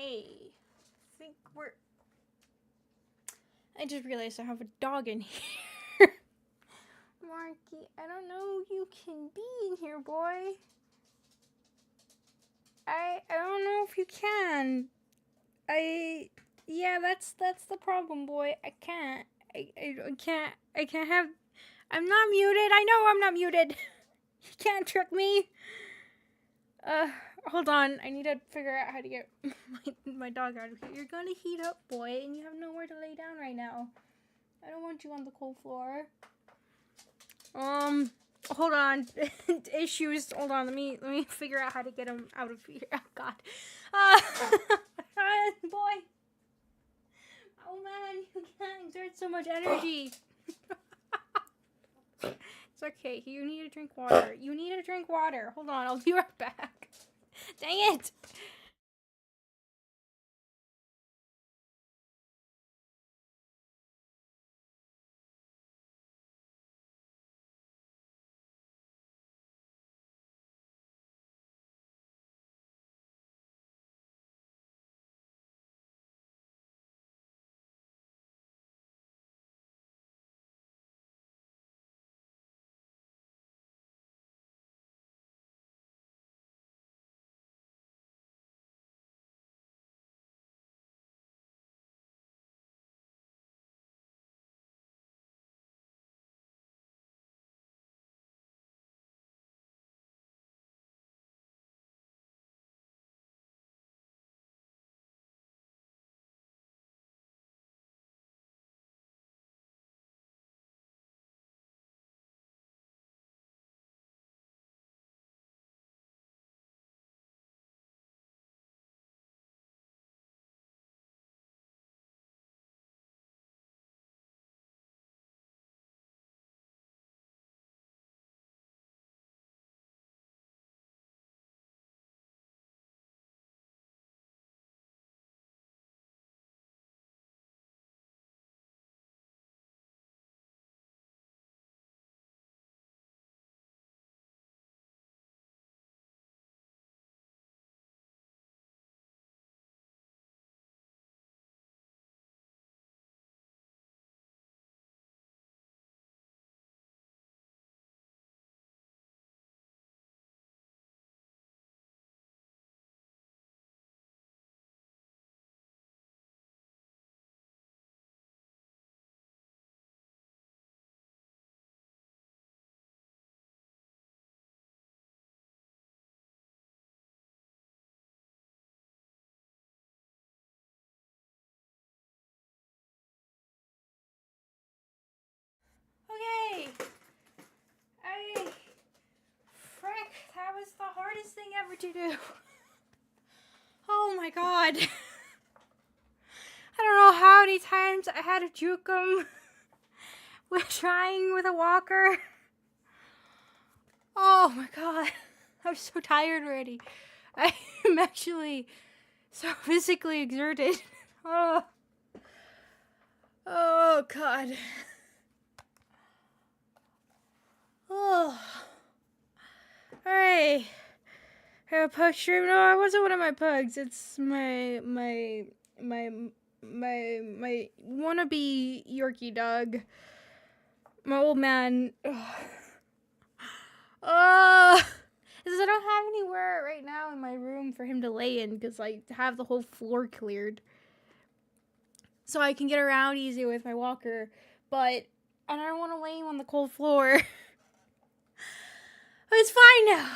Okay. I just realized I have a dog in here. Marky, I don't know if you can be in here, boy. I don't know if you can. Yeah, that's the problem, boy. I can't. I can't have. I'm not muted. I know I'm not muted. You can't trick me. Hold on. I need to figure out how to get my dog out of here. You're gonna heat up, boy, and you have nowhere to lay down right now. I don't want you on the cold floor. Hold on. Issues. Hold on. Let me figure out how to get him out of here. Oh God. Boy. Oh man, you can't exert so much energy. It's okay. You need to drink water. You need to drink water. Hold on. I'll be right back. Dang it. Okay. Frick, that was the hardest thing ever to do. Oh my God. I don't know how many times I had to juke him with trying with a walker. Oh my God. I'm so tired already. I'm actually so physically exerted. Oh God. Oh. Alright. Have a pug stream? No, it wasn't one of my pugs. It's my wannabe Yorkie dog. My old man. Is I don't have anywhere right now in my room for him to lay in because I have the whole floor cleared. So I can get around easy with my walker. But I don't want to lay him on the cold floor. But it's fine now.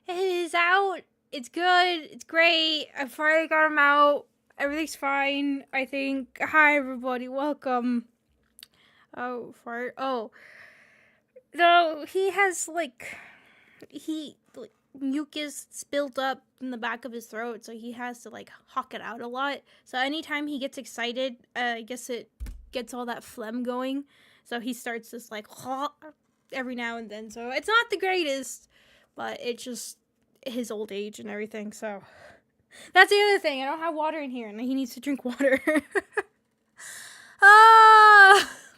It is out. It's good. It's great. I finally got him out. Everything's fine, I think. Hi, everybody. Welcome. Oh, fart. Oh. So, he has, mucus built up in the back of his throat, so he has to, hawk it out a lot. So, anytime he gets excited, I guess it gets all that phlegm going. So, he starts this, every now and then. So, it's not the greatest, but it's just his old age and everything, so. That's the other thing. I don't have water in here, and he needs to drink water.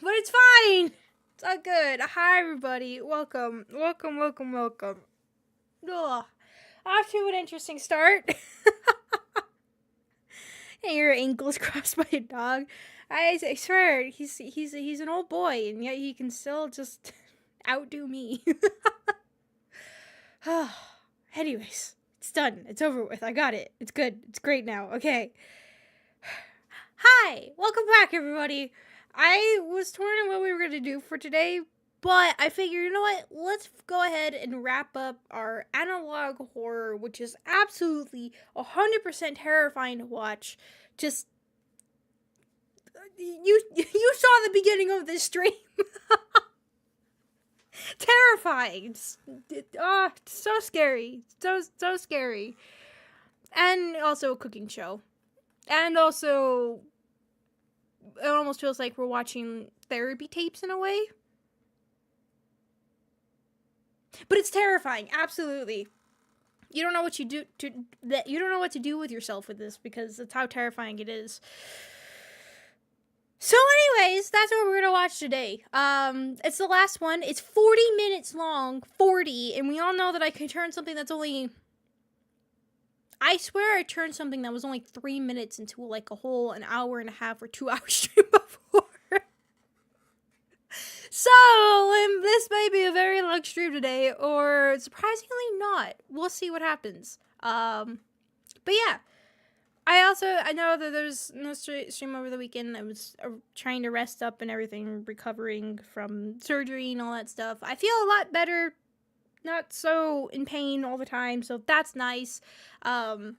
But it's fine. It's all good. Hi, everybody. Welcome. Welcome, welcome, welcome. Ugh. Off to an interesting start. and your ankles crossed by a dog. I swear, he's an old boy, and yet he can still just outdo me. Anyways, it's done. It's over with. I got it. It's good. It's great now. Okay. Hi! Welcome back, everybody. I was torn on what we were going to do for today, but I figured, you know what? Let's go ahead and wrap up our analog horror, which is absolutely 100% terrifying to watch. Just, you saw the beginning of this stream. Terrifying. So scary. So scary. And also a cooking show. And also, it almost feels like we're watching therapy tapes in a way. But it's terrifying, absolutely. You don't know what you don't know what to do with yourself with this, because that's how terrifying it is. So anyways, that's what we're gonna watch today. It's the last one. It's 40 minutes long, 40, and we all know that I can turn something that's only... I swear I turned something that was only 3 minutes into like an hour and a half or 2 hour stream before. So, this may be a very long stream today, or surprisingly not. We'll see what happens. But yeah. I know that there's no stream over the weekend. I was trying to rest up and everything, recovering from surgery and all that stuff. I feel a lot better. Not so in pain all the time, so that's nice. And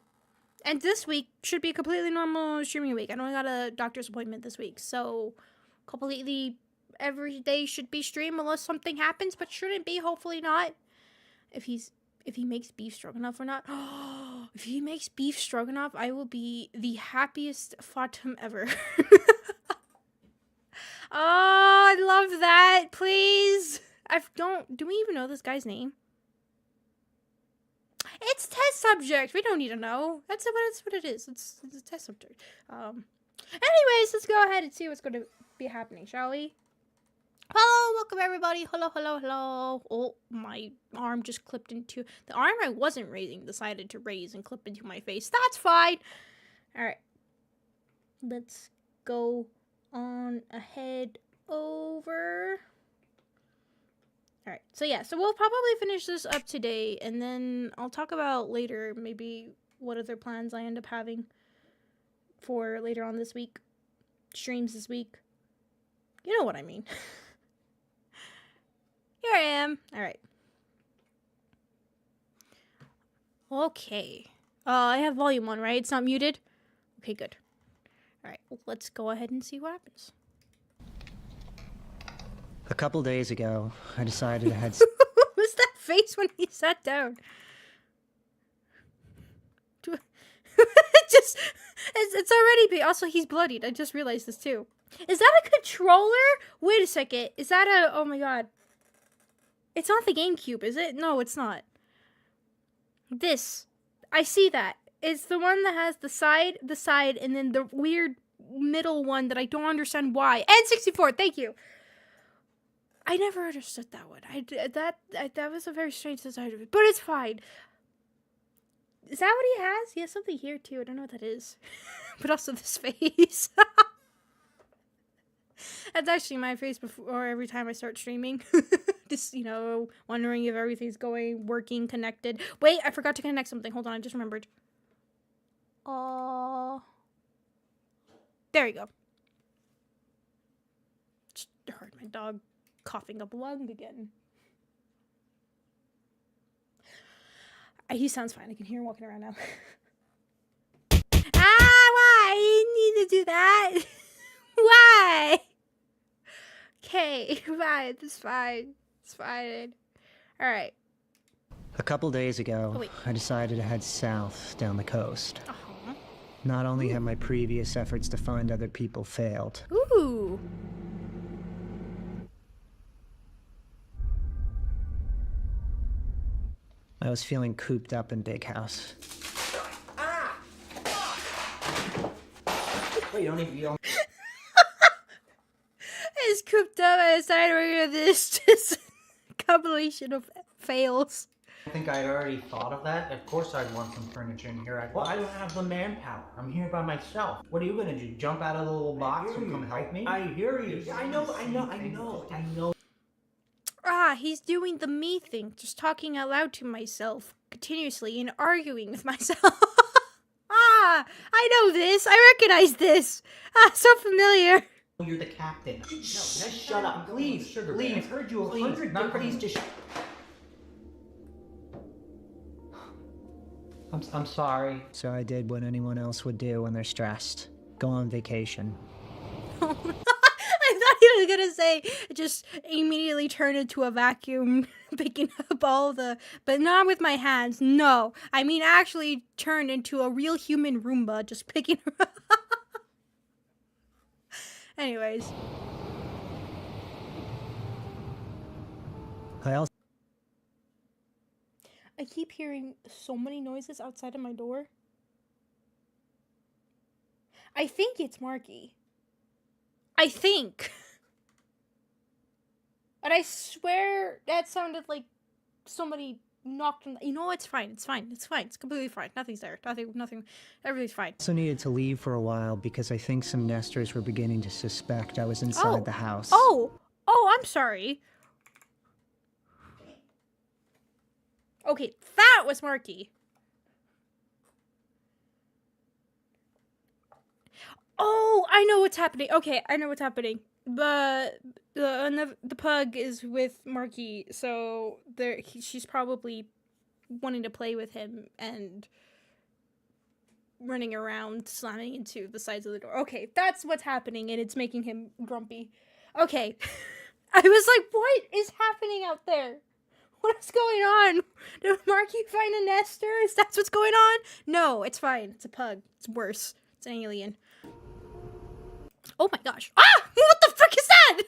this week should be a completely normal streaming week. I know I got a doctor's appointment this week, so completely every day should be stream unless something happens, but shouldn't be, hopefully not. If he makes beef stroganoff or not. If he makes beef stroganoff, I will be the happiest Fatum ever. Oh, I love that. Please. Do we even know this guy's name? It's test subject. We don't need to know. That's what it is. It's a test subject. Anyways, let's go ahead and see what's going to be happening, shall we? Hello, welcome everybody. Hello. Oh, my arm just clipped into... The arm I wasn't raising decided to raise and clip into my face. That's fine. Alright. Let's go on ahead over... Alright, so we'll probably finish this up today, and then I'll talk about later maybe what other plans I end up having for later on this week. Streams this week. You know what I mean. Here I am. Alright. Okay. I have volume on, right? It's not muted? Okay, good. Alright, let's go ahead and see what happens. A couple days ago, I decided I had... What was that face when he sat down? It's already... Also, he's bloodied. I just realized this, too. Is that a controller? Wait a second. Is that a... Oh, my God. It's not the GameCube, is it? No, it's not. This. I see that. It's the one that has the side, and then the weird middle one that I don't understand why. N64, thank you. I never understood that one. That was a very strange design of it, but it's fine. Is that what he has? He has something here too. I don't know what that is, but also this face. That's actually my face before every time I start streaming. Just, wondering if everything's working, connected. Wait, I forgot to connect something. Hold on, I just remembered. There we go. Just heard my dog coughing up lung again. He sounds fine. I can hear him walking around now. Why? You need to do that. Why? Okay, fine. It's fine. It's fine. Alright. A couple days ago, I decided to head south down the coast. Not only have my previous efforts to find other people failed. Ooh. I was feeling cooped up in Big House. Wait, you don't It's cooped up. I decided we're gonna do this just compilation of fails. I think I'd already thought of that. Of course I'd want some furniture in here. Well, I don't have the manpower. I'm here by myself. What are you gonna do? Jump out of the little box and come help me? I hear you. I know. Ah, he's doing the me thing, just talking out loud to myself continuously and arguing with myself. Ah, I know this. I recognize this. Ah, so familiar. You're the captain. No, just shut up, please. Sugar, please. I've heard you 100 please just. I'm sorry. So I did what anyone else would do when they're stressed. Go on vacation. I thought he was gonna say just immediately turn into a vacuum, picking up all the, but not with my hands. No, I mean actually turn into a real human Roomba, just picking up. Anyways. I keep hearing so many noises outside of my door. I think it's Marky. I think. But I swear that sounded like somebody knocked on the, you know, it's fine. It's completely fine. Nothing's there. Nothing. Everything's fine. I also needed to leave for a while because I think some nesters were beginning to suspect I was inside the house. Oh, I'm sorry. Okay, that was Marky. Oh, I know what's happening. Okay, I know what's happening. The pug is with Marky, so she's probably wanting to play with him and running around, slamming into the sides of the door. Okay, that's what's happening, and it's making him grumpy. Okay, I was like, what is happening out there? What is going on? Did Marky find a nester? Is that what's going on? No, it's fine. It's a pug. It's worse. It's an alien. Oh my gosh. Ah! What the frick is that?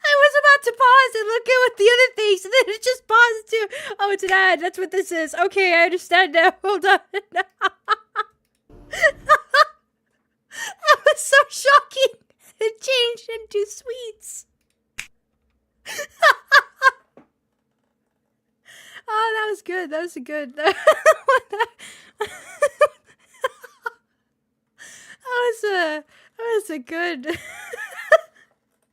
I was about to pause and look at what the other things, and then it just paused too. Oh, it's an ad. That's what this is. Okay, I understand now. Hold on. That was so shocking. It changed into sweets. Oh, that was good. That was good. That was a good. That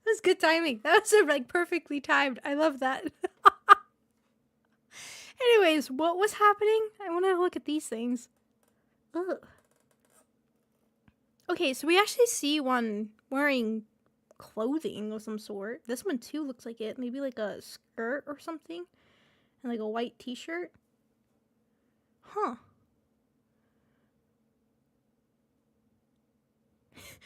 was good timing. That was like perfectly timed. I love that. Anyways, what was happening? I want to look at these things. Ugh. Okay, so we actually see one wearing clothing of some sort. This one too looks like it. Maybe like a skirt or something. And like a white t-shirt. Huh.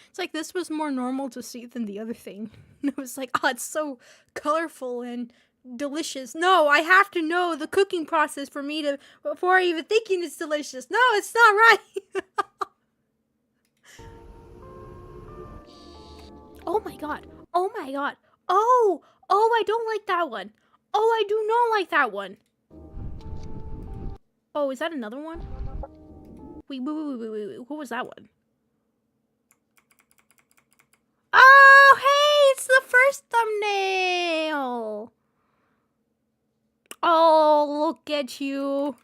It's like this was more normal to see than the other thing. It was like, oh, it's so colorful and delicious. No, I have to know the cooking process for me to, before even thinking it's delicious. No, it's not right. Oh my god. Oh my god. Oh, I don't like that one. Oh, I do not like that one. Oh, is that another one? Wait. What was that one? Oh, hey, it's the first thumbnail. Oh, look at you.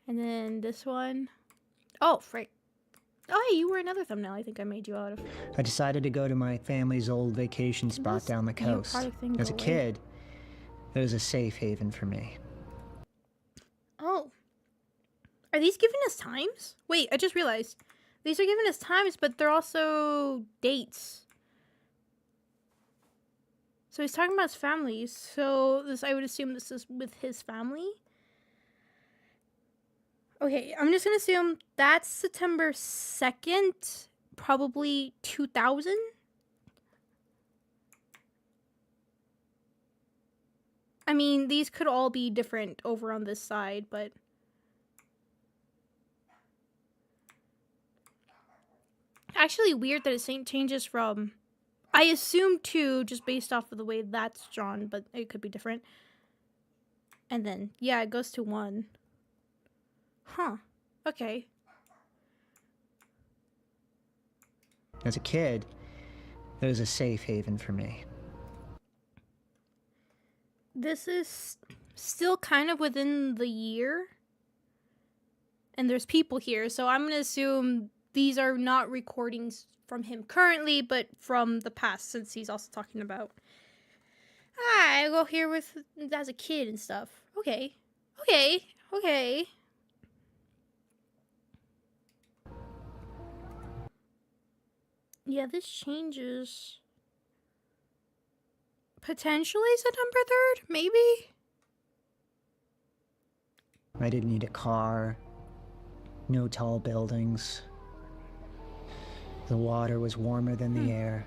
And then this one. Oh, frick. Oh, hey, you were another thumbnail I think I made you out of. I decided to go to my family's old vacation spot down the coast. As a kid, it was a safe haven for me. Oh. Are these giving us times? Wait, I just realized. These are giving us times, but they're also dates. So he's talking about his family. So I would assume this is with his family. Okay, I'm just going to assume that's September 2nd, probably 2000. I mean, these could all be different over on this side, but... Actually weird that it changes from... I assume 2, just based off of the way that's drawn, but it could be different. And then, yeah, it goes to 1. Huh. Okay. As a kid, It was a safe haven for me. This is still kind of within the year. And there's people here, so I'm gonna assume these are not recordings from him currently, but from the past, since he's also talking about, I go here with as a kid and stuff. Okay. Yeah, this changes. Potentially September 3rd, maybe? I didn't need a car. No tall buildings. The water was warmer than the air.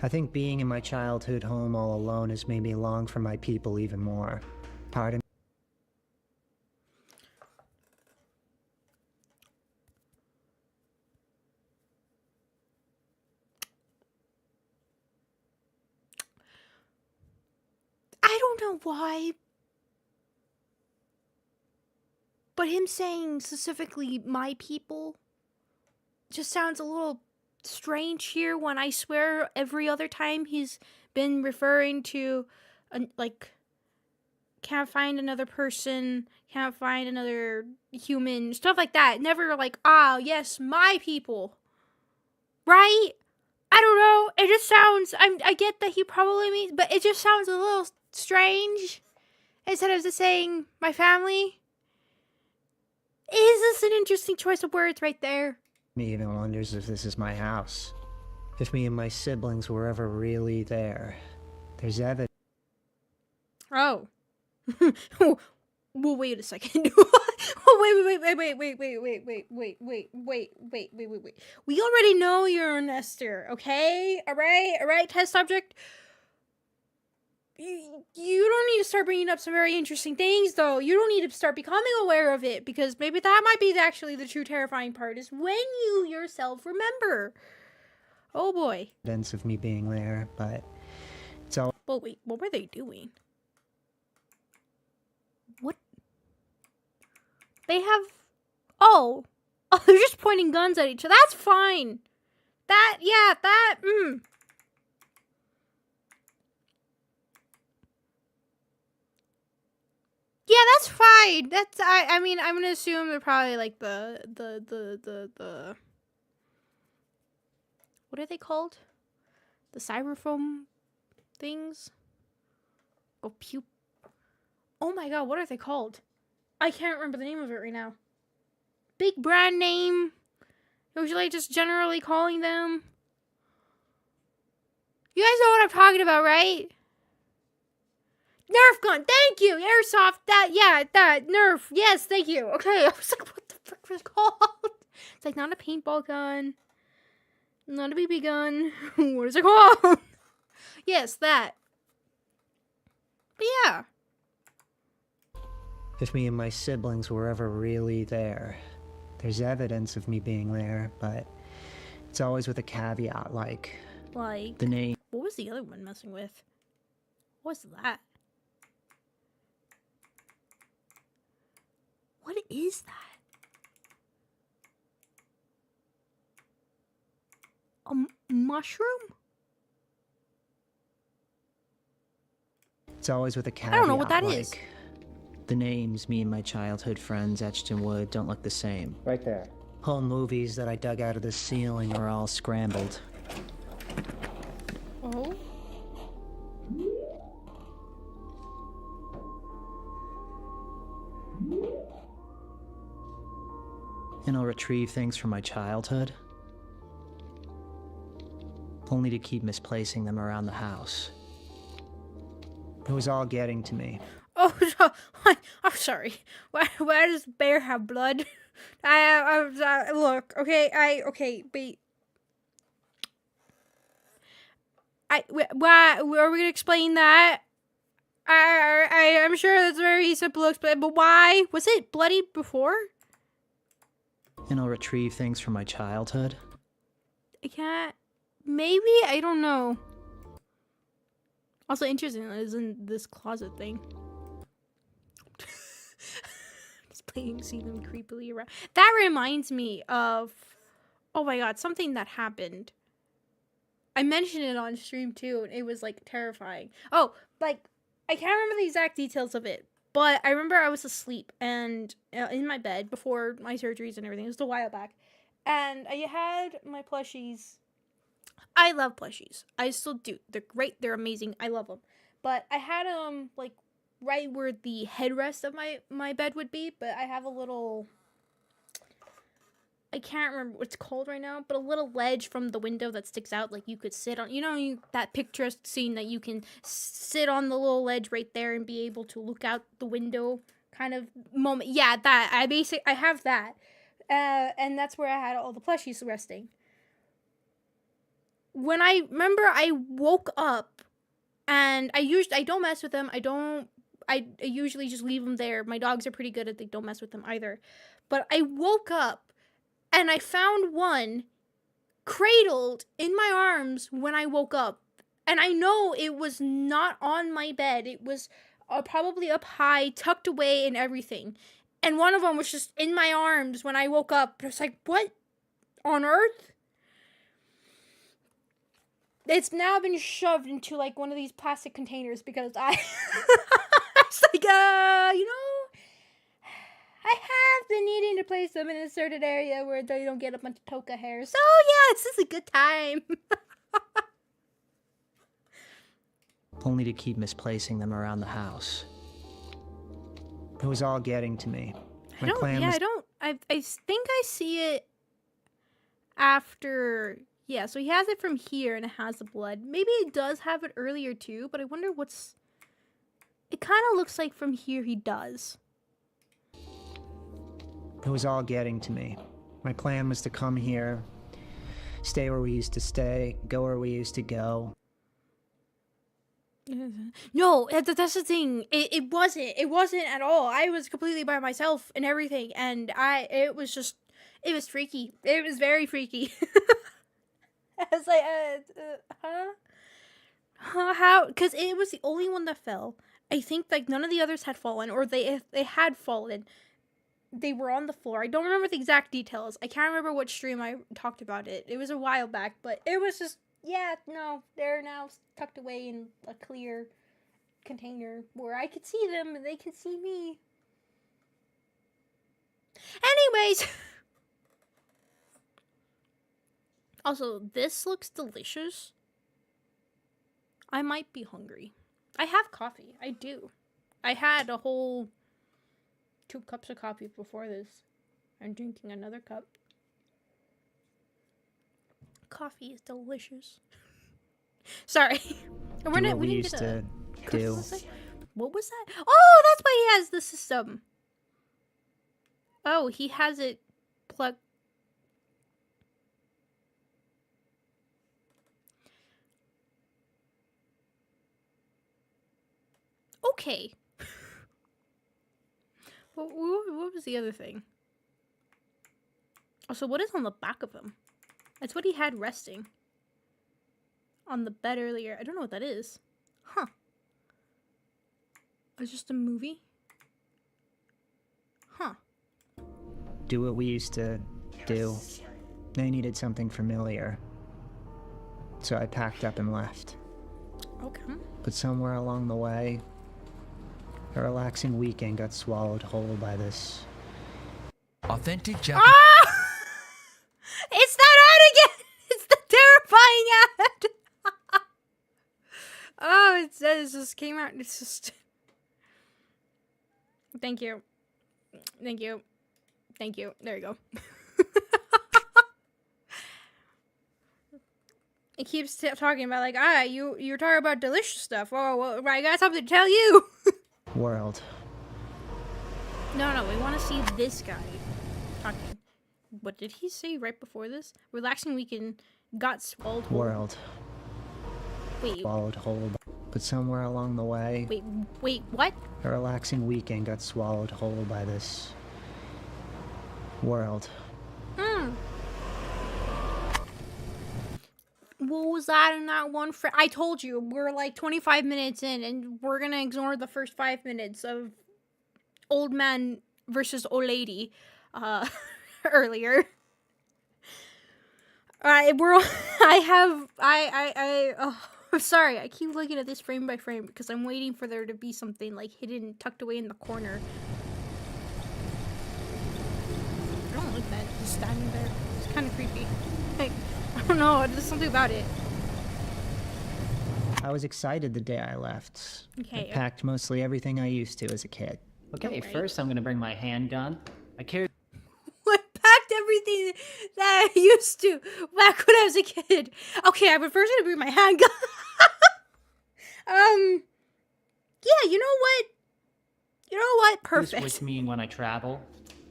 I think being in my childhood home all alone has made me long for my people even more. Pardon? I don't know why, but him saying specifically my people just sounds a little strange here when I swear every other time he's been referring to, like, can't find another person, can't find another human, stuff like that. Never like, yes, my people. Right? I don't know. It just sounds, I get that he probably means, but it just sounds a little strange. Instead of just saying my family. Is this an interesting choice of words right there? Me even wonders if this is my house. If me and my siblings were ever really there. There's evidence. Oh. Well, wait a second. Wait. We already know you're a nester, okay? Alright, test subject? You don't need to start bringing up some very interesting things, though. You don't need to start becoming aware of it, because maybe that might be actually the true terrifying part, is when you yourself remember. Oh boy. Evidence of me being there, but it's all. But wait, what were they doing? What? They have... Oh, they're just pointing guns at each other. That's fine. Yeah, that's fine. I mean, I'm gonna assume they're probably like the what are they called? The styrofoam things? Oh my god, what are they called? I can't remember the name of it right now. Big brand name. Usually just generally calling them. You guys know what I'm talking about, right? Nerf gun, thank you! Airsoft, that, Nerf, yes, thank you. Okay, I was like, what the frick was it called? It's like not a paintball gun. Not a BB gun. What is it called? Yes, that. But yeah. If me and my siblings were ever really there. There's evidence of me being there, but it's always with a caveat, like the name. What was the other one messing with? What's that? What is that? A mushroom? It's always with a caveat. I don't know what that like, is. The names me and my childhood friends etched in wood don't look the same. Right there. Whole movies that I dug out of the ceiling are all scrambled. Oh? And I'll retrieve things from my childhood, only to keep misplacing them around the house. It was all getting to me. Oh, I'm sorry. Why does bear have blood? Look, okay, wait. Why are we gonna explain that? I'm sure that's very simple to explain, but why? Was it bloody before? And I'll retrieve things from my childhood. I can't. Maybe? I don't know. Also interesting that it's in this closet thing. Just playing, see them creepily around. That reminds me of... Oh my god, something that happened. I mentioned it on stream too, and it was like terrifying. Oh, like I can't remember the exact details of it, but I remember I was asleep and in my bed before my surgeries and everything. It was a while back, and I had my plushies. I love plushies. I still do. They're great. They're amazing. I love them. But I had them like right where the headrest of my bed would be, but I have a little, I can't remember what it's called right now, but a little ledge from the window that sticks out, like you could sit on. You know, that picturesque scene that you can sit on the little ledge right there and be able to look out the window kind of moment. Yeah, that. I have that. And that's where I had all the plushies resting. When I remember I woke up and I don't mess with them. I usually just leave them there. My dogs are pretty good at they don't mess with them either. But I woke up and I found one cradled in my arms when I woke up. And I know it was not on my bed. It was probably up high, tucked away and everything. And one of them was just in my arms when I woke up. I was like, what on earth? It's now been shoved into like one of these plastic containers because I was like, you know, I have been needing to place them in a certain area where they don't get a bunch of toka hair. So yeah, it's just a good time. Only to keep misplacing them around the house. It was all getting to me. I think I see it after. Yeah, so he has it from here and it has the blood. Maybe it does have it earlier too, but I wonder what's... It kind of looks like from here he does. It was all getting to me. My plan was to come here, stay where we used to stay, go where we used to go. No, that's the thing. It wasn't at all. I was completely by myself and everything, and it was freaky. It was very freaky. I was like, how? Because it was the only one that fell. I think like none of the others had fallen, or if they had fallen, they were on the floor. I don't remember the exact details. I can't remember what stream I talked about it. It was a while back, but it was just, yeah, no, they're now tucked away in a clear container where I could see them and they can see me. Anyways. Also, this looks delicious. I might be hungry. I have coffee. I do. I had a whole 2 cups of coffee before this. I'm drinking another cup. Coffee is delicious. Sorry. We used to do. What was that? Oh, that's why he has the system. Oh, he has it plugged. Okay. What was the other thing? Oh, so what is on the back of him? That's what he had resting on the bed earlier. I don't know what that is. Huh. It's just a movie? Huh. Do what we used to do. I needed something familiar. So I packed up and left. Okay. But somewhere along the way, a relaxing weekend got swallowed whole by this authentic Japanese. Ah! It's that ad again! It's the terrifying ad! Oh, it just came out. It's just... Thank you. Thank you. Thank you. There you go. It keeps talking about like, you're talking about delicious stuff. Oh, well, I got something to tell you. World. No, we want to see this guy talking. What did he say right before this? Relaxing weekend got swallowed whole. World. Wait. Swallowed whole. But somewhere along the way... Wait, what? A relaxing weekend got swallowed whole by this world. What was that in that one? I told you, we're like 25 minutes in, and we're gonna ignore the first 5 minutes of old man versus old lady earlier. Oh, I'm sorry. I keep looking at this frame by frame because I'm waiting for there to be something like hidden, tucked away in the corner. I don't like that. Just standing there. It's kind of creepy. Like, I don't know. There's something about it. I was excited the day I left. Okay. I packed mostly everything I used to as a kid. Okay, first I'm gonna bring my handgun. I carry. I packed everything that I used to back when I was a kid. Okay, I'm first gonna bring my handgun. Yeah, you know what? You know what? Perfect. This with me when I travel.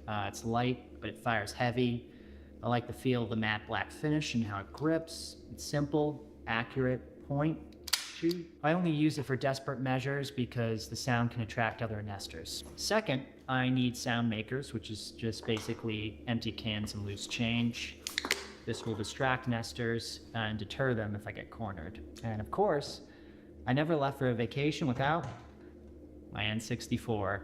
It's light, but it fires heavy. I like the feel of the matte black finish and how it grips. It's simple, accurate, point, shoot. I only use it for desperate measures because the sound can attract other nesters. Second, I need sound makers, which is just basically empty cans and loose change. This will distract nesters and deter them if I get cornered. And of course, I never left for a vacation without my N64.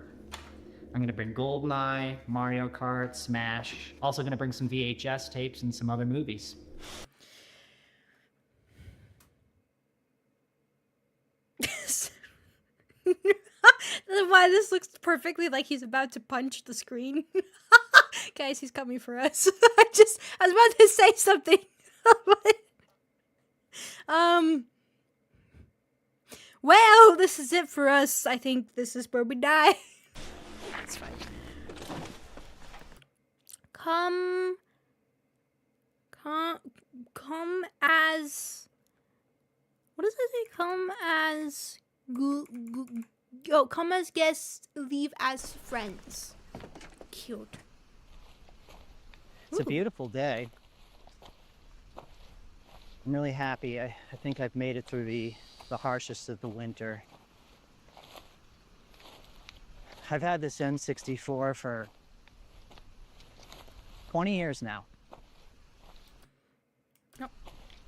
I'm gonna bring GoldenEye, Mario Kart, Smash. Also gonna bring some VHS tapes and some other movies. Why this looks perfectly like he's about to punch the screen. Guys, he's coming for us. I was about to say something. Well, this is it for us. I think this is where we die. That's fine. Come as... What does it say? Come as guests, leave as friends. Cute. It's a beautiful day. I'm really happy. I think I've made it through the harshest of the winter. I've had this N64 for 20 years now. Nope.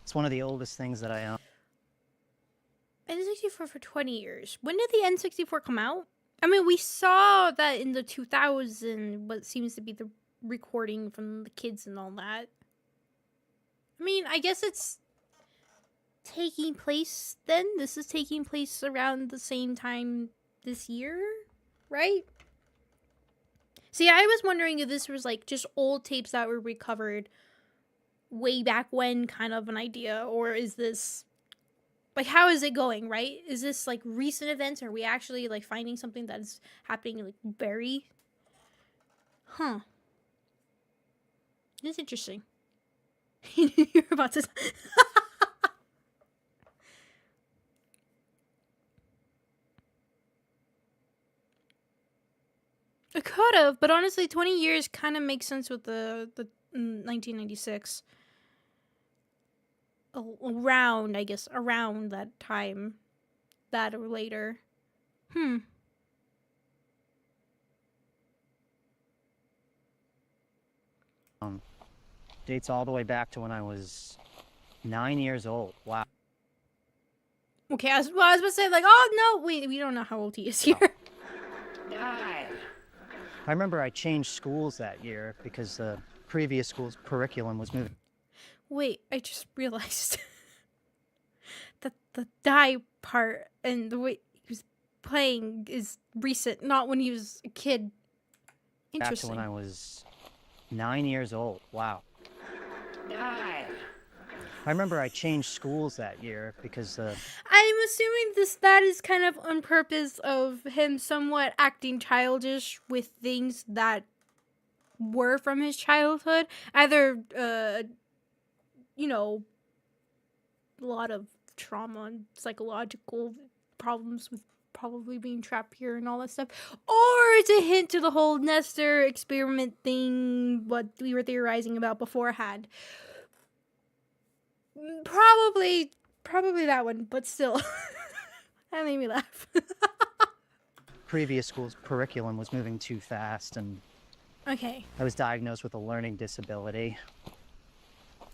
It's one of the oldest things that I own. N64 for 20 years. When did the N64 come out? I mean, we saw that in the 2000s, what seems to be the recording from the kids and all that. I mean, I guess it's taking place then. This is taking place around the same time this year, right? See, I was wondering if this was like just old tapes that were recovered way back when, kind of an idea, or is this like, how is it going, right? Is this like recent events? Are we actually like finding something that is happening like very it's interesting. You're about to It could have, but honestly, 20 years kind of makes sense with the 1996. Around, I guess, around that time. That or later. Dates all the way back to when I was 9 years old. Wow. Okay, I was about to say, like, oh, no, wait, we don't know how old he is here. I remember I changed schools that year because the previous school's curriculum was moving. Wait, I just realized that the die part and the way he was playing is recent, not when he was a kid. Interesting. Back to when I was 9 years old. Wow. I remember I changed schools that year because I'm assuming that is kind of on purpose of him somewhat acting childish with things that were from his childhood. Either, you know, a lot of trauma and psychological problems with probably being trapped here and all that stuff. Or it's a hint to the whole Nestor experiment thing, what we were theorizing about beforehand. Probably that one, but still. That made me laugh. previous school's curriculum was moving too fast, and okay. I was diagnosed with a learning disability.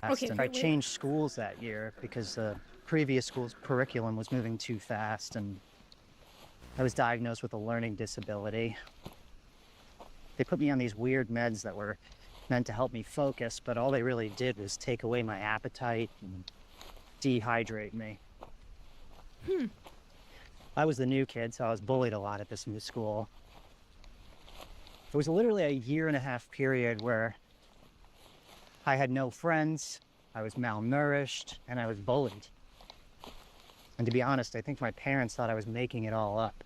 Okay, I changed schools that year because the previous school's curriculum was moving too fast, and I was diagnosed with a learning disability. They put me on these weird meds that were meant to help me focus, but all they really did was take away my appetite and dehydrate me. I was the new kid, so I was bullied a lot at this new school. It was literally a 1.5 year period where I had no friends, I was malnourished, and I was bullied. And to be honest, I think my parents thought I was making it all up.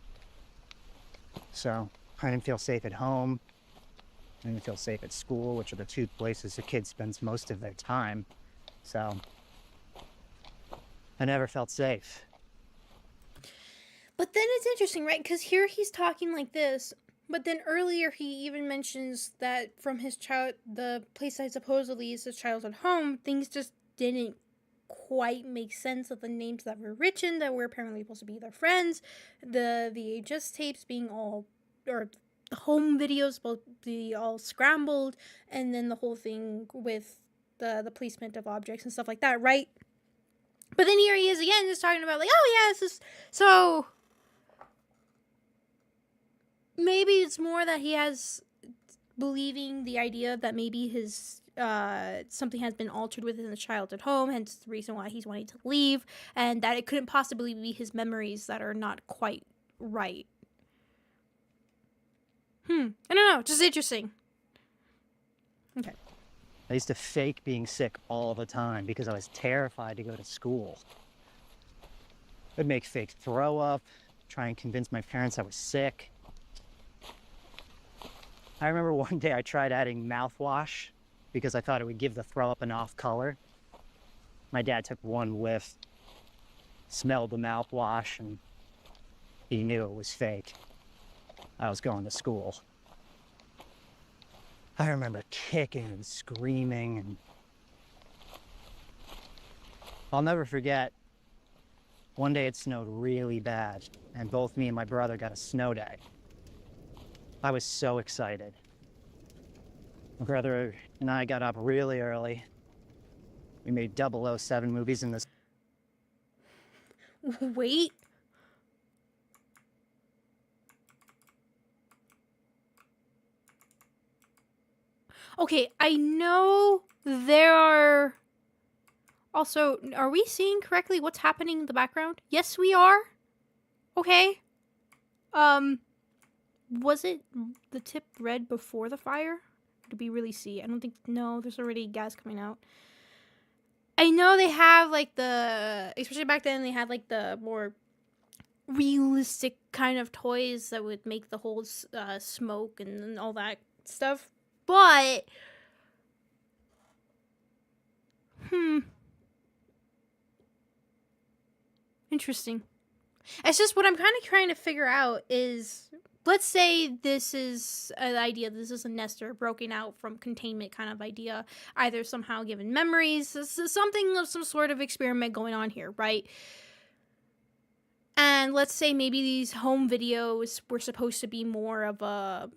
So I didn't feel safe at home. I didn't feel safe at school, which are the two places a kid spends most of their time. So I never felt safe. But then it's interesting, right? Because here he's talking like this, but then earlier he even mentions that from his the place that supposedly is his childhood home, things just didn't quite make sense of the names that were written, that were apparently supposed to be their friends, the VHS tapes being all, or the home videos supposed to be all scrambled, and then the whole thing with the placement of objects and stuff like that, right? But then here he is again, just talking about like, oh yeah, this is so. Maybe it's more that he has believing the idea that maybe his something has been altered within the childhood home, hence the reason why he's wanting to leave, and that it couldn't possibly be his memories that are not quite right. I don't know, just interesting. Okay. I used to fake being sick all the time because I was terrified to go to school. I'd make fake throw up, try and convince my parents I was sick. I remember one day I tried adding mouthwash because I thought it would give the throw up an off color. My dad took one whiff, smelled the mouthwash, and he knew it was fake. I was going to school. I remember kicking and screaming, and I'll never forget, one day it snowed really bad, and both me and my brother got a snow day. I was so excited. My brother and I got up really early. We made 007 movies in this. Wait. Okay, I know there are... Also, are we seeing correctly what's happening in the background? Yes, we are. Okay. Was it the tip red before the fire? Did we really see? I don't think... No, there's already gas coming out. I know they have, like, the... Especially back then, they had, like, the more realistic kind of toys that would make the whole smoke and all that stuff. But... Interesting. It's just what I'm kind of trying to figure out is... Let's say this is an idea, this is a nester broken out from containment kind of idea, either somehow given memories, something of some sort of experiment going on here, right? And let's say maybe these home videos were supposed to be more of a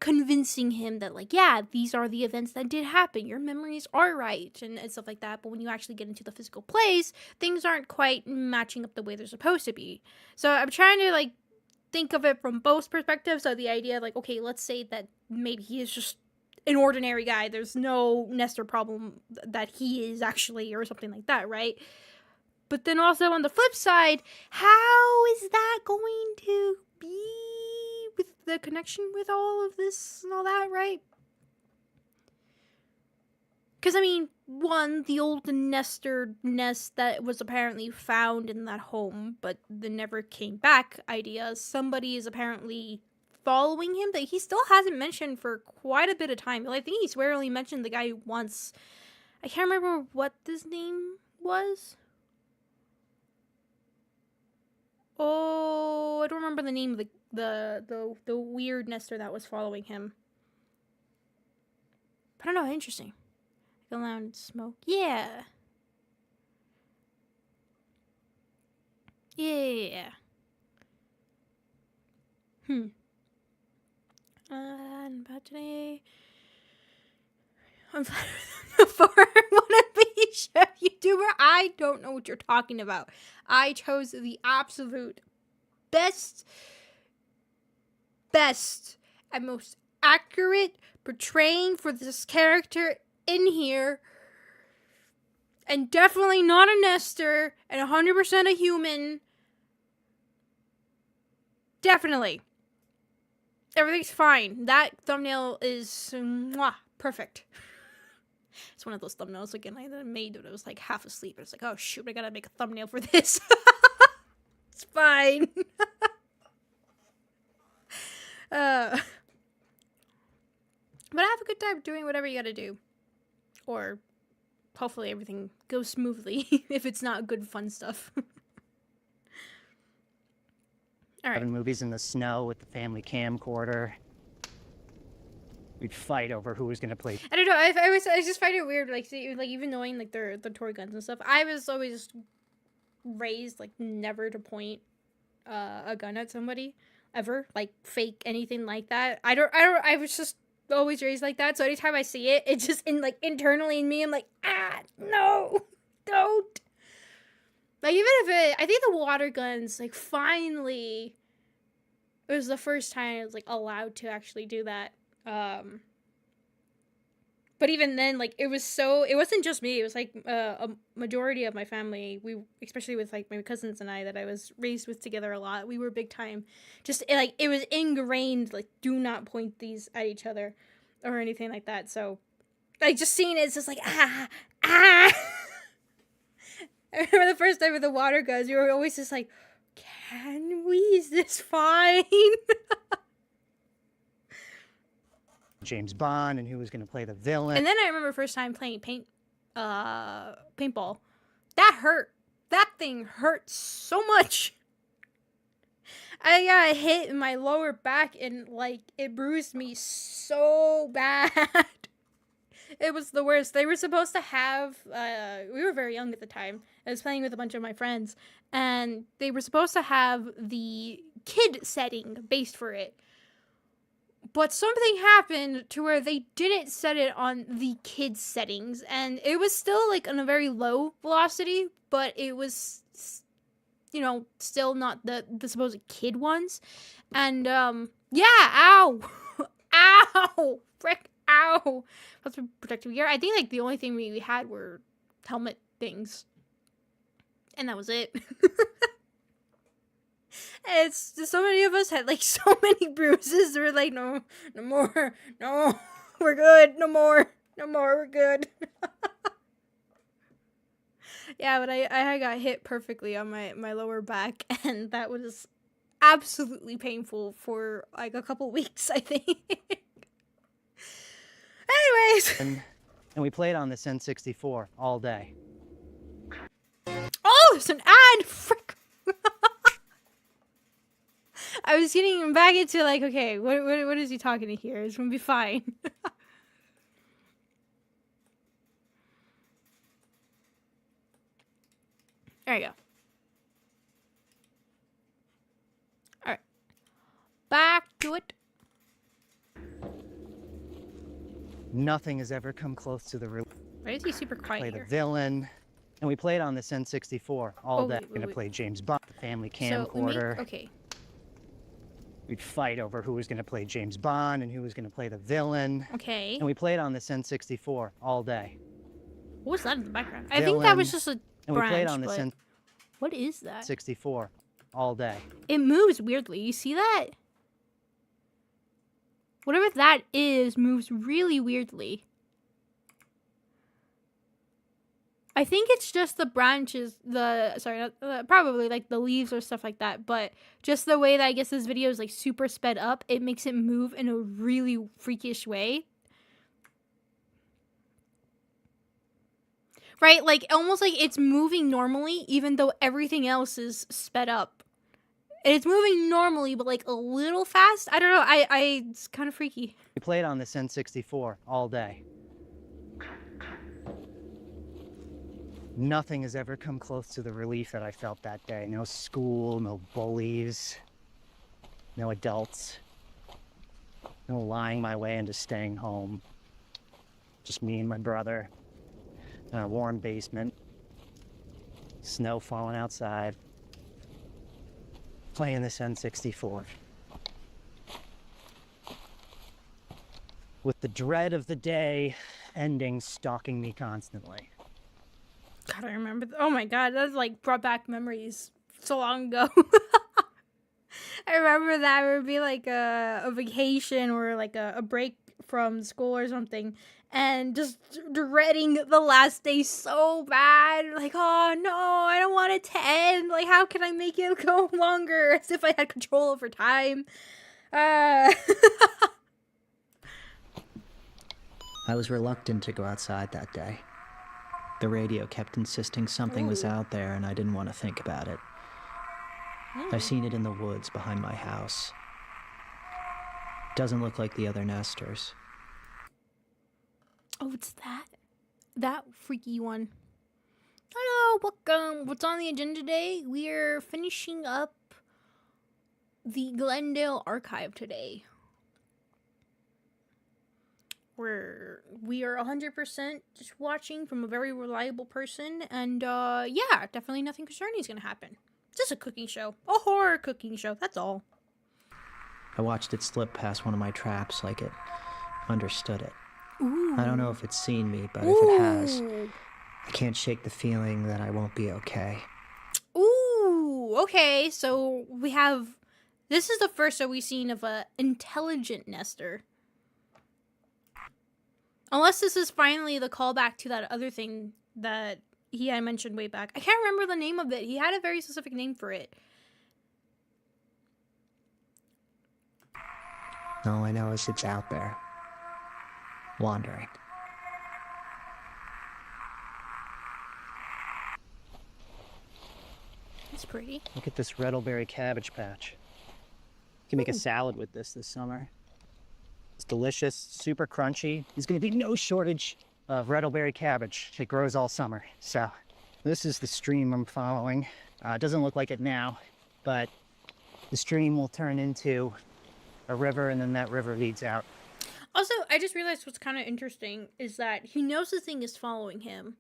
convincing him that, like, yeah, these are the events that did happen, your memories are right, and stuff like that, but when you actually get into the physical place, things aren't quite matching up the way they're supposed to be. So I'm trying to, like, think of it from both perspectives. So the idea, like, okay, let's say that maybe he is just an ordinary guy. There's no nester problem that he is actually, or something like that, right? But then also on the flip side, how is that going to be with the connection with all of this and all that, right? Because, I mean, one, the old nester nest that was apparently found in that home, but then never came back idea, somebody is apparently following him that he still hasn't mentioned for quite a bit of time. I think he swear only mentioned the guy once. I can't remember what his name was. Oh, I don't remember the name of the weird nester that was following him. But I don't know, interesting. Go loud and smoke. Yeah. Yeah. And about today, I'm flattered before I want to be a chef YouTuber. I don't know what you're talking about. I chose the absolute best and most accurate portraying for this character in here. And definitely not a Nestor. And 100% a human. Definitely. Everything's fine. That thumbnail is mwah, perfect. It's one of those thumbnails again I made when I was like half asleep. It's like, oh shoot, I gotta make a thumbnail for this. It's fine. But have a good time doing whatever you gotta do. Or hopefully everything goes smoothly if it's not good fun stuff. Alright. Having movies in the snow with the family camcorder. We'd fight over who was gonna play. I don't know. I just find it weird, like even knowing like the toy guns and stuff. I was always raised like never to point a gun at somebody ever, like fake anything like that. I was just always raised like that. So anytime I see it, it's just internally in me, I'm like, no, don't. Like even if I think the water guns, like finally, it was the first time I was like allowed to actually do that. But even then, like, it wasn't just me, it was, like, a majority of my family, especially with, like, my cousins and I that I was raised with together a lot, we were big time, it was ingrained, like, do not point these at each other, or anything like that, so, like, just seeing it, it's just like, I remember the first time with the water guns, you were always just like, is this fine? James Bond and who was going to play the villain. And then I remember first time playing paintball. That hurt. That thing hurt so much. I got hit in my lower back and like it bruised me so bad. It was the worst. They were supposed to have we were very young at the time. I was playing with a bunch of my friends and they were supposed to have the kid setting based for it. But something happened to where they didn't set it on the kids settings. And it was still, like, on a very low velocity. But it was, you know, still not the supposed kid ones. And, yeah, ow. Ow. Frick, ow. That's protective gear. I think, like, the only thing we had were helmet things. And that was it. It's just so many of us had like so many bruises. We're like, no more, no, we're good, no more, we're good. Yeah, but I got hit perfectly on my lower back, and that was absolutely painful for like a couple weeks, I think. Anyways, and we played on this N64 all day. Oh, there's an ad. Frick. I was getting back into like, okay, what is he talking to here? It's gonna be fine. There you go. Alright. Back to it. Nothing has ever come close to the real. Why is he super quiet Play here? the villain. And we played on this N64 all day. Wait, We're gonna play James Bond, the family camcorder. Okay. We'd fight over who was gonna play James Bond and who was gonna play the villain. Okay. And we played on this N64 all day. What was that in the background? I think that was just a And branch, we played on this but what is that? N64 all day. It moves weirdly. You see that? Whatever that is moves really weirdly. I think it's just the branches, probably like the leaves or stuff like that, but just the way that I guess this video is like super sped up, it makes it move in a really freakish way. Right? Like almost like it's moving normally even though everything else is sped up. And it's moving normally but like a little fast. I don't know. It's kind of freaky. We played on this N64 all day. Nothing has ever come close to the relief that I felt that day. No school, no bullies, no adults, no lying my way into staying home. Just me and my brother in a warm basement, snow falling outside, playing this N64. with the dread of the day ending stalking me constantly. God, I remember. Oh my God, that's like brought back memories so long ago. I remember that it would be like a vacation or like a break from school or something, and just dreading the last day so bad. Like, oh no, I don't want it to end. Like, how can I make it go longer? As if I had control over time. I was reluctant to go outside that day. The radio kept insisting something was out there and I didn't want to think about it. I've seen it in the woods behind my house. Doesn't look like the other nesters. Oh, it's that freaky one. Hello, welcome. What's on the agenda today? We're finishing up the Glendale archive today. We are 100% just watching from a very reliable person, and yeah, definitely nothing concerning is gonna happen. Just a cooking show, a horror cooking show. That's all. I watched it slip past one of my traps like it understood it. Ooh. I don't know if it's seen me, but if it has, I can't shake the feeling that I won't be okay. Ooh, okay, so we have... This is the first that we've seen of a intelligent nester. Unless this is finally the callback to that other thing that he had mentioned way back. I can't remember the name of it. He had a very specific name for it. All I know is it's out there. Wandering. It's pretty. Look at this Reddleberry cabbage patch. You can make a salad with this summer. It's delicious, super crunchy. There's going to be no shortage of Reddleberry cabbage. It grows all summer. So this is the stream I'm following. It doesn't look like it now, but the stream will turn into a river, and then that river leads out. Also, I just realized what's kind of interesting is that he knows the thing is following him,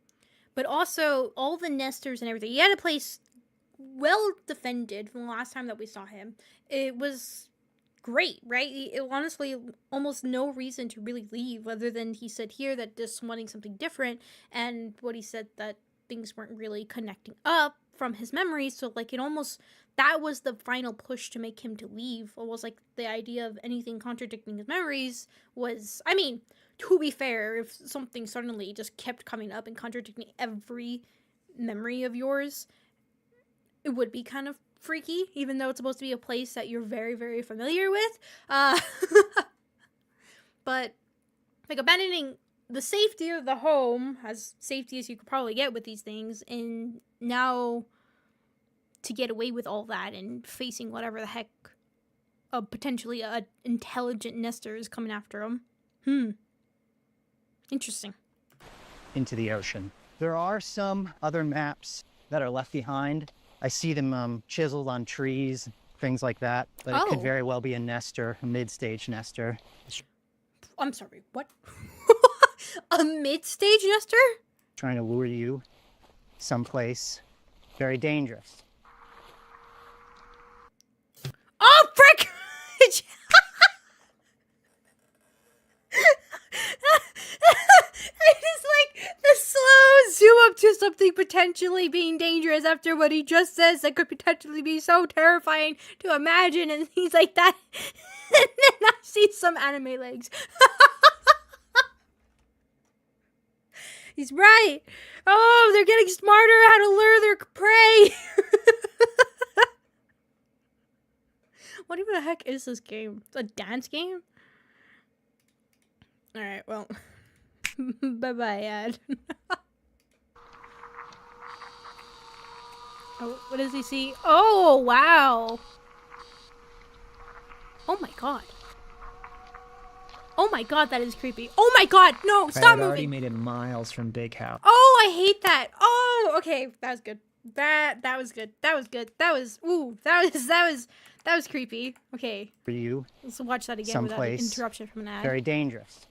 but also all the nesters and everything. He had a place well defended from the last time that we saw him. It was great, right? Honestly, almost no reason to really leave, other than he said here that just wanting something different, and what he said that things weren't really connecting up from his memories. So like it almost, that was the final push to make him to leave. Almost like the idea of anything contradicting his memories was, I mean, to be fair, if something suddenly just kept coming up and contradicting every memory of yours, it would be kind of freaky, even though it's supposed to be a place that you're very, very familiar with. But like abandoning the safety of the home, as safety as you could probably get with these things, and now to get away with all that and facing whatever the heck potentially a intelligent nester is coming after him. Interesting. Into the ocean. There are some other maps that are left behind. I see them chiseled on trees, things like that. But it could very well be a nester, a mid-stage nester. I'm sorry, what? A mid-stage nester? Trying to lure you someplace very dangerous. Oh, frick! I just like the slow zoom up to something potentially being dangerous after what he just says that could potentially be so terrifying to imagine, and he's like that, and then I see some anime legs. He's right. Oh, they're getting smarter how to lure their prey. What even the heck is this game? It's a dance game? Alright, well. Bye-bye, ad. Oh, what does he see? Oh, wow. Oh my god. Oh my god, that is creepy. Oh my god, no, stop moving. I had already made it miles from Big House. Oh, I hate that. Oh, okay, that was good. That was good. That was good. That was creepy. Okay. For you, Let's watch that again someplace without interruption from an ad. very dangerous.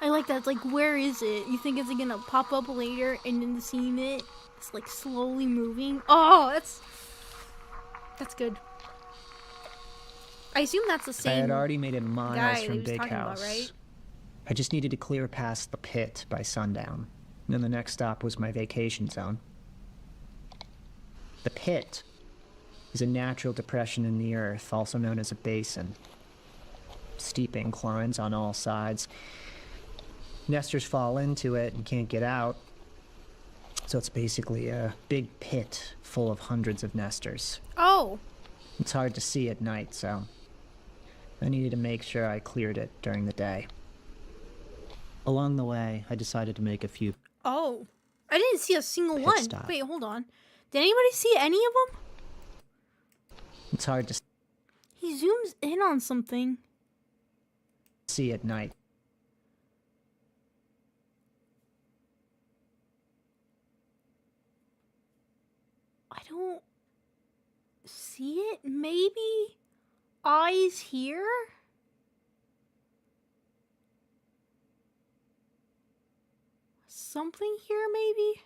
I like that. It's like, where is it? You think it's gonna pop up later and then seeing it, it's like slowly moving. Oh, that's good. I assume that's the I same had already made it miles guy that he from was Big talking House. about, right? I just needed to clear past the pit by sundown. And then the next stop was my vacation zone. The pit is a natural depression in the earth, also known as a basin. Steep inclines on all sides. Nesters fall into it and can't get out. So it's basically a big pit full of hundreds of nesters. Oh. It's hard to see at night, so I needed to make sure I cleared it during the day. Along the way, I decided to make a few Oh. I didn't see a single pit one. stops. Wait, hold on. Did anybody see any of them? It's hard to He zooms in on something. see at night. I don't see it. Maybe eyes here? Something here, maybe?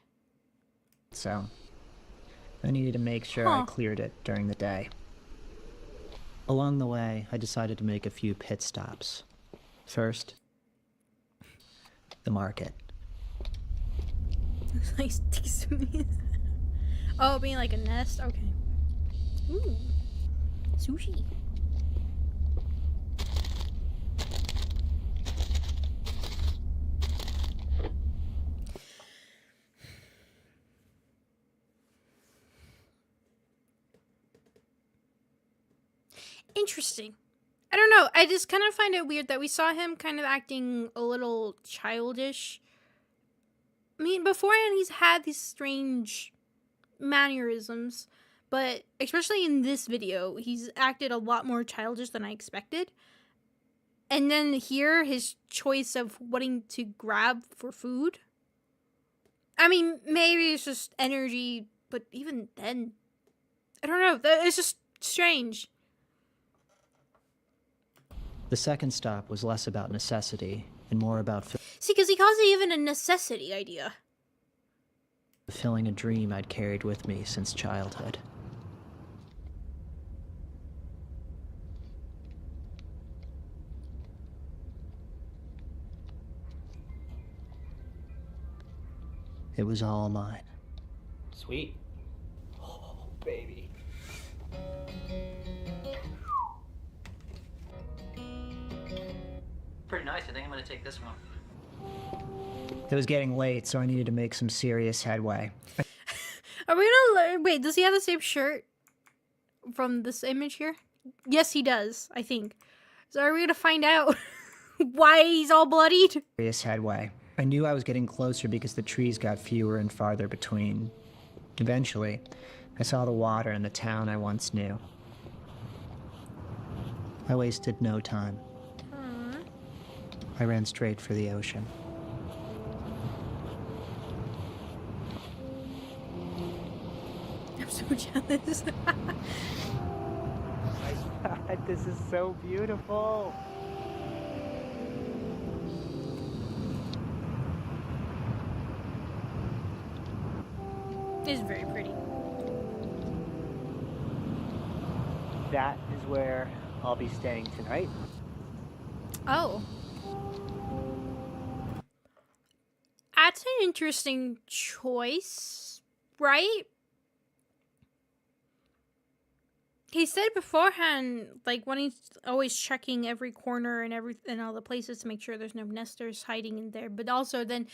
So I needed to make sure I Huh. cleared it during the day. Along the way, I decided to make a few pit stops. First, the market. Nice tease me. Oh, being like a nest? Okay. Ooh. Sushi. Interesting. I don't know. I just kind of find it weird that we saw him kind of acting a little childish. I mean, beforehand, he's had these strange mannerisms, but especially in this video, he's acted a lot more childish than I expected. And then here, his choice of wanting to grab for food. I mean, maybe it's just energy, but even then, I don't know. It's just strange. The second stop was less about necessity and more about See, because he calls it even a necessity idea. fulfilling a dream I'd carried with me since childhood. It was all mine. Sweet. Oh, baby. Pretty nice. I think I'm gonna take this one. It was getting late, so I needed to make some serious headway. Are we gonna learn? Wait, does he have the same shirt from this image here? Yes, he does, I think. So are we gonna find out why he's all bloodied? Serious headway. I knew I was getting closer because the trees got fewer and farther between. Eventually, I saw the water in the town I once knew. I wasted no time. I ran straight for the ocean. I'm so jealous. God, this is so beautiful. It's very pretty. That is where I'll be staying tonight. Oh. That's an interesting choice, right? He said beforehand, like, when he's always checking every corner and all the places to make sure there's no nesters hiding in there. But also then,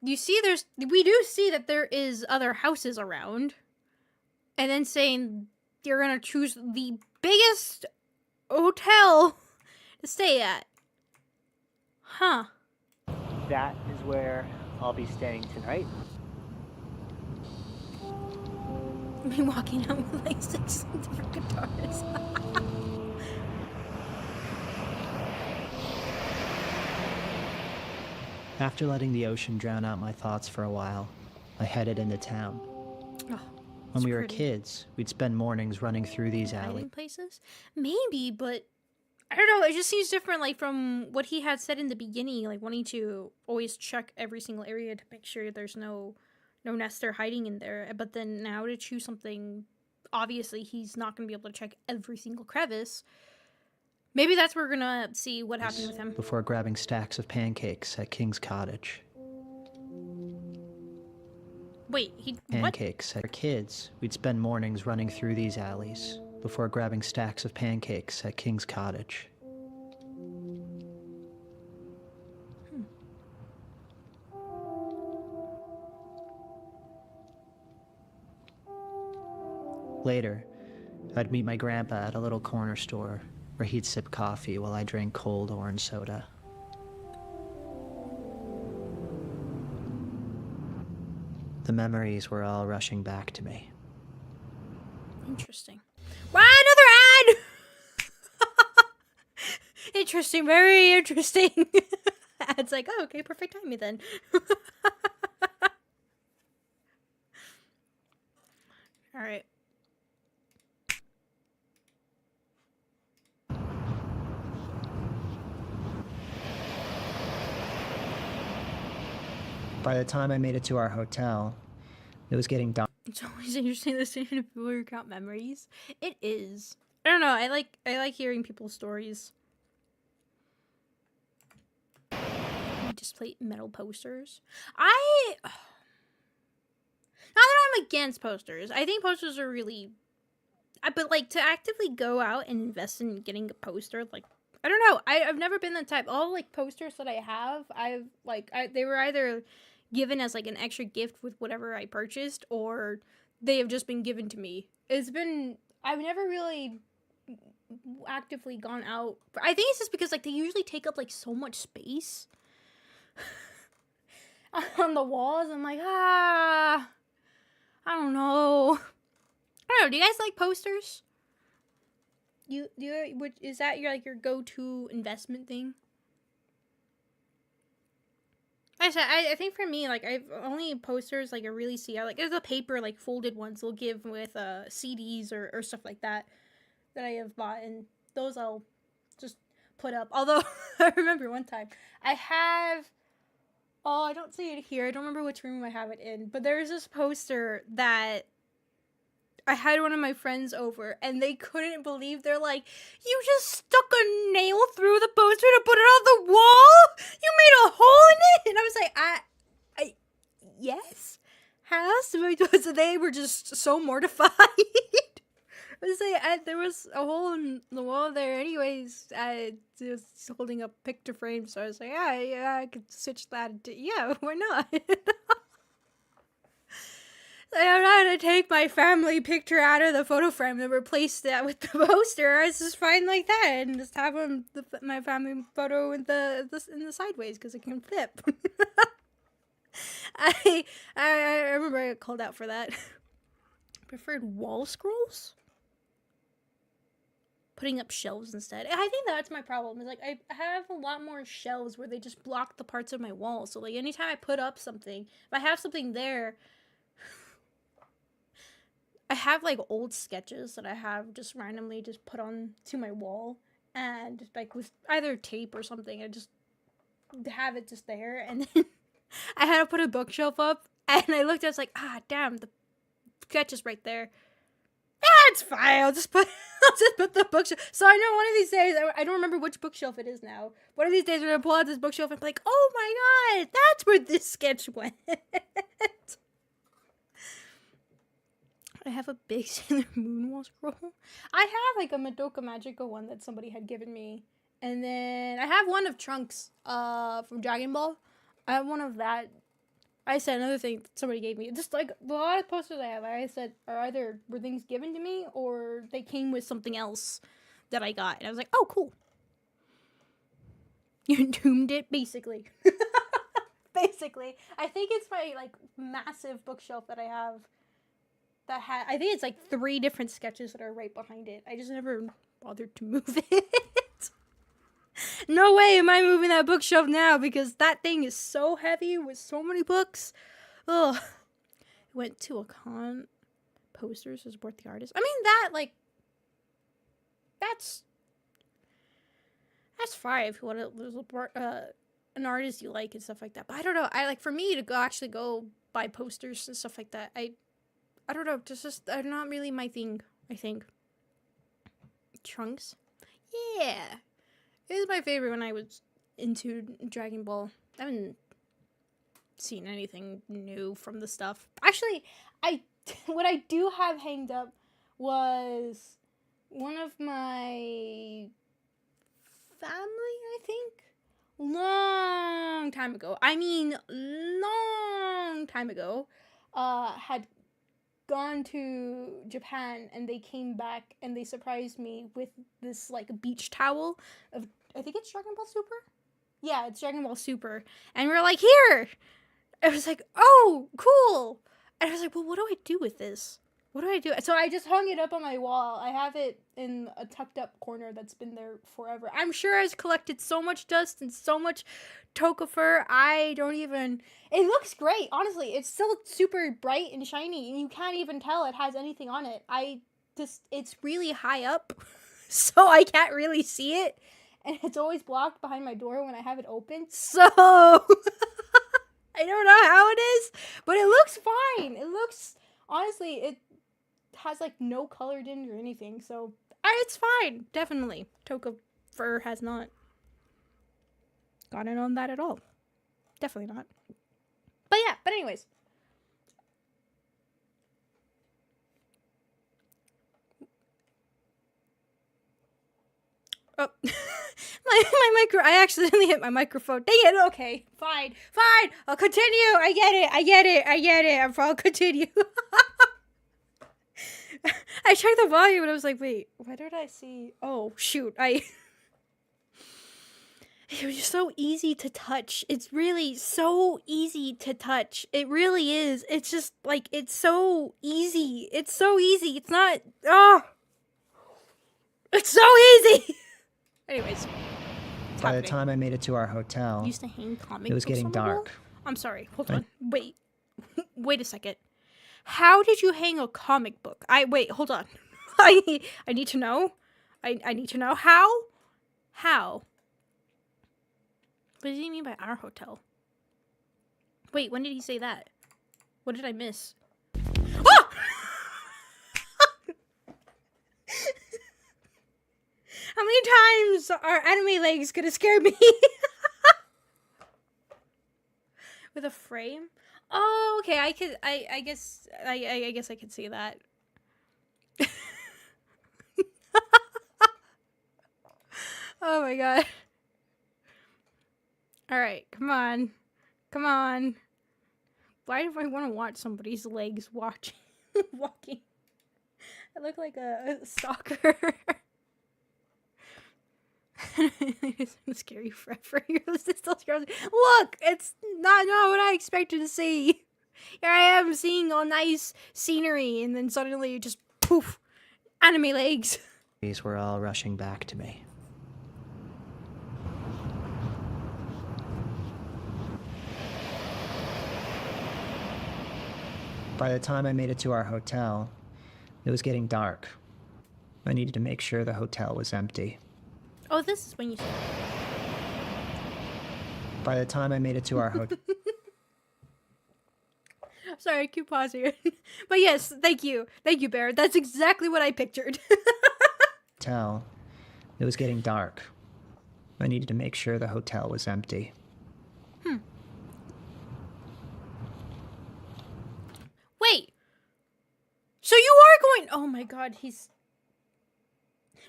we do see that there is other houses around. And then saying you're gonna choose the biggest hotel to stay at. Huh. That is where I'll be staying tonight. Me walking out with like 6 different guitars. After letting the ocean drown out my thoughts for a while, I headed into town. Oh, When we were kids, we'd spend mornings running through these hiding alleys. places? Maybe, but I don't know. It just seems different, like from what he had said in the beginning, like wanting to always check every single area to make sure there's no nester hiding in there. But then now to choose something, obviously he's not going to be able to check every single crevice. Maybe that's where we're gonna see what happened with him. Before grabbing stacks of pancakes at King's Cottage. Wait, he what? Pancakes. As kids, we'd spend mornings running through these alleys before grabbing stacks of pancakes at King's Cottage. Later, I'd meet my grandpa at a little corner store where he'd sip coffee while I drank cold orange soda. The memories were all rushing back to me. Interesting. Wow, another ad! Interesting, very interesting. It's like, oh, okay, perfect timing then. All right. By the time I made it to our hotel, it was getting dark. It's always interesting listening to people recount memories. It is. I don't know. I like hearing people's stories. Display metal posters. Not that I'm against posters. I think posters are really, but like to actively go out and invest in getting a poster, like I don't know. I've never been the type. All like posters that I have, they were either given as like an extra gift with whatever I purchased, or they have just been given to me. I've never really actively gone out. I think it's just because like they usually take up like so much space on the walls. I'm like, I don't know. Do you guys like posters? Is that your go-to investment thing? I think for me, like, I've only posters like I really see. There's a paper like folded ones they'll give with CDs or stuff like that I have bought, and those I'll just put up. Although I remember one time I don't see it here. I don't remember which room I have it in, but there's this poster that I had one of my friends over, and they couldn't believe. They're like, "You just stuck a nail through the poster to put it on the wall? You made a hole in it?" And I was like, yes. How else do I do it? So they were just so mortified. I was like, there was a hole in the wall there. Anyways, I was holding a picture frame, so I was like, yeah, I could switch that. Yeah, why not? I'm not gonna take my family picture out of the photo frame and replace that with the poster. It's just fine like that, and just have my family photo in the sideways because it can flip. I remember I got called out for that. Preferred wall scrolls. Putting up shelves instead. I think that's my problem. Is like I have a lot more shelves where they just block the parts of my wall. So like anytime I put up something, if I have something there. I have like old sketches that I have just randomly just put on to my wall, and like with either tape or something, I just have it just there. And then I had to put a bookshelf up, and I looked, I was like, damn, the sketch is right there. It's fine. I'll just put the bookshelf. So I know one of these days, I don't remember which bookshelf it is now. One of these days, we're gonna pull out this bookshelf and be like, oh my god, that's where this sketch went. I have a big Sailor Moon wall scroll. I have like a Madoka Magica one that somebody had given me. And then I have one of Trunks from Dragon Ball. I have one of that. I said another thing that somebody gave me. Just like a lot of posters I have, like I said, were things given to me or they came with something else that I got. And I was like, oh, cool. You doomed it, basically. Basically. I think it's my like massive bookshelf that I have. I think it's like 3 different sketches that are right behind it. I just never bothered to move it. No way am I moving that bookshelf now because that thing is so heavy with so many books. Ugh. Went to a con. Posters to support the artist. I mean, that's fine if you want to support an artist you like and stuff like that. But I don't know. For me to go buy posters and stuff like that. I don't know, just not really my thing, I think. Trunks? Yeah. It was my favorite when I was into Dragon Ball. I haven't seen anything new from the stuff. Actually, what I do have hanged up was one of my family, I think, long time ago. I mean, long time ago, had gone to Japan and they came back and they surprised me with this like beach towel of, I think it's Dragon Ball Super. Yeah, it's Dragon Ball Super, and we're like, here. I was like, oh, cool. And I was like, well, what do I do with this? What do I do? So I just hung it up on my wall. I have it in a tucked up corner that's been there forever. I'm sure it's collected so much dust and so much toka fur. I don't even... It looks great, honestly. It's still super bright and shiny, and you can't even tell it has anything on it. It's really high up, so I can't really see it. And it's always blocked behind my door when I have it open. So... I don't know how it is, but it looks fine. It looks... Honestly, it has, like, no color in or anything, so... it's fine, definitely. Toka fur has not gotten on that at all. Definitely not. But yeah, but anyways. Oh, my micro, I accidentally hit my microphone. Dang it, okay, fine, I'll continue, I get it, I'll continue. I checked the volume and I was like, wait, why did I see, oh, shoot, it was just so easy to touch. It's really so easy to touch. It really is. It's just, like, it's so easy. It's not, it's so easy. Anyways. By the time I made it to our hotel, Used to hang comic it was books getting on the wall? dark. I'm sorry. Hold on. Wait. Wait a second. How did you hang a comic book? Wait, hold on. I need to know. I need to know. How? What does he mean by our hotel? Wait, when did he say that? What did I miss? Oh! How many times are anime legs gonna scare me? With a frame? Oh, okay. I guess I could see that. Oh my god. All right, come on. Why do I want to watch somebody's legs walking? I look like a stalker. It's gonna scare you forever. It still scares me. Look, it's not what I expected to see. Here I am seeing all nice scenery, and then suddenly just poof, anime legs. These were all rushing back to me. By the time I made it to our hotel, it was getting dark. I needed to make sure the hotel was empty. Oh, this is when you. By the time I made it to our hotel... Sorry, I keep pausing. But yes, thank you, Bear. That's exactly what I pictured. Hotel, it was getting dark. I needed to make sure the hotel was empty. Wait. So you are going... Oh my god, he's...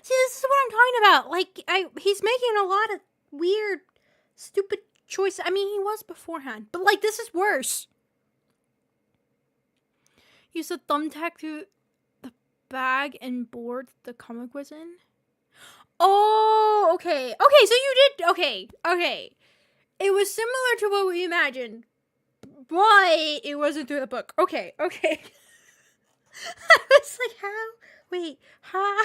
See, this is what I'm talking about. Like, he's making a lot of weird, stupid choices. I mean, he was beforehand. But, like, this is worse. Use a thumbtack through the bag and board the comic was in. Oh, okay. Okay, so you did... Okay. It was similar to what we imagined. But it wasn't through the book. Okay. I was like, how? Wait, how?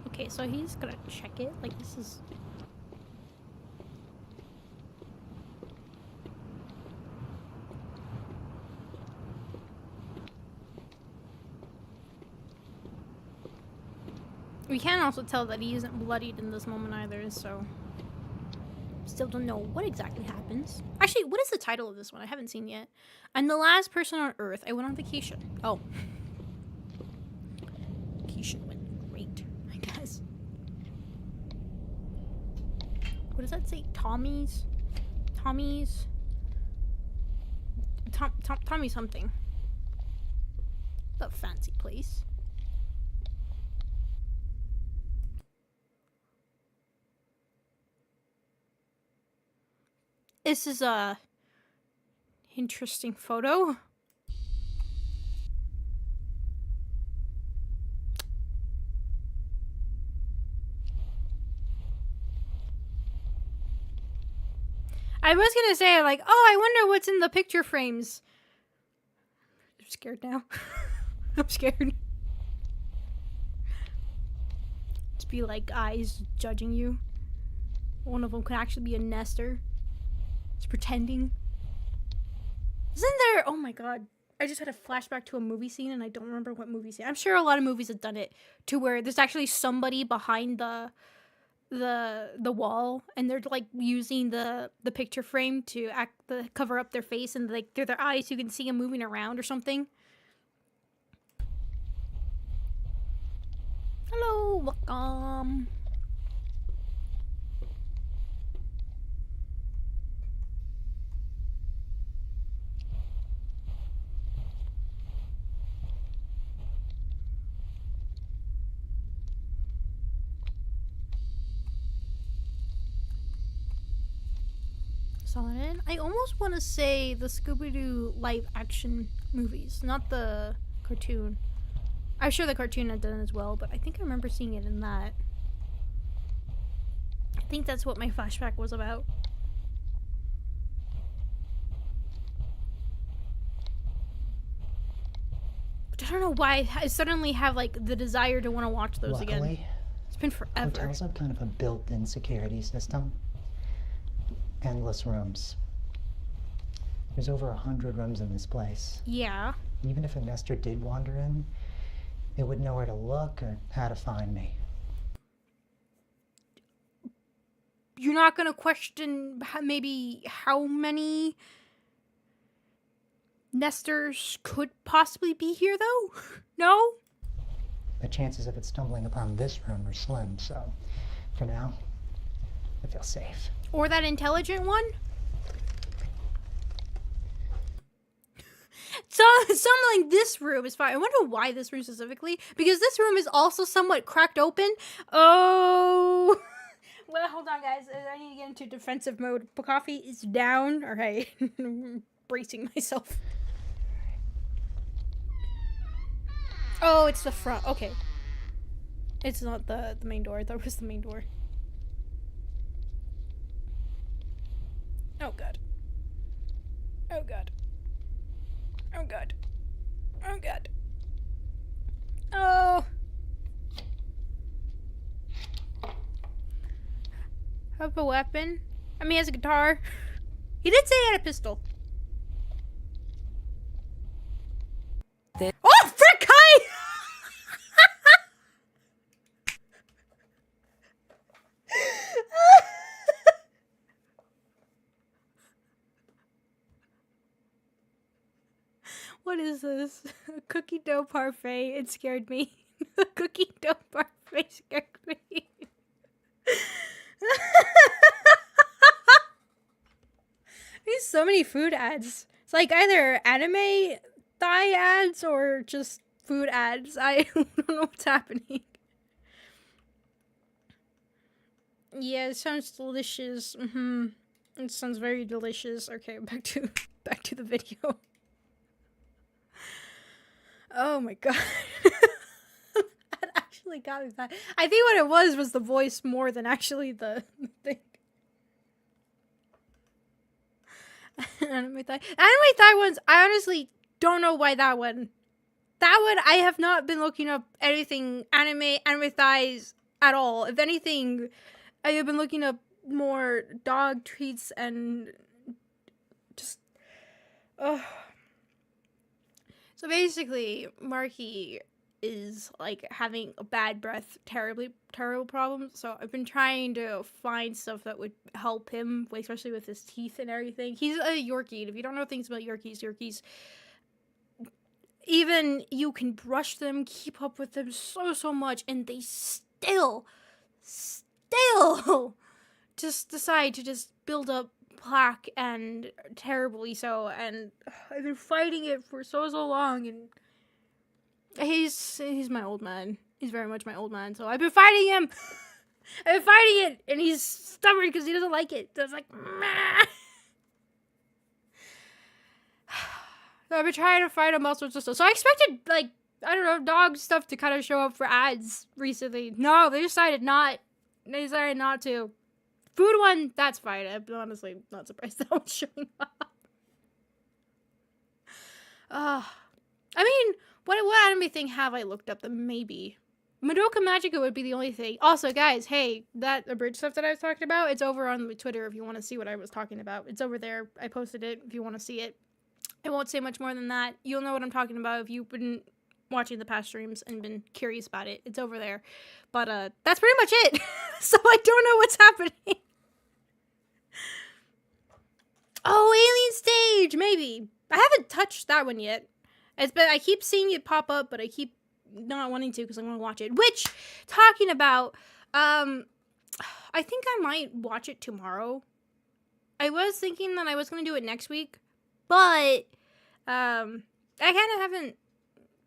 Okay, so he's gonna check it. Like, this is... We can also tell that he isn't bloodied in this moment either, so... still don't know what exactly happens. Actually, what is the title of this one? I haven't seen yet. I'm the last person on Earth. I went on vacation. Oh. Vacation went great, I guess. What does that say? Tommy's? Tommy's? Tommy something. A fancy place. This is a interesting photo. I was gonna say, like, oh, I wonder what's in the picture frames. I'm scared now. I'm scared. To be like eyes judging you. One of them could actually be a nester. It's pretending. Isn't there? Oh my god. I just had a flashback to a movie scene and I don't remember what movie scene. I'm sure a lot of movies have done it to where there's actually somebody behind the wall and they're like using the picture frame to cover up their face and like through their eyes you can see them moving around or something. Hello, welcome. Solid. I almost want to say the Scooby-Doo live action movies, not the cartoon. I'm sure the cartoon had done as well, but I think I remember seeing it in that. I think that's what my flashback was about. But I don't know why I suddenly have like the desire to want to watch those again. It's been forever. Hotels have kind of a built-in security system. Endless rooms. There's over 100 rooms in this place. Yeah. Even if a nester did wander in, it would know where to look or how to find me. You're not gonna question maybe how many nesters could possibly be here, though? No? The chances of it stumbling upon this room are slim, so for now, I feel safe. Or that intelligent one? So, something like this room is fine. I wonder why this room specifically. Because this room is also somewhat cracked open. Oh. Well, hold on, guys. I need to get into defensive mode. Coffee is down. Alright. I'm bracing myself. Oh, it's the front. Okay. It's not the main door. I thought it was the main door. Oh god. Oh god. Oh god. Oh god. Oh. Have a weapon. I mean, he has a guitar. He did say he had a pistol. Oh, frick! Hi! What is this? A cookie dough parfait. It scared me. A cookie dough parfait scared me. There's so many food ads. It's like either anime thigh ads or just food ads. I don't know what's happening. Yeah, it sounds delicious. It sounds very delicious. Okay, back to the video. Oh my god. That actually got me back. I think what it was the voice more than actually the thing. Anime thigh ones, I honestly don't know why that one. That one, I have not been looking up anything anime thighs at all. If anything, I have been looking up more dog treats and just, So basically, Marky is like having a bad breath, terrible problems. So I've been trying to find stuff that would help him, like, especially with his teeth and everything. He's a Yorkie. If you don't know things about Yorkies, even you can brush them, keep up with them so much, and they still just decide to just build up plaque, and terribly so. And I've been fighting it for so long, and he's my old man. He's very much my old man. So I've been fighting him. I've been fighting it, and he's stubborn because he doesn't like it. So it's like, meh. So I've been trying to fight him all sorts of stuff. So I expected, like, I don't know, dog stuff to kind of show up for ads recently. No, they decided not. They decided not to. Food one, that's fine. I'm honestly not surprised that one's showing up. I mean, what anime thing have I looked up that maybe? Madoka Magica would be the only thing. Also, guys, hey, that abridged stuff that I was talking about, it's over on my Twitter if you want to see what I was talking about. It's over there. I posted it if you want to see it. I won't say much more than that. You'll know what I'm talking about if you've been watching the past streams and been curious about it. It's over there. But that's pretty much it. So I don't know what's happening. Oh, Alien Stage, maybe. I haven't touched that one yet. I keep seeing it pop up, but I keep not wanting to because I want to watch it. Which, talking about, I think I might watch it tomorrow. I was thinking that I was going to do it next week, but I kind of haven't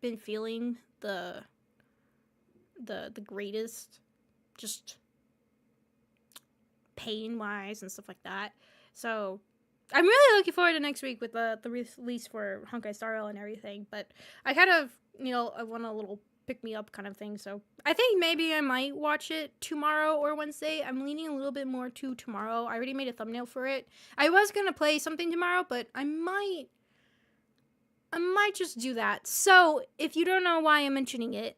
been feeling the greatest, just pain-wise and stuff like that. So I'm really looking forward to next week with the release for Honkai Star Rail and everything. But I kind of, I want a little pick-me-up kind of thing. So I think maybe I might watch it tomorrow or Wednesday. I'm leaning a little bit more to tomorrow. I already made a thumbnail for it. I was going to play something tomorrow, but I might just do that. So if you don't know why I'm mentioning it,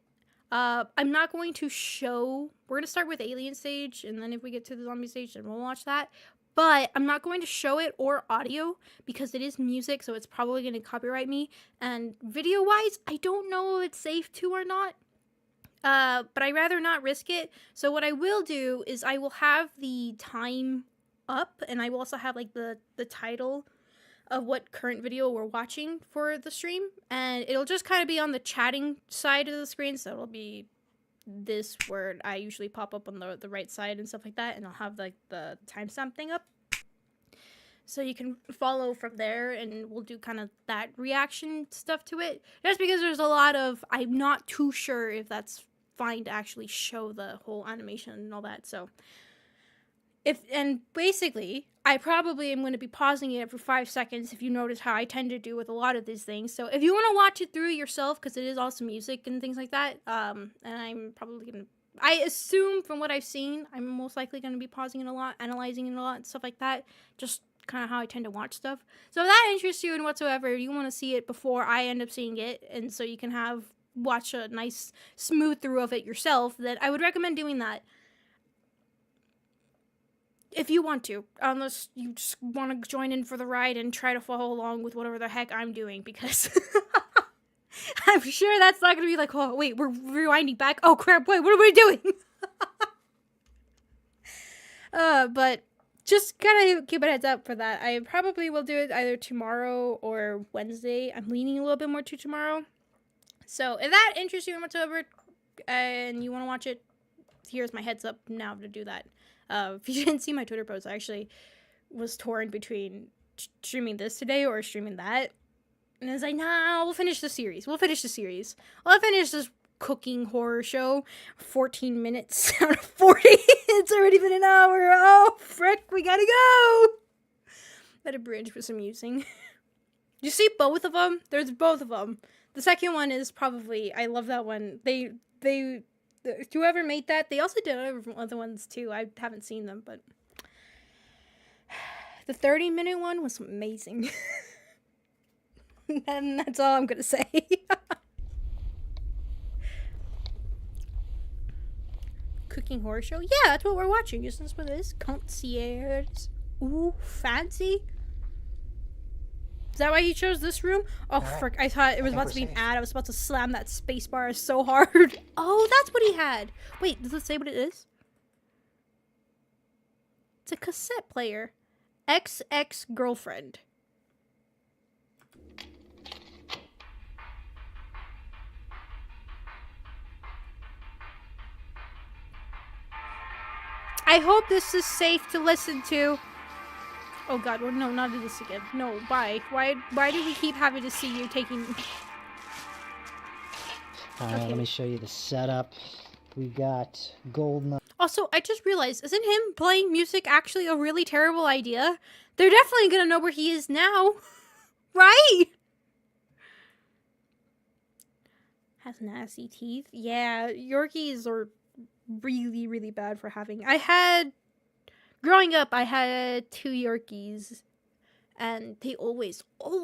I'm not going to show. We're going to start with Alien Stage, and then if we get to the zombie stage, then we'll watch that. But I'm not going to show it or audio because it is music, so it's probably going to copyright me. And video-wise, I don't know if it's safe to or not. But I'd rather not risk it. So what I will do is I will have the time up, and I will also have like the title of what current video we're watching for the stream. And it'll just kind of be on the chatting side of the screen, so it'll be this word I usually pop up on the right side and stuff like that, and I'll have like the timestamp thing up so you can follow from there, and we'll do kind of that reaction stuff to it, just because there's a lot of, I'm not too sure if that's fine to actually show the whole animation and all that. So and basically I probably am going to be pausing it for 5 seconds, if you notice how I tend to do with a lot of these things. So if you want to watch it through yourself, because it is also music and things like that, and I'm probably going to, I assume from what I've seen, I'm most likely going to be pausing it a lot, analyzing it a lot, stuff like that, just kind of how I tend to watch stuff. So if that interests you in whatsoever, you want to see it before I end up seeing it, and so you can watch a nice smooth through of it yourself, then I would recommend doing that. If you want to, unless you just want to join in for the ride and try to follow along with whatever the heck I'm doing, because I'm sure that's not going to be like, oh, wait, we're rewinding back. Oh, crap, wait, what are we doing? But just kind of keep a heads up for that. I probably will do it either tomorrow or Wednesday. I'm leaning a little bit more to tomorrow. So if that interests you whatsoever and you want to watch it, here's my heads up now to do that. If you didn't see my Twitter post, I actually was torn between streaming this today or streaming that. And I was like, nah, we'll finish the series. I'll finish this cooking horror show. 14 minutes out of 40. It's already been an hour. Oh, frick, we gotta go. That abridged was amusing. You see both of them? There's both of them. The second one is probably, I love that one. Whoever made that, they also did other ones too. I haven't seen them, but the 30-minute one was amazing. And that's all I'm gonna say. Cooking horror show? Yeah, that's what we're watching. Just this what it is. Concierge. Ooh, fancy. Is that why he chose this room? Oh, right. frick. I thought it was think about to we're be an safe. ad. I was about to slam that space bar so hard. Oh, that's what he had. Wait, does it say what it is? It's a cassette player. Ex-girlfriend. I hope this is safe to listen to. Oh god, well, no, not this again. No, why? Why do we keep having to see you taking... Alright, Okay. let me show you the setup. We got golden. Also, I just realized, isn't him playing music actually a really terrible idea? They're definitely gonna know where he is now. Right? Has nasty teeth. Yeah, Yorkies are really, really bad for having... Growing up, I had 2 Yorkies. And they always I'm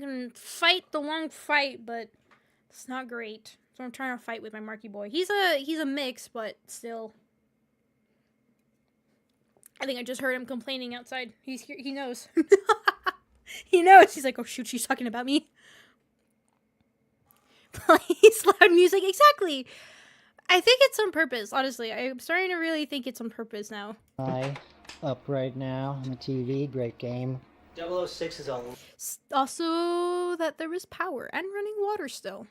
gonna fight the long fight, but it's not great. So I'm trying to fight with my Marky boy. He's a mix, but still. I think I just heard him complaining outside. He's here. He knows. He knows. He's like, oh shoot, she's talking about me. Plays loud music. Exactly. I think it's on purpose, honestly. I'm starting to really think it's on purpose now. Up right now on the TV. Great game. 006 is on. Also, that there is power and running water still.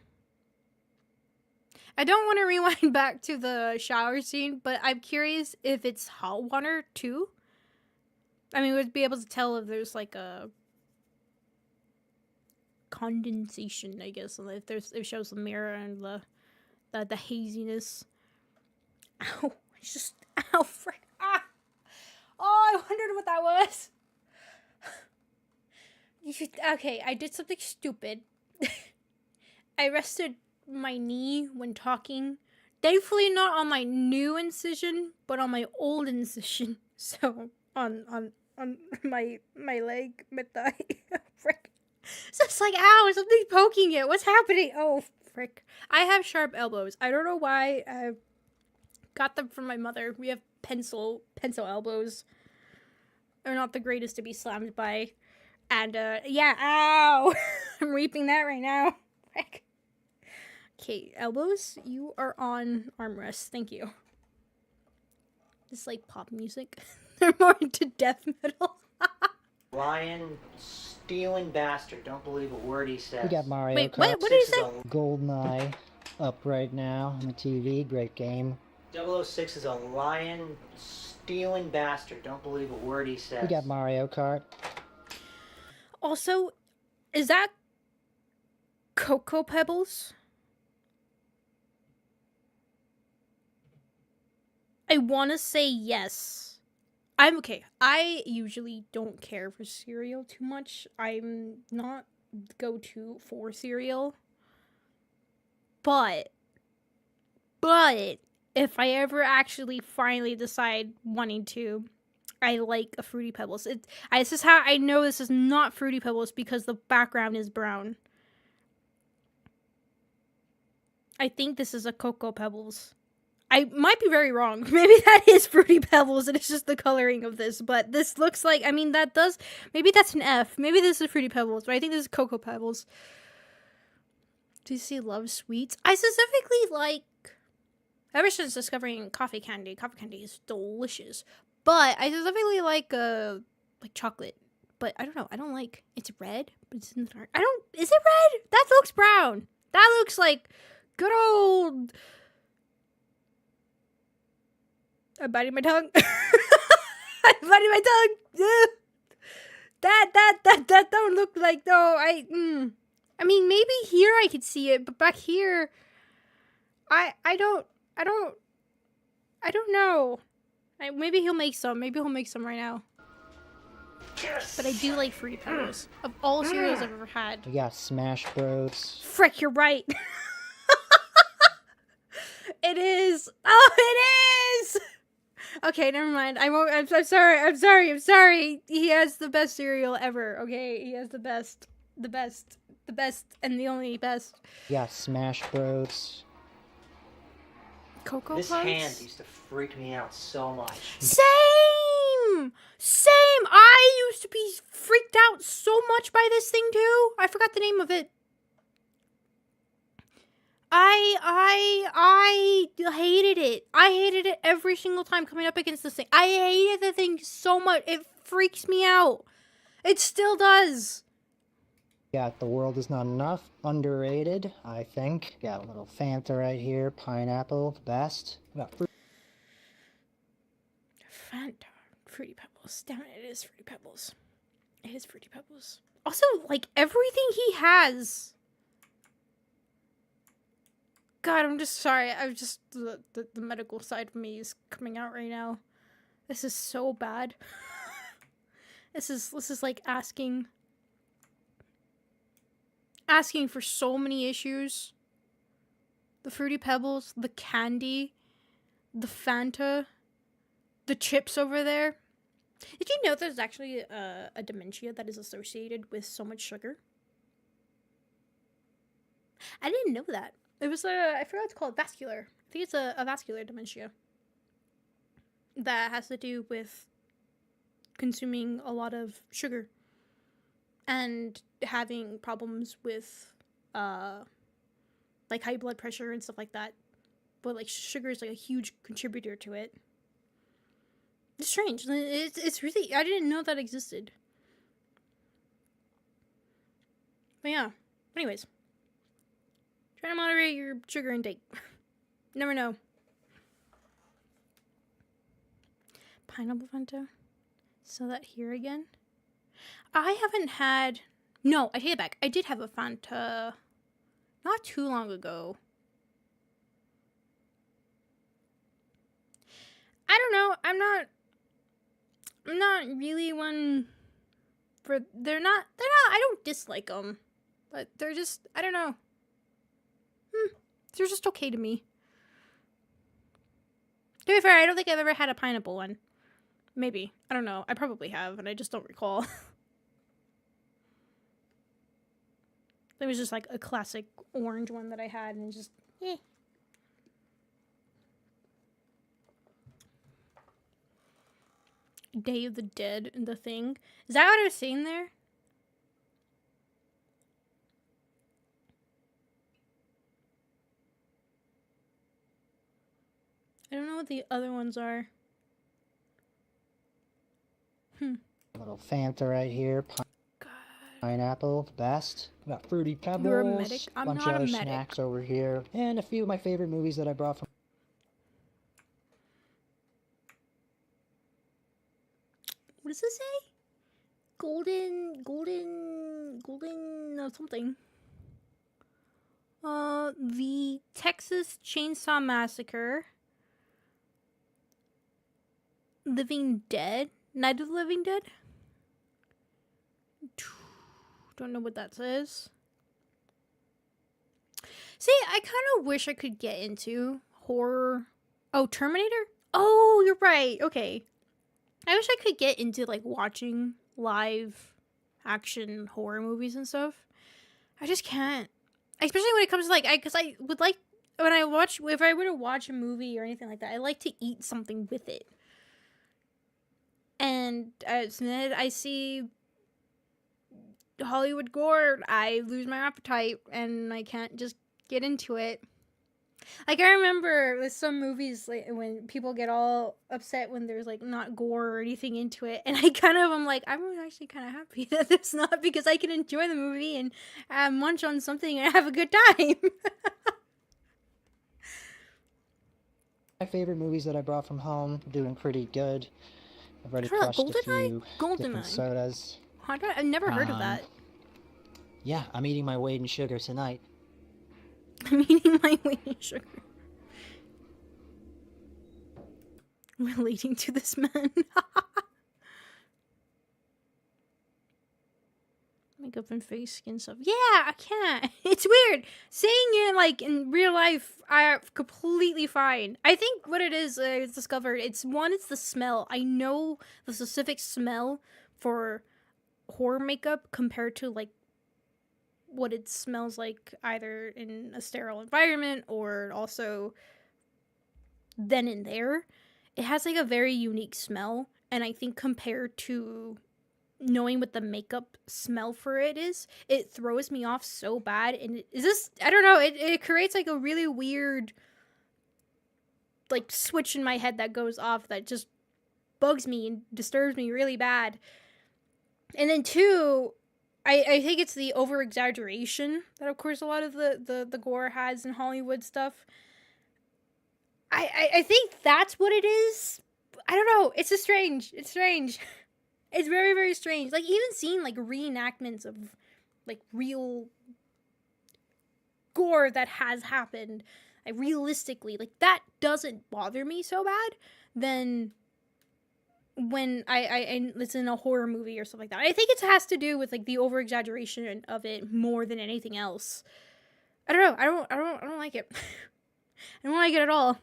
I don't want to rewind back to the shower scene, but I'm curious if it's hot water too. I mean, we'd be able to tell if there's like a condensation, I guess, if it shows the mirror and the haziness. Ow! It's just ow! Frick! Ah! Oh, I wondered what that was. Okay, I did something stupid. I rested my knee when talking. Thankfully, not on my new incision, but on my old incision. So on my leg, my thigh. Frick. So it's like, ow, something's poking it. What's happening? Oh, frick. I have sharp elbows. I don't know why. I got them from my mother. We have pencil elbows. They're not the greatest to be slammed by. And, yeah, ow! I'm reaping that right now. Frick. Okay, elbows, you are on armrests. Thank you. This is like pop music. They're more into death metal. Lion, stealing bastard. Don't believe a word he says. We got Mario Wait, Kart. what did he say? GoldenEye up right now on the TV. Great game. 006 is a lion, stealing bastard. Don't believe a word he says. We got Mario Kart. Also, is that Cocoa Pebbles? I want to say yes. I'm okay. I usually don't care for cereal too much. I'm not go-to for cereal. But if I ever actually finally decide wanting to, I like a Fruity Pebbles. This is how I know this is not Fruity Pebbles, because the background is brown. I think this is a Cocoa Pebbles. I might be very wrong. Maybe that is Fruity Pebbles and it's just the coloring of this. But this looks like, I mean, that does, maybe that's an F. Maybe this is Fruity Pebbles, but I think this is Cocoa Pebbles. Do you see Love Sweets? I specifically like, ever since discovering coffee candy is delicious. But I specifically like chocolate. But I don't know. I don't like, it's red, but it's in the dark. Is it red? That looks brown. That looks like good old... I'm biting my tongue. I'm biting my tongue. That don't look like, no, I mean, maybe here I could see it, but back here, I don't know. Maybe he'll make some. Maybe he'll make some right now. Yes! But I do like Fruity Pebbles. Of all cereals I've ever had. We got Smash Bros. Frick, you're right. It is. Oh, it is! Okay, never mind. I'm sorry. He has the best cereal ever. Okay, he has the best, and the only best. Yeah, Smash Bros. Cocoa This Puffs? hand used to freak me out so much. Same. I out so much by this thing too. I forgot the name of it. I hated it. I hated it every single time coming up against this thing. I hated the thing so much. It freaks me out. It still does. Got The World Is Not Enough, underrated, I think. Got a little Fanta right here, pineapple, the best. Got fruit. Fanta, Fruity Pebbles. Damn it, it is Fruity Pebbles. It is Fruity Pebbles. Also, like, everything he has. God, I'm just sorry. I'm just, the medical side of me is coming out right now. This is so bad. This is like asking for so many issues. The Fruity Pebbles, the candy, the Fanta, the chips over there. Did you know there's actually a dementia that is associated with so much sugar? I didn't know that. It was I forgot what to call it, vascular. I think it's a vascular dementia. That has to do with consuming a lot of sugar. And having problems with, like, high blood pressure and stuff like that. But, like, sugar is, like, a huge contributor to it. It's strange. It's really... I didn't know that existed. But, yeah. Anyways. Try to moderate your sugar intake. Never know. Pineapple Fanta. So that here again. I haven't had... No, I take it back. I did have a Fanta not too long ago. I don't know. I'm not really one for... They're not... I don't dislike them. But they're just... I don't know. They're just okay to me. To be fair, I don't think I've ever had a pineapple one. Maybe. I don't know. I probably have, and I just don't recall. It was just like a classic orange one that I had, and just, eh. Day of the Dead and The Thing. Is that what I was saying there? I don't know what the other ones are. A little Fanta right here. Pineapple, the best. Got Fruity Pebbles. You're a medic? I'm bunch not of a other medic. snacks over here. And a few of my favorite movies that I brought from... What does it say? Golden something. The Texas Chainsaw Massacre. Living Dead? Night of the Living Dead? Don't know what that says. See, I kind of wish I could get into horror. Oh, Terminator? Oh, you're right. Okay. I wish I could get into, like, watching live action horror movies and stuff. I just can't. Especially when it comes to, like, because I would like, when I watch, if I were to watch a movie or anything like that, I like to eat something with it. And as soon as I see Hollywood gore, I lose my appetite and I can't just get into it. Like, I remember with some movies, like, when people get all upset when there's, like, not gore or anything into it, and I'm like, I'm actually kind of happy that there's not, because I can enjoy the movie and munch on something and have a good time. My favorite movies that I brought from home, doing pretty good. I've already crushed a few different sodas. I've never heard of that. Yeah, I'm eating my weight in sugar tonight. I'm eating my weight in sugar. Relating to this man. Makeup and face skin stuff. Yeah, I can't. It's weird. Saying it, like, in real life, I'm completely fine. I think what it is, I've discovered, it's the smell. I know the specific smell for horror makeup compared to, like, what it smells like either in a sterile environment or also then and there. It has, like, a very unique smell, and I think compared to knowing what the makeup smell for it is, it throws me off so bad. And is this, I don't know, it creates like a really weird like switch in my head that goes off that just bugs me and disturbs me really bad. And then two, I think it's the over exaggeration that of course a lot of the gore has in Hollywood stuff. I think that's what it is. I don't know. It's just strange. It's strange. It's very, very strange. Like, even seeing, like, reenactments of, like, real gore that has happened, like, realistically, like, that doesn't bother me so bad than when I it's in a horror movie or stuff like that. I think it has to do with, like, the over-exaggeration of it more than anything else. I don't know. I don't like it. I don't like it at all.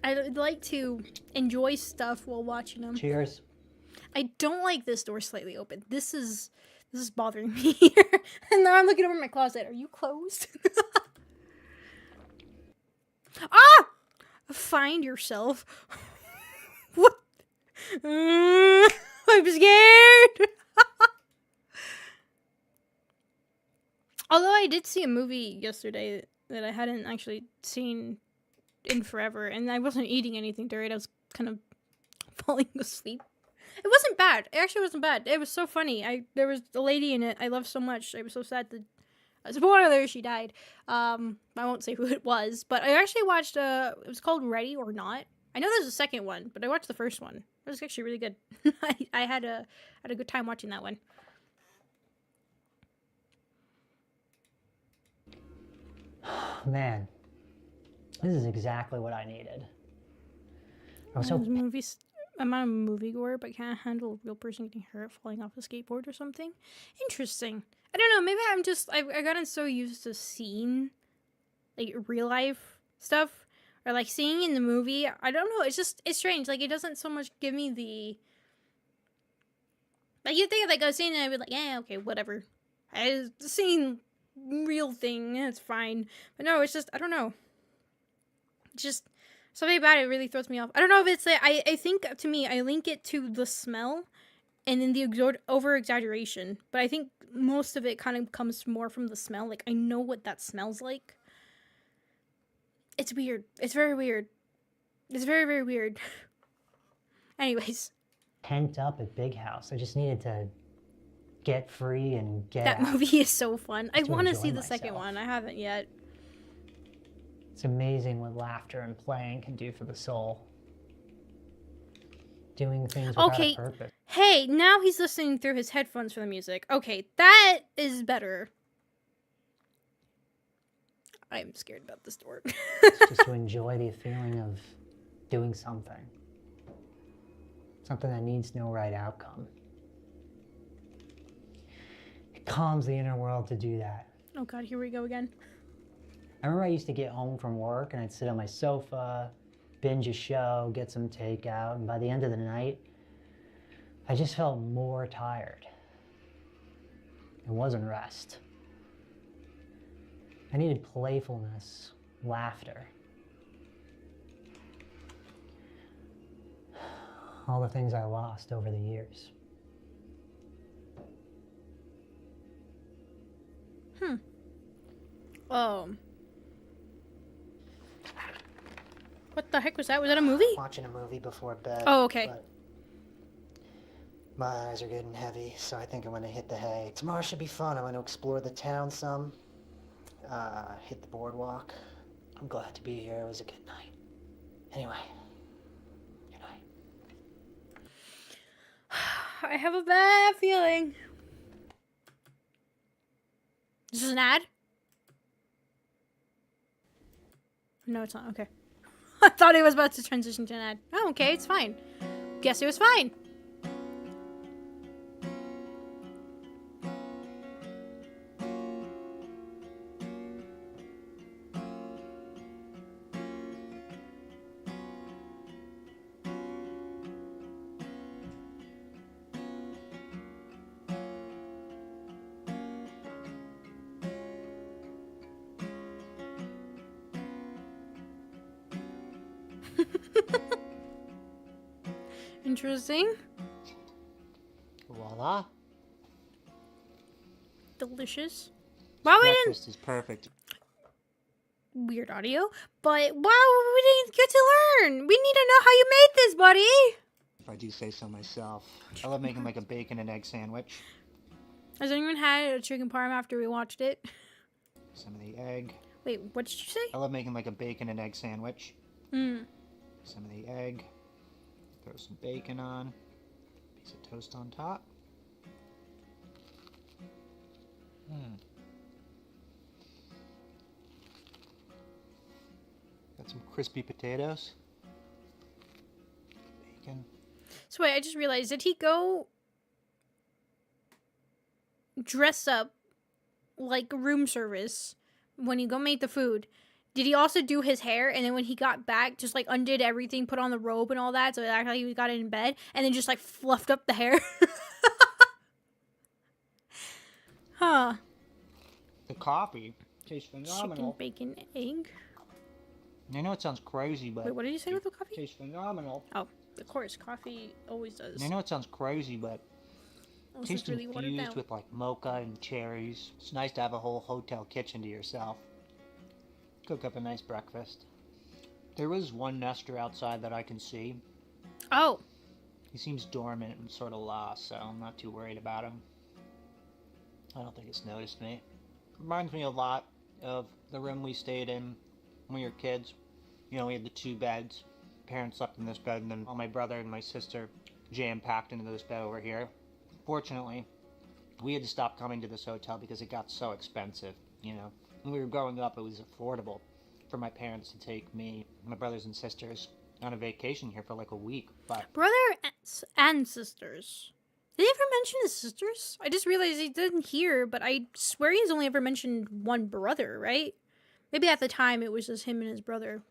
I like to enjoy stuff while watching them. Cheers. I don't like this door slightly open. This is bothering me here. And now I'm looking over my closet. Are you closed? Ah! Find yourself. What? I'm scared. Although I did see a movie yesterday that I hadn't actually seen in forever, and I wasn't eating anything during it. I was kind of falling asleep. It wasn't bad. It actually wasn't bad. It was so funny. There was a lady in it I loved so much. I was so sad that, spoiler, she died. I won't say who it was, but I actually watched it was called Ready or Not. I know there's a second one, but I watched the first one. It was actually really good. I had a good time watching that one. Man, this is exactly what I needed. I was so Movies. I'm not a movie goer, but can't handle a real person getting hurt falling off a skateboard or something. Interesting. I don't know. Maybe I've gotten so used to seeing like real life stuff or like seeing in the movie. I don't know. It's strange. Like, it doesn't so much give me the, like, you think like I was seeing it, I'd be like, yeah, okay, whatever. I seen real thing. It's fine. But no, it's just, I don't know. It's just something about it really throws me off. I don't know if it's like, I think to me, I link it to the smell and then the over exaggeration. But I think most of it kind of comes more from the smell. Like, I know what that smells like. It's weird. It's very weird. It's very, very weird. Anyways. pent up at Big House. I just needed to get free and get That out. movie is so fun. I To want to enjoy see the second myself. one. I haven't yet. It's amazing what laughter and playing can do for the soul. Doing things without Okay. a purpose. Hey, now he's listening through his headphones for the music. Okay, that is better. I'm scared about this door. It's just to enjoy the feeling of doing something. Something that needs no right outcome. It calms the inner world to do that. Oh god, here we go again. I remember I used to get home from work and I'd sit on my sofa, binge a show, get some takeout, and by the end of the night, I just felt more tired. It wasn't rest. I needed playfulness, laughter. All the things I lost over the years. What the heck was that? Was that a movie? Watching a movie before bed. Oh, okay. But my eyes are getting heavy, so I think I'm gonna hit the hay. Tomorrow should be fun. I'm gonna explore the town some. Hit the boardwalk. I'm glad to be here. It was a good night. Anyway, good night. I have a bad feeling. This is an ad? No, it's not. Okay. I thought it was about to transition to an ad. Oh, okay, it's fine. Guess it was fine. Interesting. Voila. Delicious. Wow, we didn't. Breakfast is perfect. Weird audio. But wow, we didn't get to learn. We need to know how you made this, buddy. If I do say so myself. I love making like a bacon and egg sandwich. Has anyone had a chicken parm after we watched it? Some of the egg. Wait, what did you say? I love making like a bacon and egg sandwich. Mm. Some of the egg. Throw some bacon on. Piece of toast on top. Got some crispy potatoes. Bacon. So wait, I just realized, did he go dress up like room service when he go make the food? Did he also do his hair, and then when he got back, just like undid everything, put on the robe and all that, so it acted like he got in bed, and then just like fluffed up the hair? Huh. The coffee tastes phenomenal. Chicken, bacon, egg. I know it sounds crazy, but Wait, what did you say with the coffee? tastes phenomenal. Oh, of course, coffee always does. I know it sounds crazy, but Unless tastes it's really watered infused down. with like mocha and cherries. It's nice to have a whole hotel kitchen to yourself. Cook up a nice breakfast. There is one nester outside that I can see. Oh, He seems dormant and sort of lost, so I'm not too worried about him. I don't think it's noticed me. Reminds me a lot of the room we stayed in when we were kids. You know, we had the 2 beds. Parents slept in this bed, and then all my brother and my sister jam-packed into this bed over here. Fortunately, we had to stop coming to this hotel because it got so expensive, you know. When we were growing up, it was affordable for my parents to take me, my brothers and sisters, on a vacation here for like a week, but brother and sisters. Did he ever mention his sisters? I just realized he didn't hear, but I swear he's only ever mentioned one brother, right? Maybe at the time it was just him and his brother.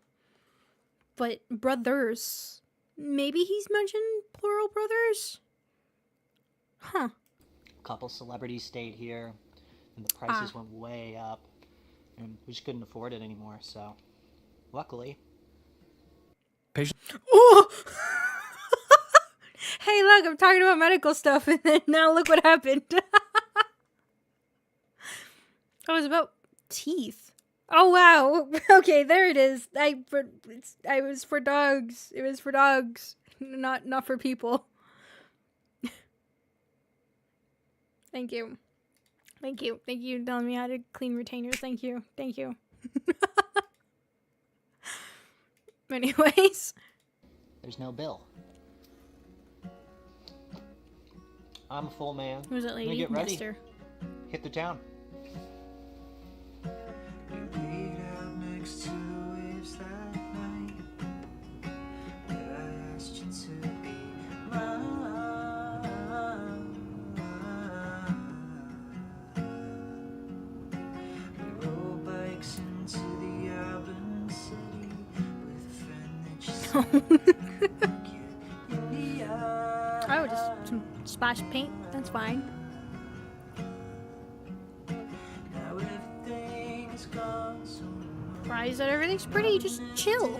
But brothers. Maybe he's mentioned plural brothers? Huh. a couple celebrities stayed here, and the prices went way up, and we just couldn't afford it anymore, so luckily. Oh! Hey, look, I'm talking about medical stuff, and then now look what happened. Oh, it was about teeth. Oh, wow. Okay, there it is. I was for dogs. It was for dogs, not for people. Thank you. Thank you. Thank you for telling me how to clean retainers. Thank you. Thank you. Anyways. There's no bill. I'm a full man. Who's that lady? Get ready. Nester. Hit the town. Oh, just some splash paint. That's fine. Surprised that everything's pretty. Just chill.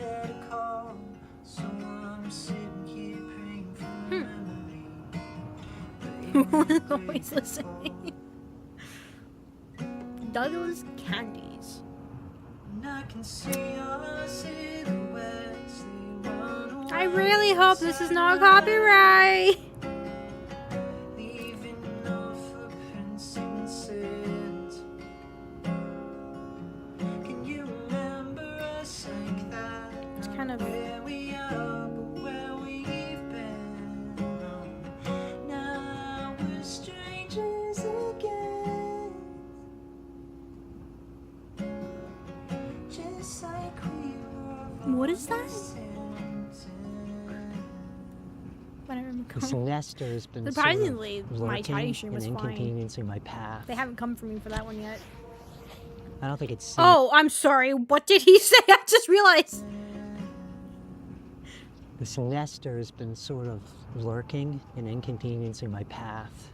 Always listening. Douglas Candies. I really hope this is not copyright. It's kind of... What is that? This Lester has been Surprisingly, sort of my lurking Chinese stream was and fine. inconveniencing my path. They haven't come for me for that one yet. I don't think it's... Oh, I'm sorry. What did he say? I just realized. This Lester has been sort of lurking and inconveniencing my path.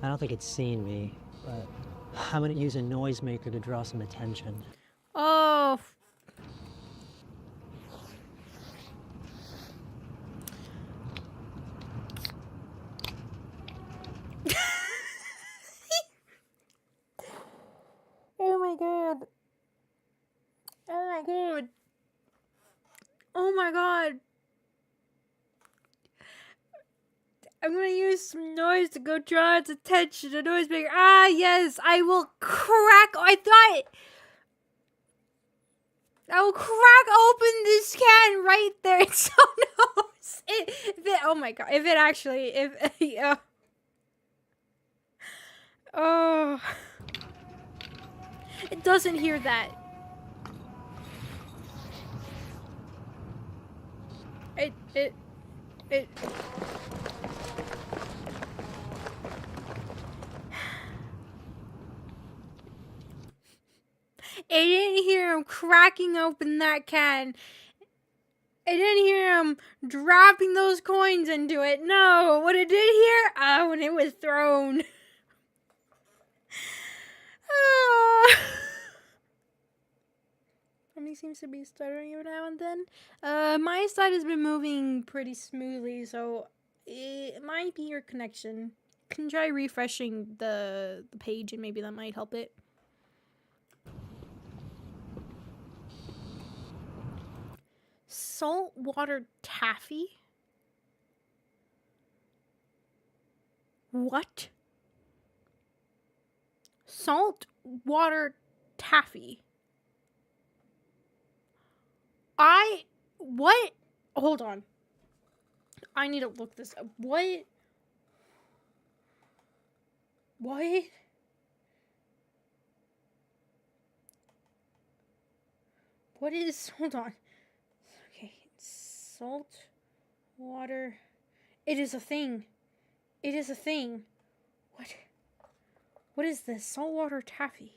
I don't think it's seen me, but I'm gonna use a noisemaker to draw some attention. Oh. I'm gonna use some noise to go draw its attention. A noise maker. Ah, yes, I will crack. I will crack open this can right there. It's so nose. Oh my god. If it actually, oh, it doesn't hear that. It. It didn't hear him cracking open that can. It didn't hear him dropping those coins into it. No, what it did hear? When it was thrown. Something seems to be stuttering every now and then. My side has been moving pretty smoothly, so it might be your connection. Can try refreshing the page and maybe that might help it. Saltwater taffy? What? Saltwater taffy. What? Hold on. I need to look this up. What? What? What is, hold on. Okay, salt water. It is a thing. It is a thing. What is this? Saltwater taffy.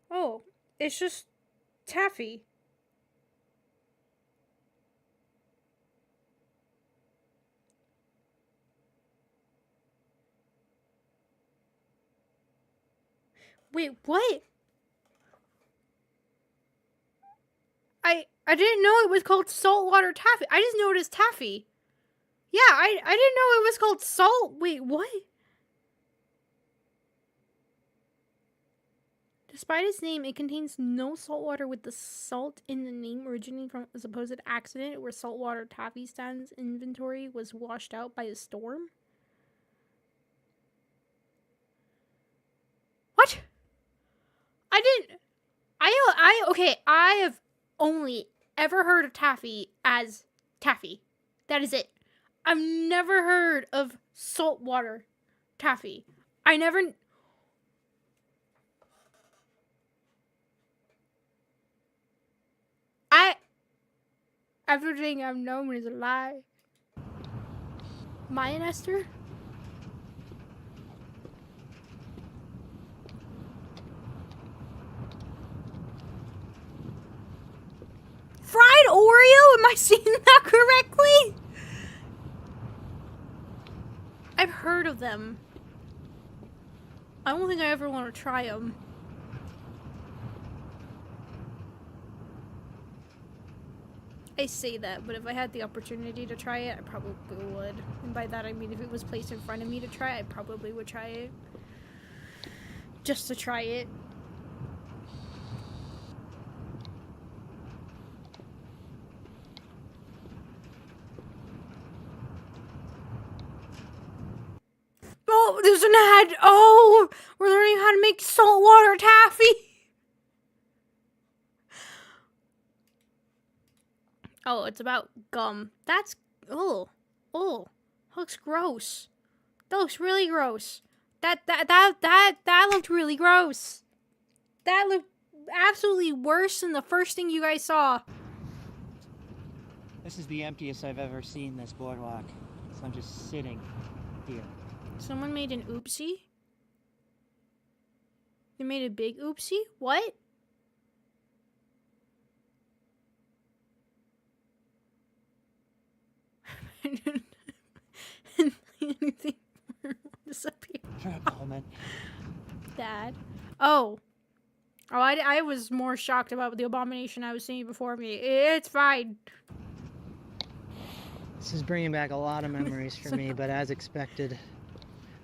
Oh, it's just taffy. Wait, what? I didn't know it was called saltwater taffy. I just know it as taffy. Yeah, I didn't know it was called salt. Wait, what? Despite its name, it contains no saltwater, with the salt in the name originating from a supposed accident where saltwater taffy stands inventory was washed out by a storm. What? Okay, I have only ever heard of taffy as taffy. That is it. I've never heard of saltwater taffy. Everything I've known is a lie. Mayan Esther? Fried Oreo? Am I seeing that correctly? I've heard of them. I don't think I ever want to try them. I say that, but if I had the opportunity to try it, I probably would. And by that I mean if it was placed in front of me to try, I probably would try it. Just to try it. Oh, there's an ad! Oh! We're learning how to make saltwater taffy! Oh, it's about gum. That's... Oh. Looks gross. That looks really gross. That looked really gross. That looked absolutely worse than the first thing you guys saw. This is the emptiest I've ever seen this boardwalk. So I'm just sitting here. Someone made an oopsie? They made a big oopsie? What? Anything disappear. Shut up, Coleman. Dad. Oh, I was more shocked about the abomination I was seeing before me. It's fine. This is bringing back a lot of memories for me, but as expected,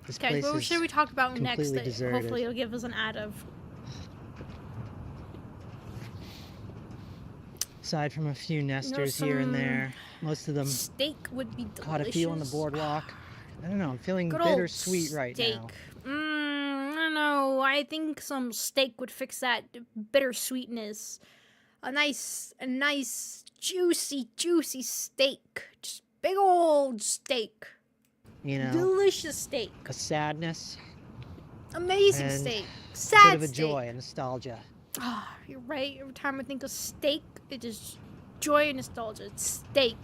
this Okay, place what is should we talk about next completely that deserted. hopefully it'll give us an ad of? Aside from a few You know, nesters here and some there, most of them steak would be delicious. caught a feel on the boardwalk. I don't know, I'm feeling Good old bittersweet right steak. now. I don't know. I think some steak would fix that bittersweetness. A nice, juicy steak. Just big old steak. You know, Delicious steak. a sadness, Amazing and steak. a Sad bit of a steak. joy and nostalgia. Ah, you're right. Every time I think of steak, it is joy and nostalgia. It's steak.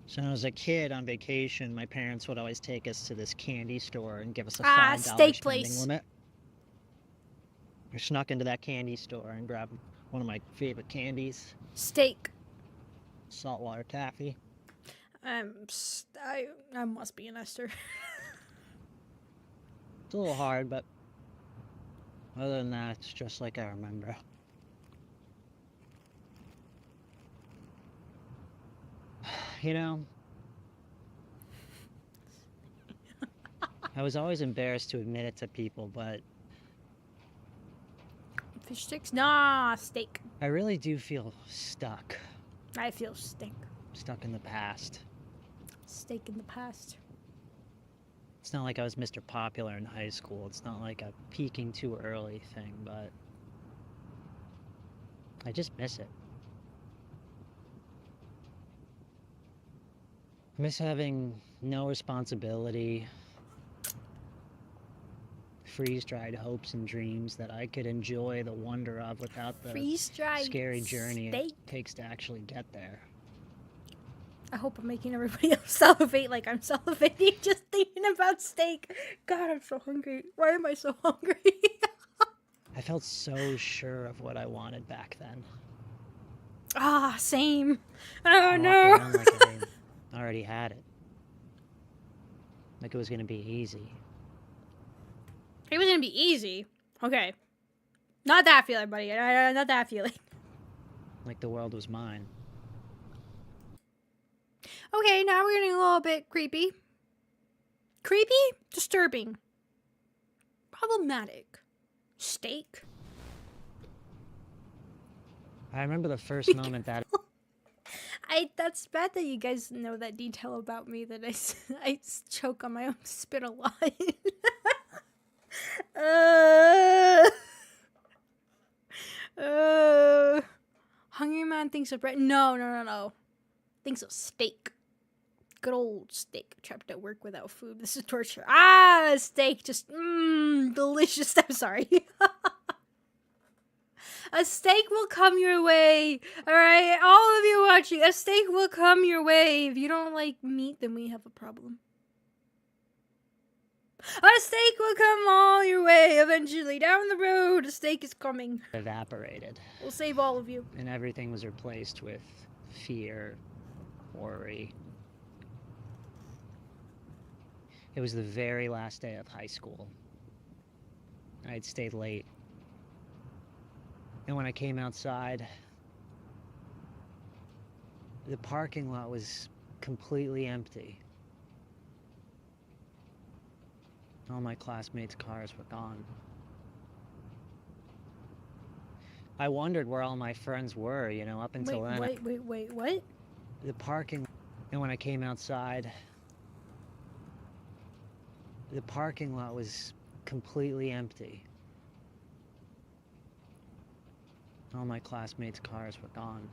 So when I was a kid on vacation, my parents would always take us to this candy store and give us a $5 steak spending place. limit. I snuck into that candy store and grabbed one of my favorite candies, Steak. saltwater taffy. I must be an Esther. It's a little hard, but other than that, it's just like I remember. You know, I was always embarrassed to admit it to people, but Fish sticks? Nah, steak. I really do feel stuck. I feel steak. Stuck in the past. Steak in the past. It's not like I was Mr. Popular in high school. It's not like a peaking too early thing, but I just miss it. I miss having no responsibility, freeze-dried hopes and dreams that I could enjoy the wonder of without the Freeze-dried scary journey steak. it takes to actually get there. I hope I'm making everybody else salivate like I'm salivating just thinking about steak. God, I'm so hungry. Why am I so hungry? I felt so sure of what I wanted back then. Ah, same. Oh I walked no. around like I already had it. Like it was gonna be easy. It was gonna be easy. Okay. Not that feeling, buddy. Not that feeling. Like the world was mine. Okay, now we're getting a little bit creepy. Creepy? Disturbing. Problematic. Steak? I remember the first moment that That's bad that you guys know that detail about me, that I choke on my own spit a lot. Hungry man thinks of bread. No. Thinks of steak. Good old steak. Trapped at work without food. This is torture. Ah, steak. Just, delicious. I'm sorry. A steak will come your way. Alright, all of you watching, a steak will come your way. If you don't like meat, then we have a problem. A steak will come all your way eventually. Down the road, a steak is coming. evaporated. We'll save all of you. And everything was replaced with fear, worry. It was the very last day of high school. I'd stayed late. And when I came outside, the parking lot was completely empty. All my classmates' cars were gone. I wondered where all my friends were, you know, up until then. Wait, what? The parking, and when I came outside, the parking lot was completely empty. All my classmates' cars were gone.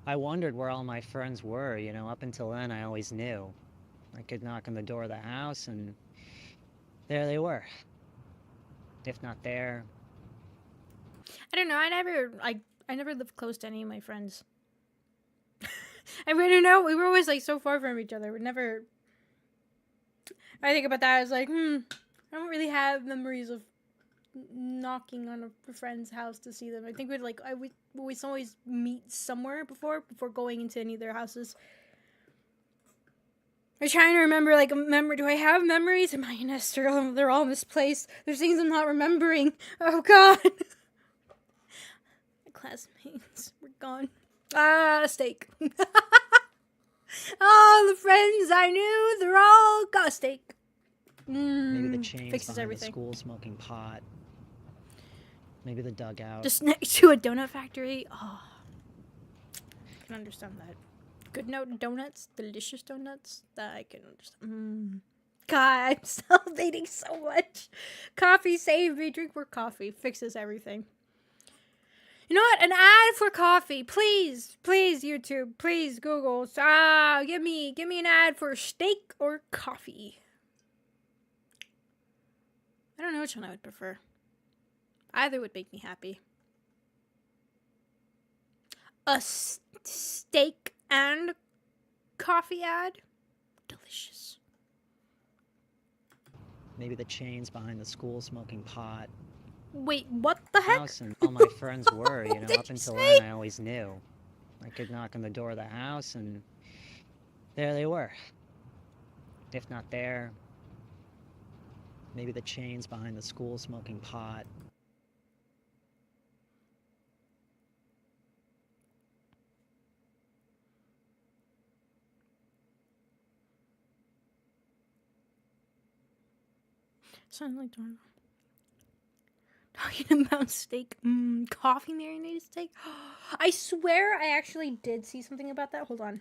I wondered where all my friends were, you know, up until then I always knew. I could knock on the door of the house and there they were. If not there. I don't know, I never lived close to any of my friends. I don't know, we were always like so far from each other. We never, I think about that, I was like, I don't really have memories of knocking on a friend's house to see them. I think we'd always meet somewhere before going into any of their houses. I'm trying to remember, do I have memories? Am I an Esther? They're all misplaced. There's things I'm not remembering. Oh god. My classmates were gone. Ah, steak. All the friends I knew, they're all got steak. Maybe the chains fixes behind everything. the school smoking pot. Maybe the dugout. Just next to a donut factory. Oh, I can understand that. Good note donuts, delicious donuts. That I can understand. God, I'm salivating so much. Coffee, save me. Drink more coffee. Fixes everything. You know what? An ad for coffee, please, please, YouTube, please, Google. Give me an ad for steak or coffee. I don't know which one I would prefer. Either would make me happy. A steak and coffee ad, delicious. Maybe the chains behind the school smoking pot. Wait, what the heck? House and all my friends were, you know, Did up you until say? then I always knew. I could knock on the door of the house and there they were. If not there, maybe the chains behind the school smoking pot. Sounds like talking about steak. Coffee marinated steak. I swear I actually did see something about that. Hold on.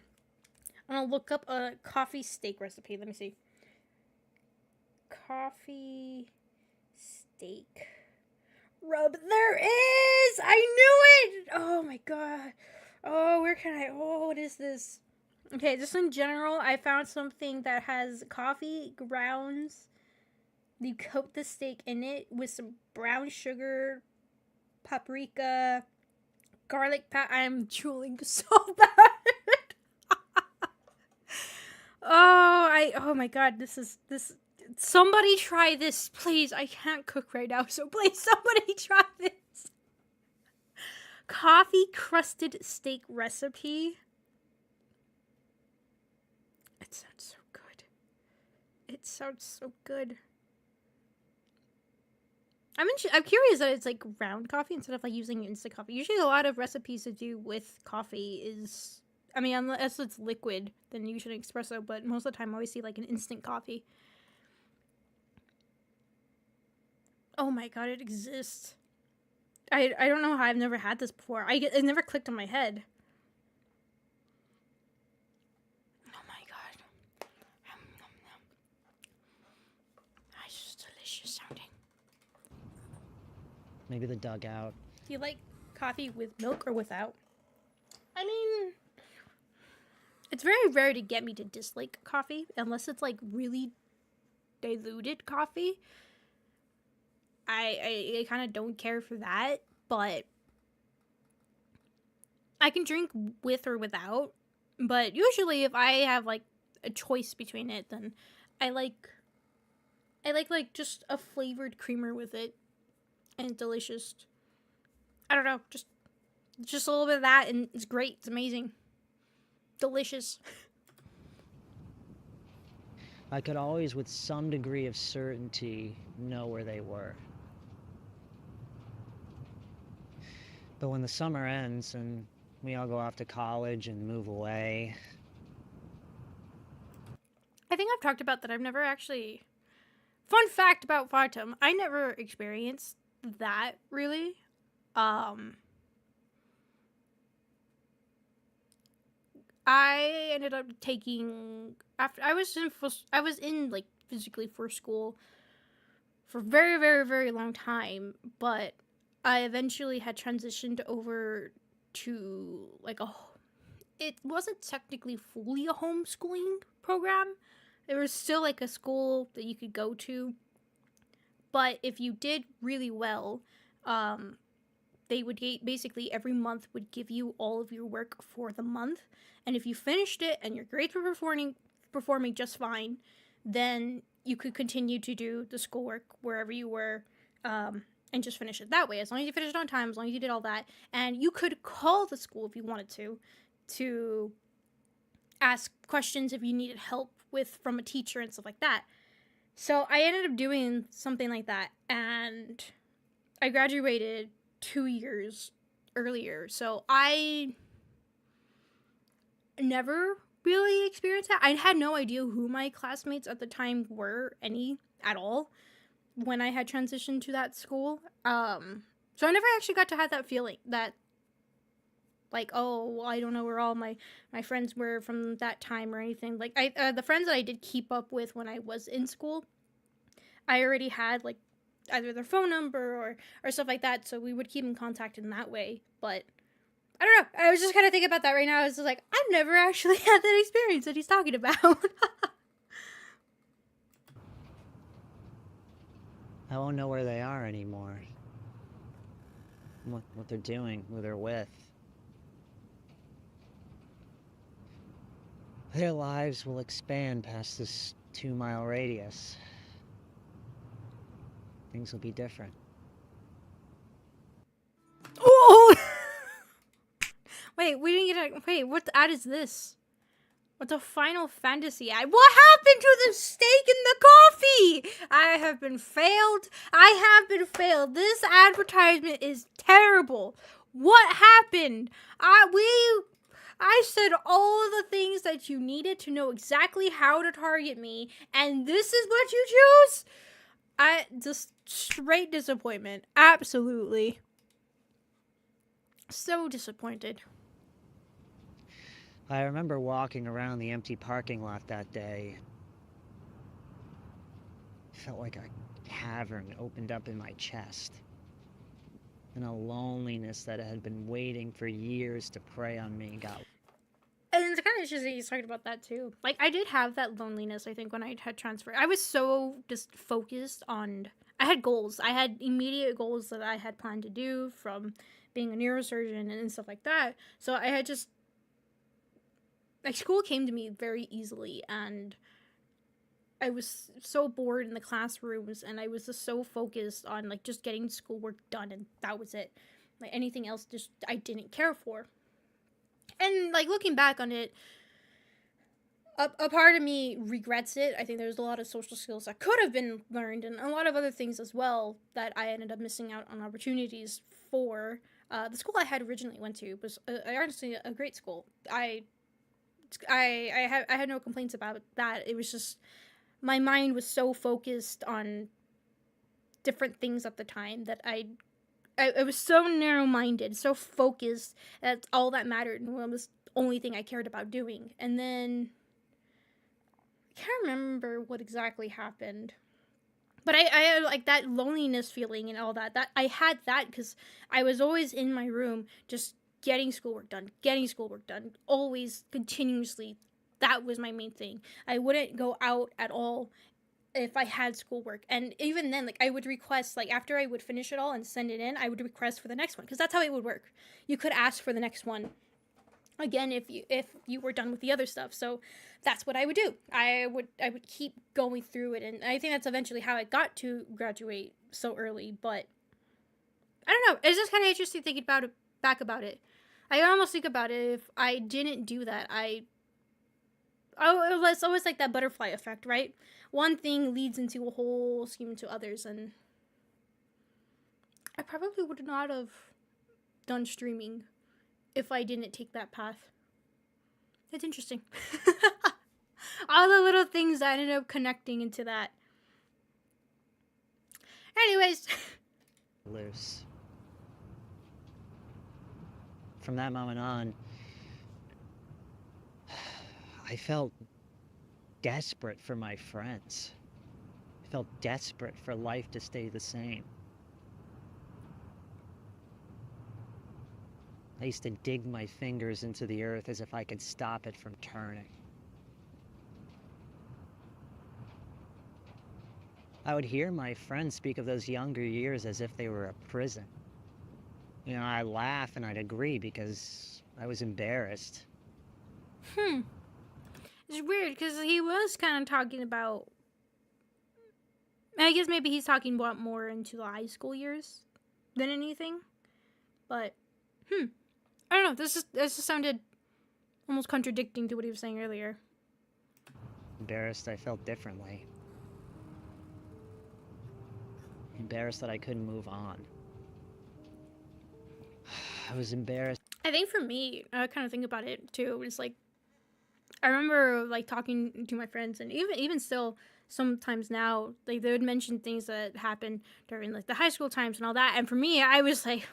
I'm gonna look up a coffee steak recipe. Let me see. Coffee steak rub. There is! I knew it! Oh my god. Oh, where can I... Oh, what is this? Okay, just in general, I found something that has coffee grounds. You coat the steak in it with some brown sugar, paprika, garlic I'm drooling so bad. Oh my god, this. Somebody try this, please. I can't cook right now, so please somebody try this. Coffee crusted steak recipe. It sounds so good. It sounds so good. I'm curious that it's like ground coffee instead of like using instant coffee. Usually a lot of recipes to do with coffee is, I mean, unless it's liquid, then you should espresso, but most of the time I always see like an instant coffee. Oh my god, it exists. I don't know how I've never had this before. It never clicked on my head. Oh my god. It's just delicious sounding. Maybe the dugout. Do you like coffee with milk or without? I mean, it's very rare to get me to dislike coffee, unless it's like really diluted coffee. I kind of don't care for that, but I can drink with or without. But usually if I have like a choice between it, then I like just a flavored creamer with it. And it's delicious. I don't know, just a little bit of that and it's great. It's amazing. Delicious. I could always, with some degree of certainty, know where they were. But when the summer ends and we all go off to college and move away... I think I've talked about that. I've never actually... Fun fact about Fatum, I never experienced that, really. I ended up taking... After I was in like physically for school for a very, very, very long time, but I eventually had transitioned over to like it wasn't technically fully a homeschooling program. There was still like a school that you could go to, but if you did really well, they would basically every month would give you all of your work for the month, and if you finished it and your grades were performing just fine, then you could continue to do the schoolwork wherever you were, and just finish it that way. As long as you finished on time, as long as you did all that, and you could call the school if you wanted to ask questions if you needed help from a teacher and stuff like that. So I ended up doing something like that, and I graduated 2 years earlier. So I never really experienced that. I had no idea who my classmates at the time were, any at all when I had transitioned to that school. So I never actually got to have that feeling that, like, oh, well, I don't know where all my friends were from that time or anything. Like, the friends that I did keep up with when I was in school, I already had, like, either their phone number or stuff like that, so we would keep in contact in that way. But I don't know. I was just kind of thinking about that right now. I was just like, I've never actually had that experience that he's talking about. I won't know where they are anymore. What they're doing, who they're with. Their lives will expand past this 2-mile radius. Things will be different. Oh! Wait, we didn't get a... Wait, what ad is this? What's a Final Fantasy ad? What happened to the steak and the coffee? I have been failed. This advertisement is terrible. What happened? I said all of the things that you needed to know exactly how to target me, and this is what you choose? Just straight disappointment. Absolutely. So disappointed. I remember walking around the empty parking lot that day. It felt like a cavern opened up in my chest. And a loneliness that had been waiting for years to prey on me got... And it's kind of interesting he's talking about that too. Like, I did have that loneliness, I think, when I had transferred. I was so just focused on... I had goals. I had immediate goals that I had planned to do from being a neurosurgeon and stuff like that. So I had just... Like, school came to me very easily, and I was so bored in the classrooms, and I was just so focused on, like, just getting schoolwork done, and that was it. Like, anything else, just, I didn't care for. And, like, looking back on it, a part of me regrets it. I think there's a lot of social skills that could have been learned, and a lot of other things as well that I ended up missing out on opportunities for. The school I had originally went to was honestly a great school. I had no complaints about that. It was just, my mind was so focused on different things at the time that I was so narrow-minded, so focused, that's all that mattered, and it was the only thing I cared about doing. And then, I can't remember what exactly happened, but I had, like, that loneliness feeling and all that I had that because I was always in my room, just getting schoolwork done, always, continuously. That was my main thing. I wouldn't go out at all if I had schoolwork. And even then, like, I would request, like, after I would finish it all and send it in, I would request for the next one, because that's how it would work. You could ask for the next one again if you were done with the other stuff. So that's what I would do. I would keep going through it, and I think that's eventually how I got to graduate so early. But I don't know, it's just kind of interesting thinking back about it. I almost think about it, if I didn't do that, it was always like that butterfly effect, right? One thing leads into a whole scheme to others, and I probably would not have done streaming if I didn't take that path. It's interesting. All the little things that ended up connecting into that. Anyways. Loose. From that moment on, I felt desperate for my friends. I felt desperate for life to stay the same. I used to dig my fingers into the earth as if I could stop it from turning. I would hear my friends speak of those younger years as if they were a prison. You know, I'd laugh and I'd agree because I was embarrassed. It's weird, because he was kind of talking about... I guess maybe he's talking about more into the high school years than anything. But, I don't know, this just sounded almost contradicting to what he was saying earlier. Embarrassed I felt differently. Embarrassed that I couldn't move on. I was embarrassed. I think for me, I kind of think about it too. It's like, I remember like talking to my friends, and even still, sometimes now, like they would mention things that happened during like the high school times and all that. And for me, I was like,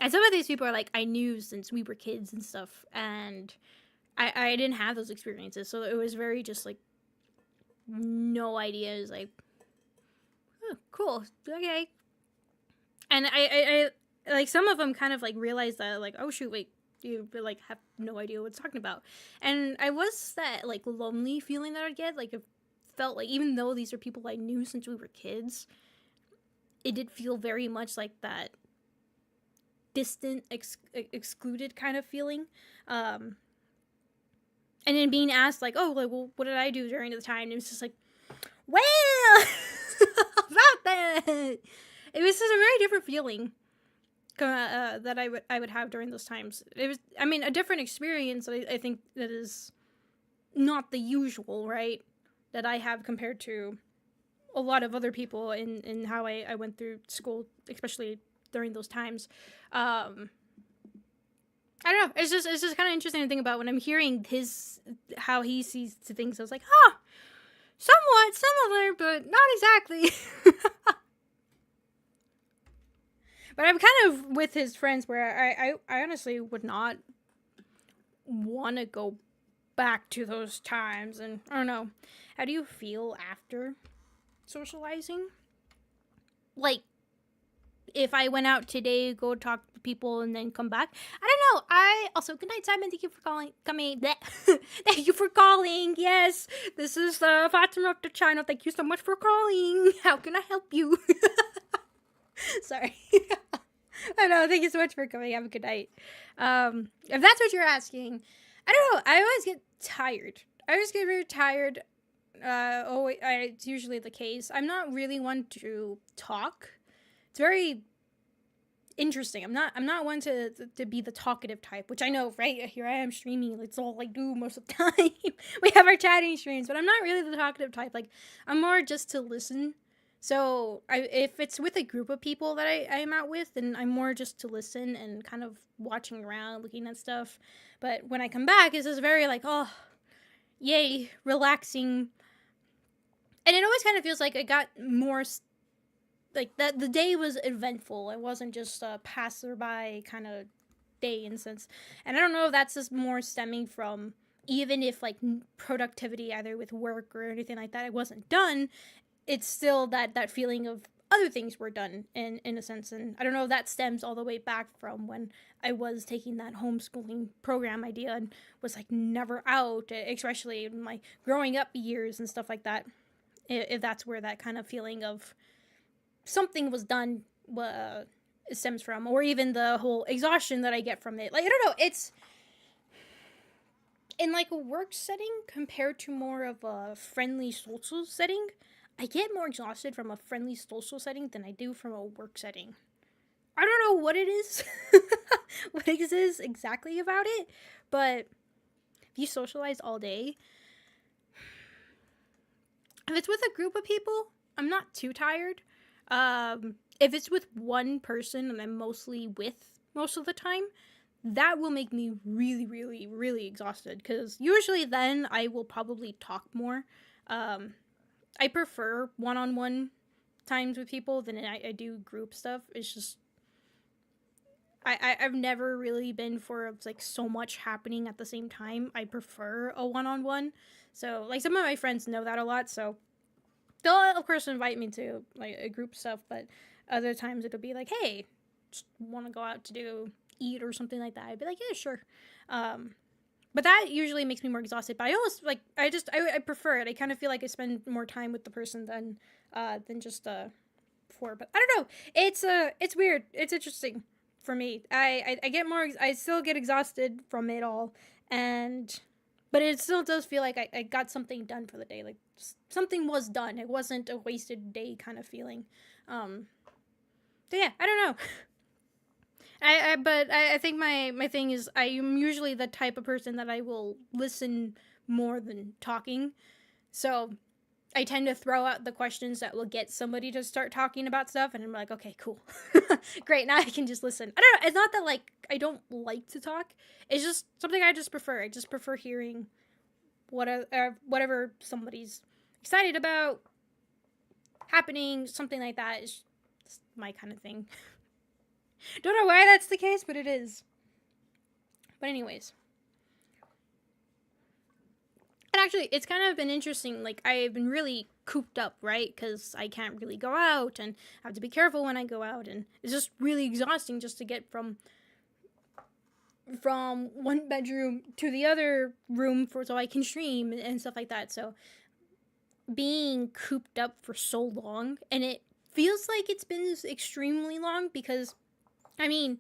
and some of these people are like, I knew since we were kids and stuff, and I didn't have those experiences, so it was very just like no idea. It was like, oh, cool, okay. And I like some of them kind of like realized that like, oh shoot, wait, you like have no idea what it's talking about. And I was that like lonely feeling that I'd get, like it felt like even though these are people I knew since we were kids, it did feel very much like that distant, excluded kind of feeling. And then being asked like, oh, like, well, what did I do during the time? And it was just like, well, about that. It was just a very different feeling that I would have during those times. It was, I mean, a different experience. I think that is not the usual, right? That I have compared to a lot of other people in how I went through school, especially during those times. I don't know. It's just kind of interesting to think about when I'm hearing how he sees to things. I was like, huh, somewhat similar, but not exactly. But I'm kind of with his friends where I honestly would not want to go back to those times. And I don't know. How do you feel after socializing? Like, if I went out today, go talk to people, and then come back. I don't know. Also, good night, Simon. Thank you for calling. Thank you for calling. Yes, this is the Fatum Ruptor channel. Thank you so much for calling. How can I help you? Sorry. I know. Thank you so much for coming. Have a good night. If that's what you're asking, I don't know. I always get tired. I always get very tired. It's usually the case. I'm not really one to talk. It's very interesting. I'm not one to be the talkative type, which I know, right? Here I am streaming. It's all I do most of the time. We have our chatting streams, but I'm not really the talkative type. Like, I'm more just to listen. So if it's with a group of people that I'm out with, then I'm more just to listen and kind of watching around, looking at stuff. But when I come back, it's just very like, oh, yay, relaxing. And it always kind of feels like I got more, like that the day was eventful. It wasn't just a passerby kind of day in a sense. And I don't know if that's just more stemming from, even if like productivity either with work or anything like that, it wasn't done, it's still that feeling of other things were done in a sense. And I don't know if that stems all the way back from when I was taking that homeschooling program idea and was like never out, especially in my growing up years and stuff like that. If that's where that kind of feeling of something was done stems from, or even the whole exhaustion that I get from it. Like, I don't know, it's in like a work setting compared to more of a friendly social setting. I get more exhausted from a friendly social setting than I do from a work setting. I don't know what it is, what it is exactly about it, but if you socialize all day, if it's with a group of people, I'm not too tired. If it's with one person and I'm mostly with most of the time, that will make me really, really, really exhausted, because usually then I will probably talk more. I prefer one-on-one times with people than I do group stuff. It's just, I've never really been for like so much happening at the same time. I prefer a one-on-one. So like some of my friends know that a lot, so they'll of course invite me to like a group stuff, but other times it'll be like, hey, just want to go out to eat or something like that. I'd be like, yeah, sure. But that usually makes me more exhausted. But I almost like I prefer it. I kind of feel like I spend more time with the person than just before. But I don't know. It's weird. It's interesting for me. I get more. I still get exhausted from it all, but it still does feel like I got something done for the day. Like something was done. It wasn't a wasted day kind of feeling. So yeah, I don't know. I think my thing is I am usually the type of person that I will listen more than talking. So I tend to throw out the questions that will get somebody to start talking about stuff, and I'm like, okay, cool. Great, now I can just listen. I don't know, it's not that like I don't like to talk. It's just something I just prefer. I just prefer hearing whatever somebody's excited about happening, something like that is my kind of thing. Don't know why that's the case, but it is. But anyways. And actually, it's kind of been interesting. Like, I've been really cooped up, right? Because I can't really go out, and I have to be careful when I go out, and it's just really exhausting just to get from one bedroom to the other room so I can stream and stuff like that. So being cooped up for so long, and it feels like it's been extremely long because, I mean,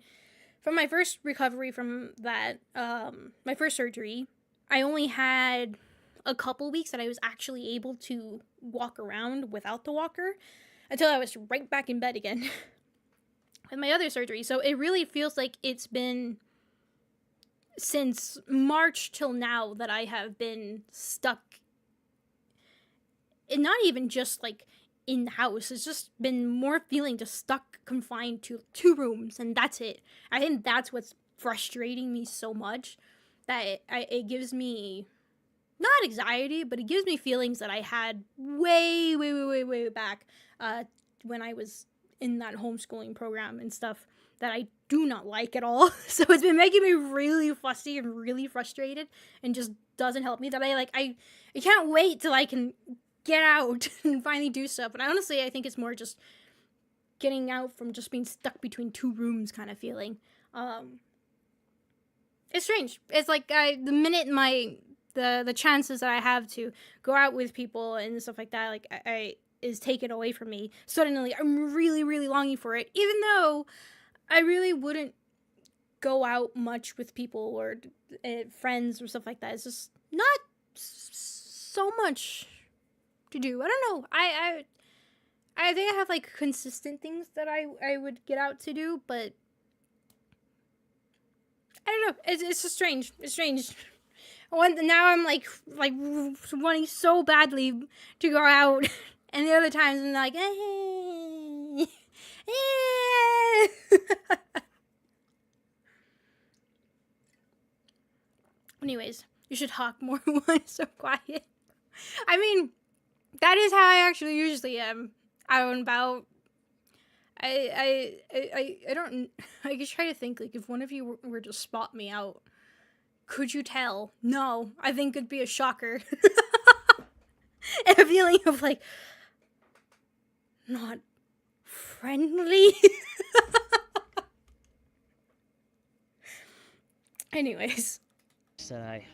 from my first recovery from that, my first surgery, I only had a couple weeks that I was actually able to walk around without the walker until I was right back in bed again with my other surgery. So it really feels like it's been since March till now that I have been stuck. And not even just like in the house. It's just been more feeling just stuck, confined to 2 rooms, and that's it. I think that's what's frustrating me so much, that it gives me not anxiety, but it gives me feelings that I had way back when I was in that homeschooling program and stuff that I do not like at all. So it's been making me really fussy and really frustrated, and just doesn't help me. That I can't wait till I can get out and finally do stuff. But honestly, I think it's more just getting out from just being stuck between 2 rooms kind of feeling. It's strange. It's like the minute the chances that I have to go out with people and stuff like that, like I is taken away from me, suddenly I'm really longing for it, even though I really wouldn't go out much with people or friends or stuff like that. It's just not so much to do. I don't know. I think I have like consistent things that I would get out to do, but I don't know. It's just strange. It's strange. Now I'm like wanting so badly to go out, and the other times I'm like, Anyways, you should talk more when I'm so quiet. I mean, that is how I actually usually am out and about. I don't. I just try to think, like, if one of you were to spot me out, could you tell? No, I think it'd be a shocker. And a feeling of like not friendly. Anyways, Said I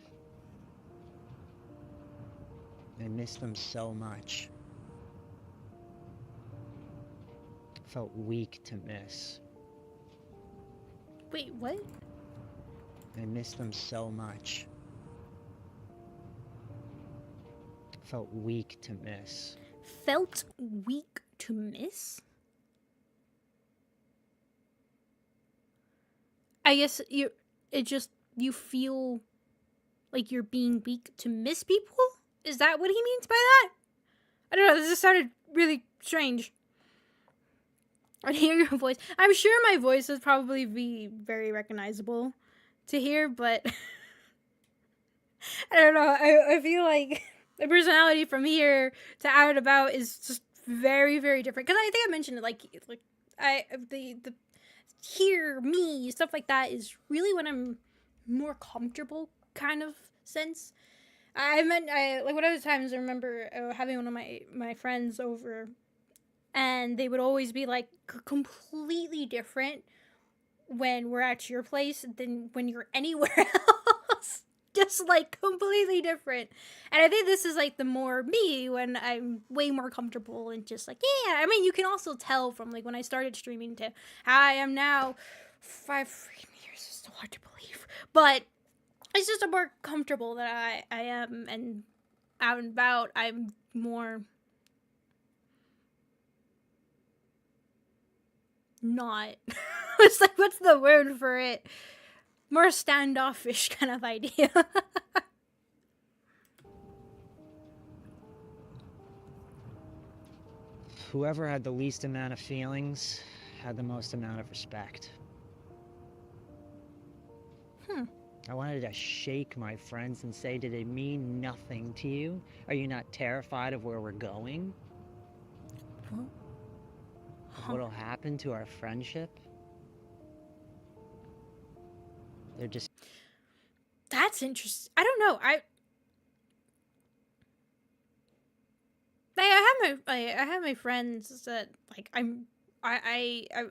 miss them so much. Felt weak to miss. wait, what? I miss them so much. Felt weak to miss. Felt weak to miss? I guess you feel like you're being weak to miss people? Is that what he means by that? I don't know, this just sounded really strange. I hear your voice. I'm sure my voice would probably be very recognizable to hear, but I don't know. I feel like the personality from here to out and about is just very different. Because I think I mentioned it, like the hear me stuff like that is really when I'm more comfortable kind of sense. Like one of the times I remember having one of my friends over, and they would always be like completely different when we're at your place than when you're anywhere else. Just like completely different. And I think this is like the more me when I'm way more comfortable and just like, yeah. I mean, you can also tell from like when I started streaming to how I am now. 5 freaking years is so hard to believe. But it's just a more comfortable that I am, and out and about I'm more not. It's like, what's the word for it? More standoffish kind of idea. Whoever had the least amount of feelings had the most amount of respect. I wanted to shake my friends and say, did it mean nothing to you? Are you not terrified of where we're going? Huh? Of what'll happen to our friendship? They're just... That's interesting. I don't know. I have my friends that like I'm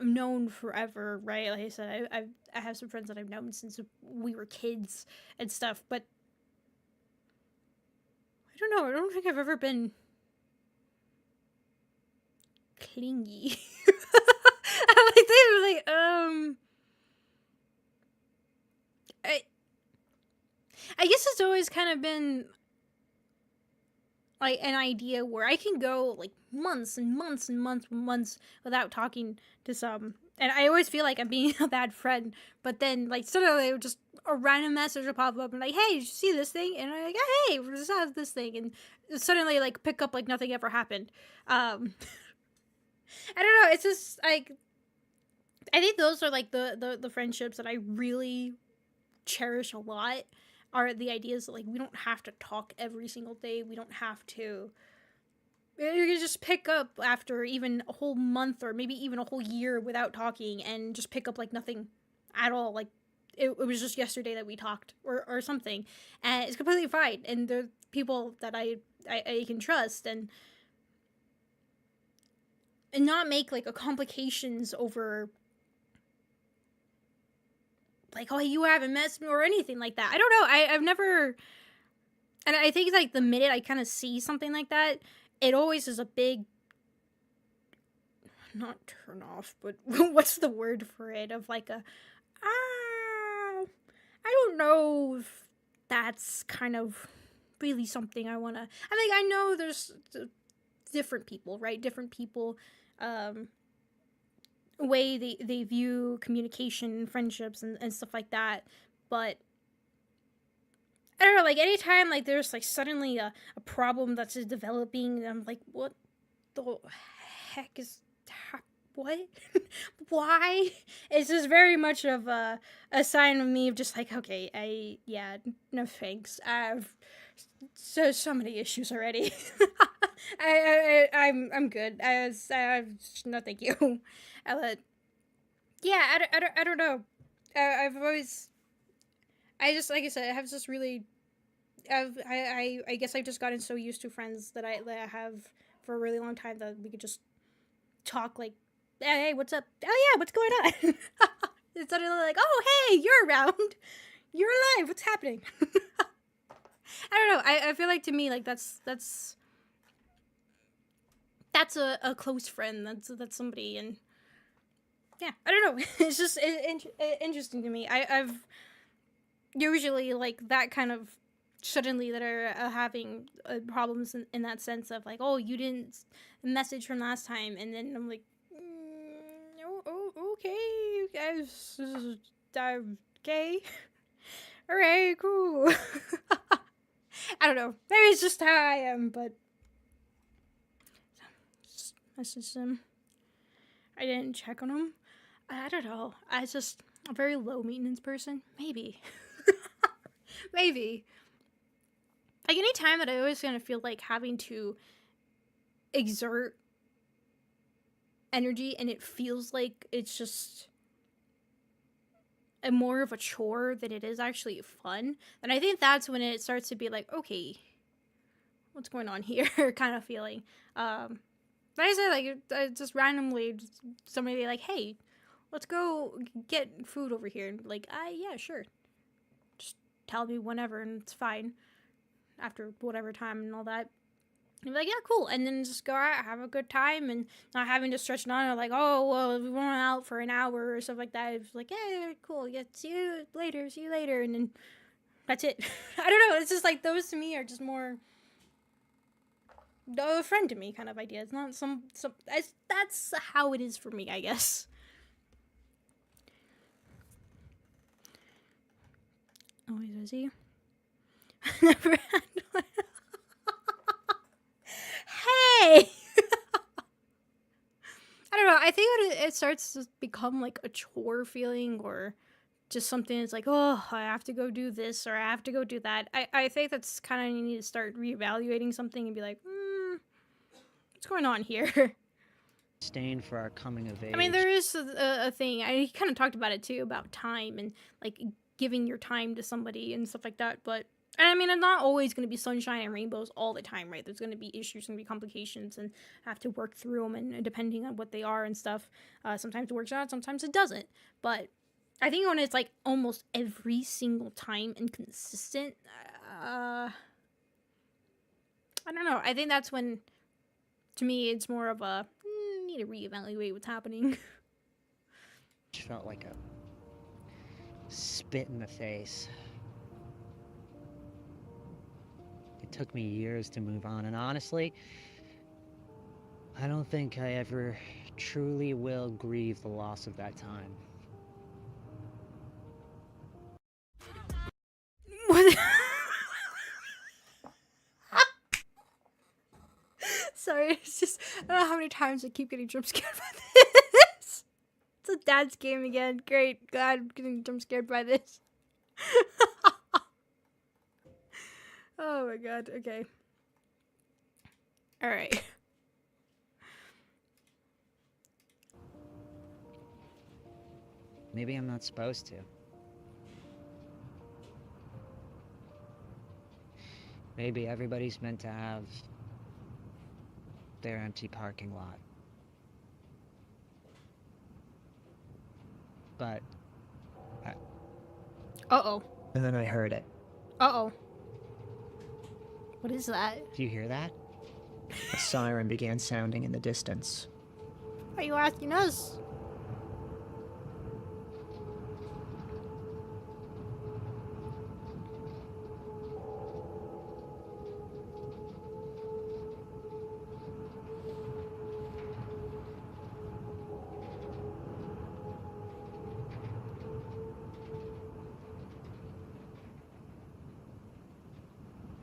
known forever, right? Like I said, I have some friends that I've known since we were kids and stuff, but I don't know. I don't think I've ever been clingy. I'm like they were like I guess it's always kind of been like an idea where I can go like months and months and months and months without talking to some, and I always feel like I'm being a bad friend. But then like suddenly just a random message will pop up and like, hey, did you see this thing? And I'm like, hey, we just have this thing, and suddenly like pick up like nothing ever happened. I don't know. It's just like I think those are like the friendships that I really cherish a lot. Are the ideas that like we don't have to talk every single day. We don't have to. You can just pick up after even a whole month or maybe even a whole year without talking and just pick up like nothing at all. Like it was just yesterday that we talked or something, and it's completely fine. And they're people that I can trust and not make like a complications over like, oh, you haven't messed me or anything like that. I don't know. I've never, and I think like the minute I kind of see something like that, it always is a big, not turn off, but what's the word for it? Of like a, I don't know if that's kind of really something I want to, I know there's different people, right? Different people, way they view communication, friendships, and stuff like that. But I don't know, like anytime like there's like suddenly a problem that's just developing, I'm like, what the heck is what? Why? It's just very much of a sign of me of just like, okay, no thanks. I have so many issues already. I'm good. I no thank you. Yeah, I don't know. I've always, I just like I said, I have just really, I guess I've just gotten so used to friends that I have for a really long time that we could just talk like, hey, what's up? Oh yeah, what's going on? It's suddenly like, oh hey, you're around, you're alive. What's happening? I don't know. I feel like to me like that's a close friend. That's somebody, and yeah, I don't know. It's just interesting to me. I've usually like that kind of suddenly that are having problems in that sense of like, oh, you didn't message from last time, and then I'm like, okay, you guys, okay, all right, cool. I don't know. Maybe it's just how I am, but just message them. I didn't check on them. I don't know. I just a very low maintenance person. Maybe. Maybe. Like any time that I always gonna feel like having to exert energy and it feels like it's just a more of a chore than it is actually fun, and I think that's when it starts to be like, okay, what's going on here kind of feeling. But I said like just randomly somebody be like, hey, let's go get food over here, and like, yeah, sure. Just tell me whenever, and it's fine. After whatever time and all that, and be like, yeah, cool, and then just go out, have a good time, and not having to stretch it on, or like, oh, well, we went out for an hour or stuff like that. It's like, yeah, cool, yeah, see you later, and then that's it. I don't know. It's just like those to me are just more a friend to me kind of idea. It's not some. That's how it is for me, I guess. Oh, is he? Never had one. Hey! I don't know. I think when it starts to become like a chore feeling or just something that's like, oh, I have to go do this or I have to go do that. I think that's kind of, you need to start reevaluating something and be like, what's going on here? Disdain for our coming of age. I mean, there is a thing. I kind of talked about it too, about time and like giving your time to somebody and stuff like that. But I mean, it's not always going to be sunshine and rainbows all the time, right? There's going to be issues, going to be complications, and have to work through them. And depending on what they are and stuff, sometimes it works out, sometimes it doesn't. But I think when it's like almost every single time and consistent, I don't know. I think that's when, to me, it's more of a need to reevaluate what's happening. It felt like a spit in the face. It took me years to move on, and honestly, I don't think I ever truly will grieve the loss of that time. What? Sorry, it's just, I don't know how many times I keep getting jump scared by this. It's a dad's game again. Great. Glad I'm getting jump scared by this. Oh my god. Okay. Alright. Maybe I'm not supposed to. Maybe everybody's meant to have their empty parking lot. But Uh-oh. and then I heard it. Uh-oh. What is that? Do you hear that? A siren began sounding in the distance. Are you asking us?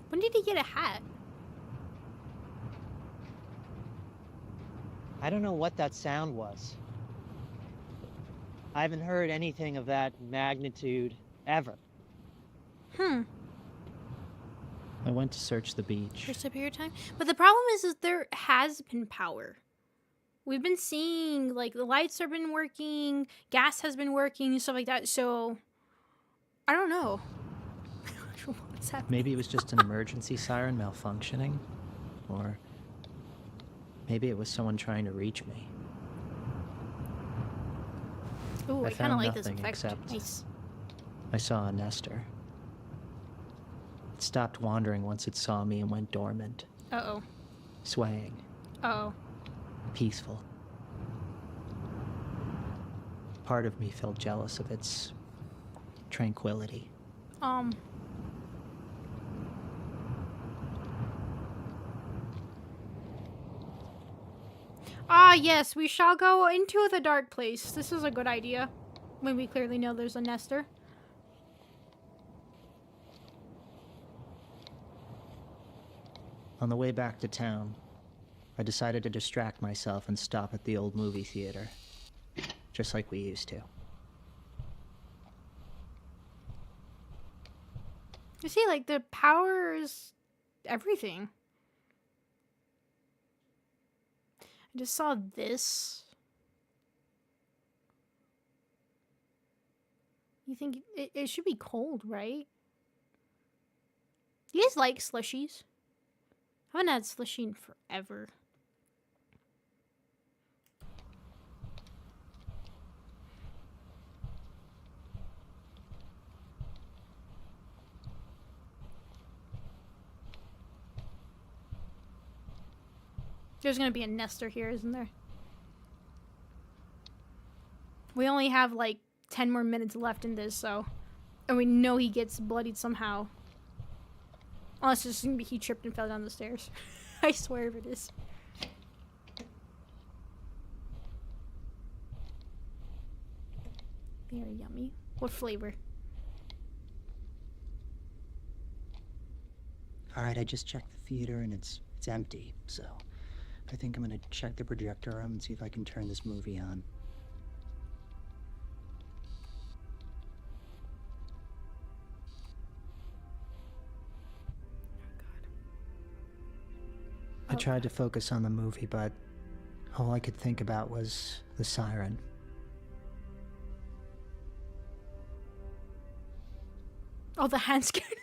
When did he get a hat? I don't know what that sound was. I haven't heard anything of that magnitude ever. Hmm. I went to search the beach. First up here time. But the problem is there has been power. We've been seeing, like, the lights have been working, gas has been working, and stuff like that, so I don't know. What's happening? Maybe it was just an emergency siren malfunctioning, or maybe it was someone trying to reach me. Ooh, I kind of found like this nothing effect. except- Nice. I saw a nester. It stopped wandering once it saw me and went dormant, Uh-oh. swaying, Uh-oh. peaceful. Part of me felt jealous of its tranquility. Ah, yes, we shall go into the dark place. This is a good idea. When we clearly know there's a nester. On the way back to town, I decided to distract myself and stop at the old movie theater, just like we used to. You see, like, the power is everything. I just saw this. You think it should be cold, right? You guys like slushies? I haven't had slushie in forever. There's gonna be a nester here, isn't there? We only have like 10 more minutes left in this, so. And we know he gets bloodied somehow. Unless it's gonna be he tripped and fell down the stairs. I swear if it is. Very yummy. What flavor? Alright, I just checked the theater and it's empty, so I think I'm gonna check the projector room and see if I can turn this movie on. tried to focus on the movie, but all I could think about was the siren. Oh, the hand scared me.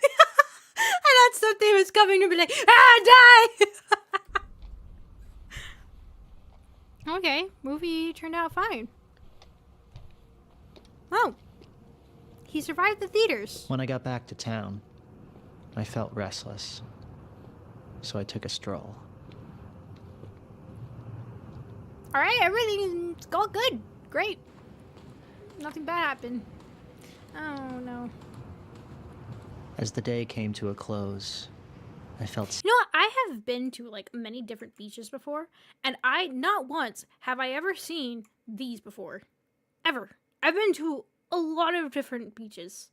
I thought something was coming to be like, ah, die! Okay, movie turned out fine. Oh. He survived the theaters. When I got back to town, I felt restless, so I took a stroll. Alright, everything's all good. Great. Nothing bad happened. Oh, no. As the day came to a close, I felt... You know what? I have been to, like, many different beaches before, and not once have I ever seen these before. Ever. I've been to a lot of different beaches,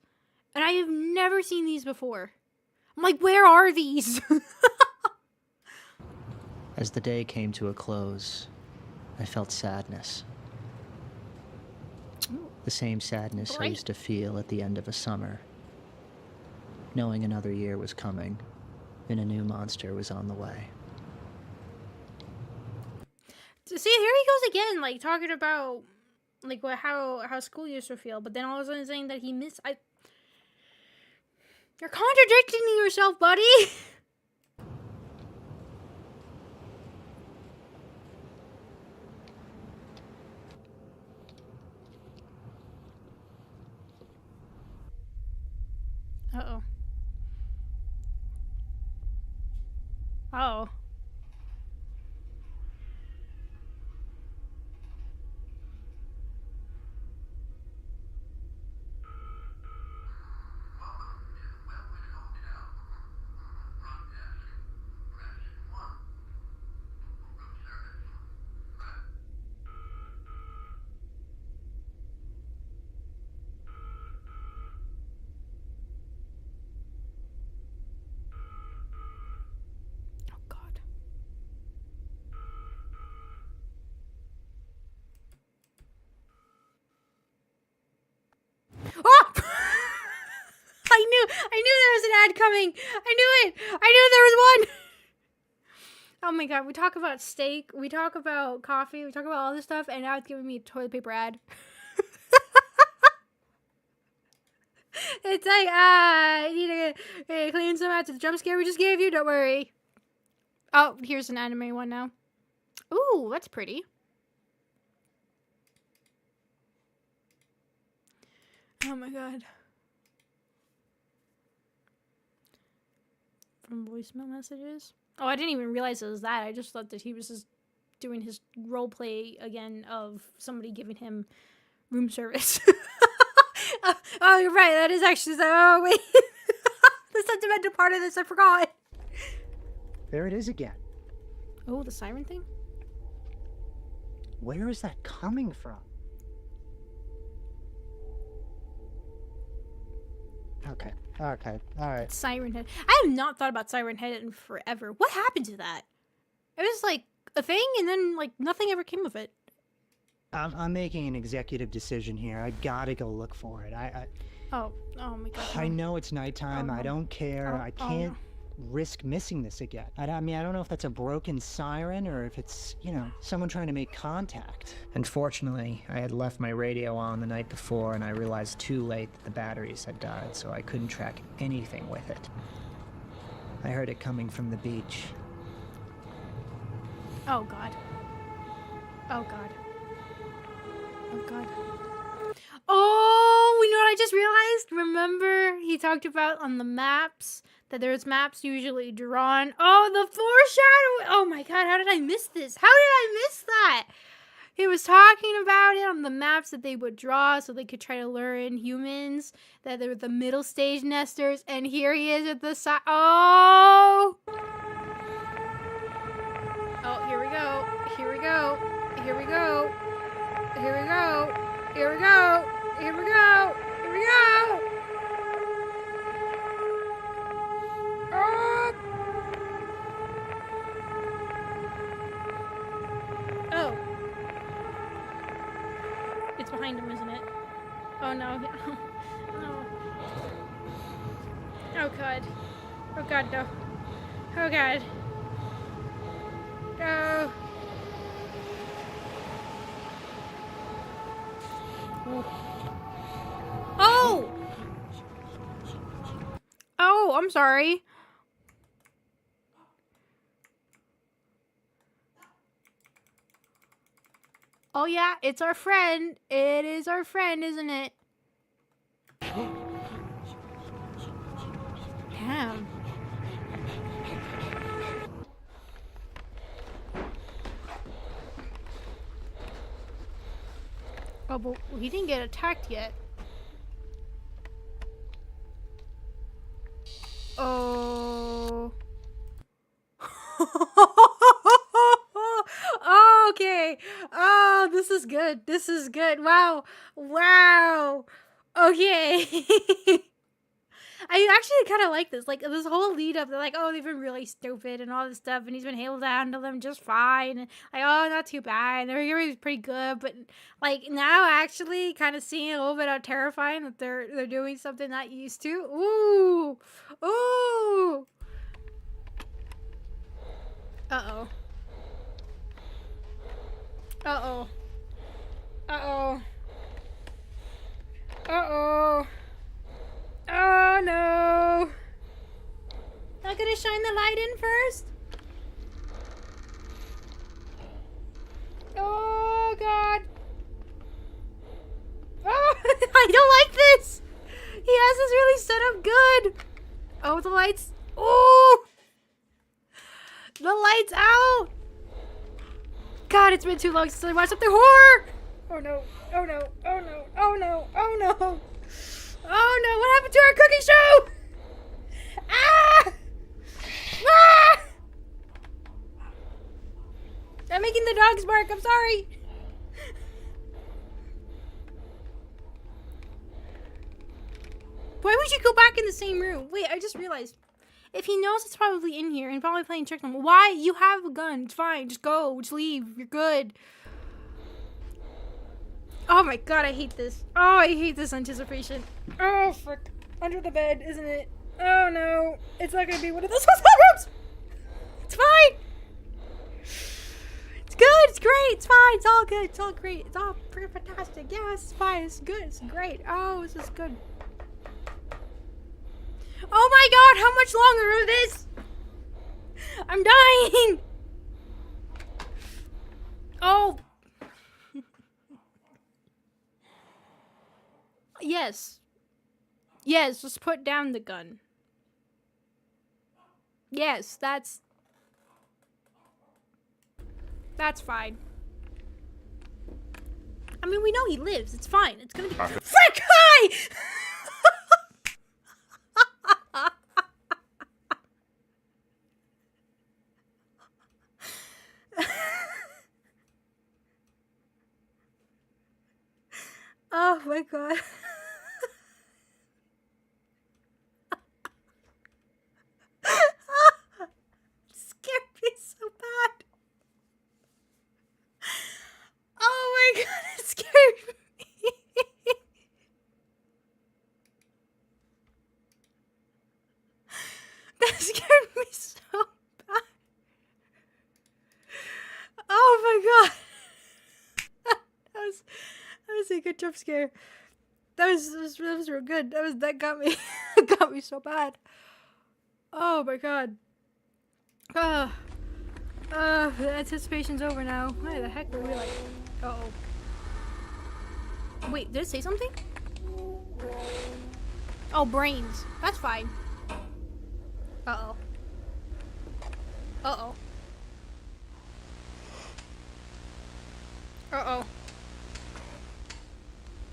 and I have never seen these before. I'm like, where are these? As the day came to a close, I felt sadness. The same sadness I used to feel at the end of a summer, knowing another year was coming and a new monster was on the way. See, here he goes again, like, talking about, like, how school used to feel, but then all of a sudden saying that he missed... You're contradicting yourself, buddy! Uh-oh. Uh-oh. I knew there was an ad coming. I knew it. I knew there was one. Oh my god, we talk about steak, we talk about coffee, we talk about all this stuff, and now it's giving me a toilet paper ad. It's like, you need to clean some after the jump scare we just gave you, don't worry. Oh, here's an anime one now. Ooh, that's pretty. Oh my god. From voicemail messages. Oh, I didn't even realize it was that. I just thought that he was just doing his role play again of somebody giving him room service. Oh, you're right. That is actually... Oh, wait. The sentimental part of this, I forgot. There it is again. Oh, the siren thing? Where is that coming from? Okay, alright. Siren Head. I have not thought about Siren Head in forever. What happened to that? It was like a thing and then like nothing ever came of it. I'm making an executive decision here. I gotta go look for it. Oh my god. I know it's nighttime. Oh, no. I don't care. I can't risk missing this again. I mean, I don't know if that's a broken siren or if it's, you know, someone trying to make contact. Unfortunately, I had left my radio on the night before and I realized too late that the batteries had died, so I couldn't track anything with it. I heard it coming from the beach. Oh god. Oh god. Oh god. Oh, you know what I just realized? Remember he talked about on the maps that there's maps usually drawn. Oh, the foreshadowing. Oh my god, how did I miss this? How did I miss that? He was talking about it on the maps that they would draw so they could try to lure in humans, that they were the middle stage nesters, and here he is at the side. Oh! Oh, here we go. Here we go. Here we go. Here we go. Here we go. Here we go. Here we go. Oh. Oh. It's behind him, isn't it? Oh no. No. Oh god. Oh god, no. Oh god. No. Oh! Oh, I'm sorry. Oh yeah, it's our friend. It is our friend, isn't it? Damn. Oh, but he didn't get attacked yet. Oh. Oh, okay. Oh, this is good. This is good. Wow. Wow. Okay. I actually kind of like this. Like, this whole lead up, they're like, oh, they've been really stupid and all this stuff, and he's been able to handle them just fine. And, like, oh, not too bad. They're really pretty good. But, like, now actually kind of seeing a little bit how terrifying that they're doing something not used to. Ooh. Ooh. Uh-oh. Uh-oh. Uh-oh. Uh-oh. Oh, no. Not gonna shine the light in first? Oh, God. Oh, I don't like this. He has this really set up good. Oh, the lights. Oh. The lights out. God, it's been too long since I watched something horror. Oh, no. Oh, no. Oh, no. Oh, no. Oh, no. Oh no, what happened to our cooking show? Ah! Ah! I'm making the dogs bark, I'm sorry. Why would you go back in the same room? Wait, I just realized. If he knows it's probably in here and probably playing trick on him, why? You have a gun, it's fine, just go, just leave, you're good. Oh my god, I hate this. Oh, I hate this anticipation. Oh, frick. Under the bed, isn't it? Oh no. It's not gonna be one of those hotel rooms! It's fine! It's good, it's great, it's fine, it's all good, it's all great, it's all pretty fantastic. Yeah, it's fine, it's good, it's great. Oh, this is good. Oh my god, how much longer of this? I'm dying! Oh. Yes. Yes, just put down the gun. Yes, that's fine. I mean, we know he lives. It's fine. It's gonna be frick! Hi! Oh my god. Scared me so bad. Oh my god, it scared me. That scared me so bad. Oh my god. That was a good jump scare. That was real good. That got me got me so bad. Oh my god. The anticipation's over now. Why the heck were we like? Uh-oh. Wait, did it say something? Oh, brains. That's fine. Uh-oh. Uh-oh. Uh-oh.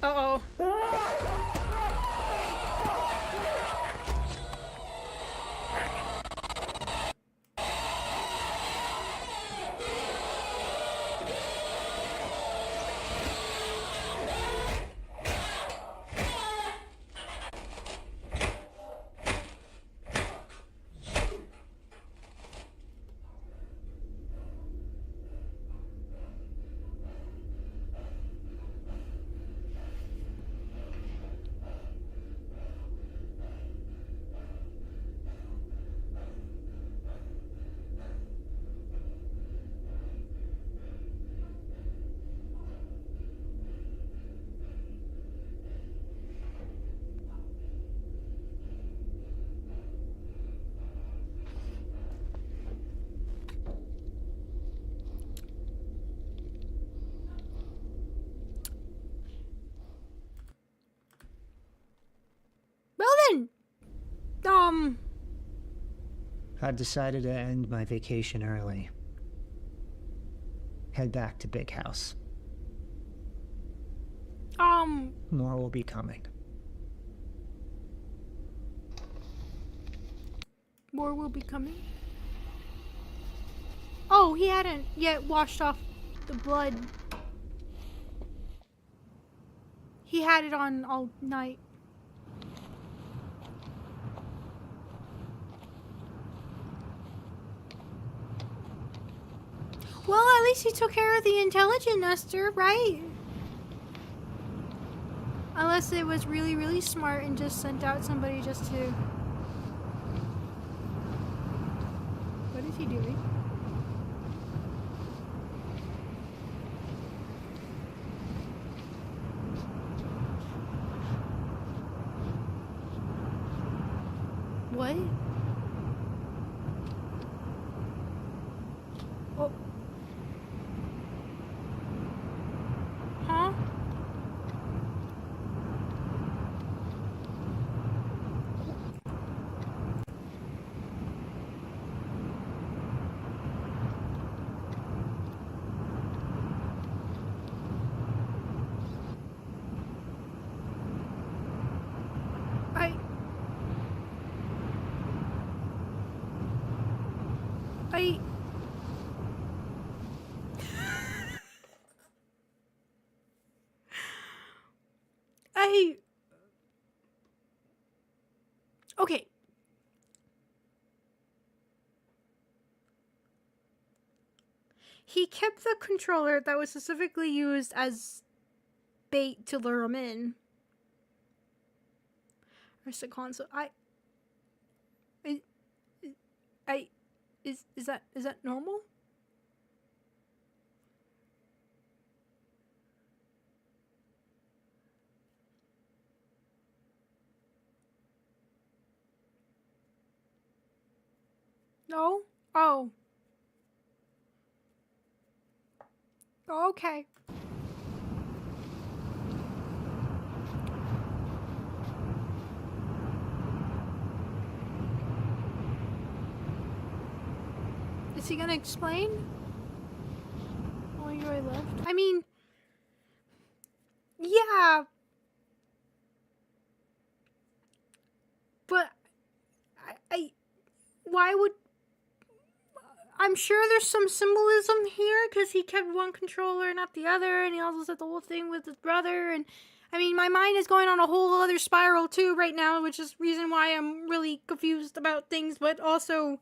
Uh-oh. I've decided to end my vacation early. Head back to Big House. More will be coming. More will be coming. Oh, he hadn't yet washed off the blood. He had it on all night. Well, at least he took care of the intelligent Nestor, right? Unless it was really, really smart and just sent out somebody just to... What is he doing? What? Oh. Huh? I... Okay. He kept the controller that was specifically used as bait to lure him in. Where's the console? Is that normal? No? Oh. Okay. Is he gonna explain? Oh, you already left? I mean... Yeah. But... Why would... I'm sure there's some symbolism here, because he kept one controller, not the other, and he also said the whole thing with his brother, and... I mean, my mind is going on a whole other spiral, too, right now, which is the reason why I'm really confused about things, but also...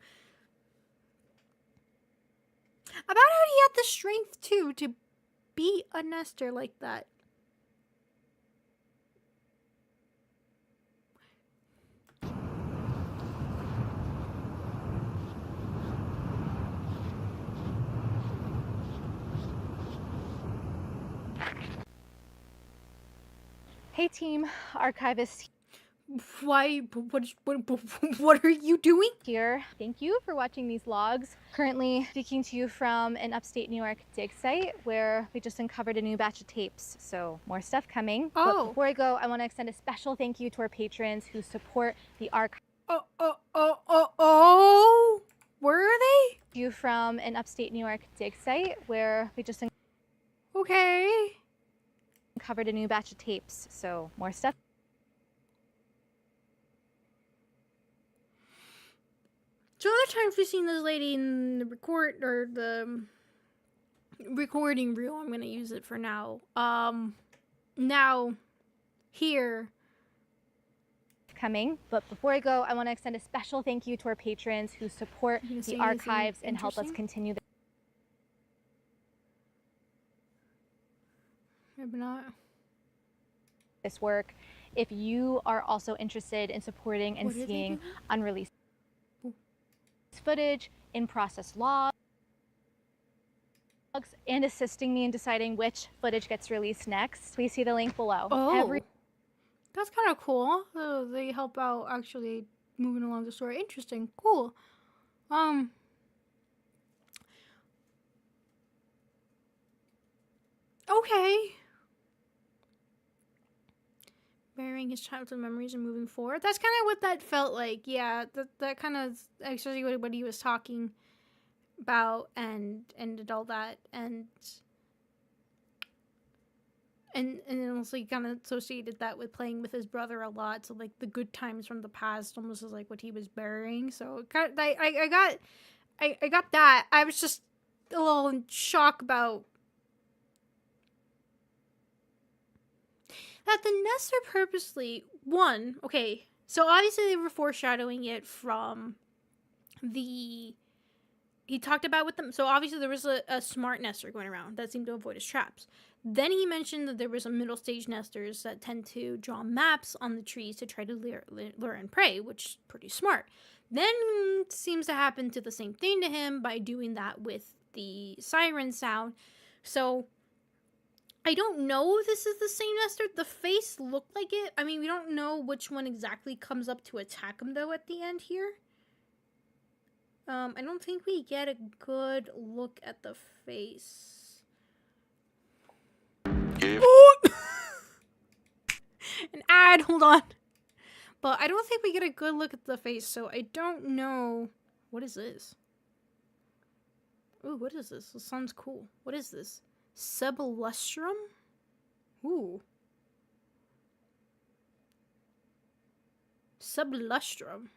About how he had the strength, too, to be a Nestor like that. Hey team, archivist Why? What are you doing? here. Thank you for watching these logs. Currently speaking to you from an upstate New York dig site where we just uncovered a new batch of tapes. So more stuff coming. Oh. But before I go, I want to extend a special thank you to our patrons who support the archive. Oh. Where are they? You from an upstate New York dig site where we just Okay. uncovered a new batch of tapes. So more stuff. So other times we've seen this lady in the recording reel. I'm gonna use it for now. Now, here. Coming. But before I go, I want to extend a special thank you to our patrons who support the archives and help us continue Maybe not. this work. If you are also interested in supporting and seeing unreleased footage, in-process logs, and assisting me in deciding which footage gets released next, please see the link below. Oh. That's kind of cool. They help out actually moving along the story. Interesting. Cool. Okay. burying his childhood memories and moving forward. That's kind of what that felt like. Yeah, that kind of actually what he was talking about and did all that and also he kind of associated that with playing with his brother a lot. So like the good times from the past almost is like what he was burying. So I got that. I was just a little in shock about that the Nestor purposely one. Okay, so obviously they were foreshadowing it from the he talked about with them. So obviously there was a smart Nestor going around that seemed to avoid his traps. Then he mentioned that there was a middle stage Nestors that tend to draw maps on the trees to try to lure and prey, which is pretty smart. Then seems to happen to the same thing to him by doing that with the siren sound. So I don't know if this is the same Nestor. The face looked like it. I mean, we don't know which one exactly comes up to attack him though at the end here. I don't think we get a good look at the face. Oh! An ad, hold on. But I don't think we get a good look at the face, so I don't know. What is this? Ooh, what is this? This sounds cool. What is this? Sublustrum? Ooh. Sublustrum.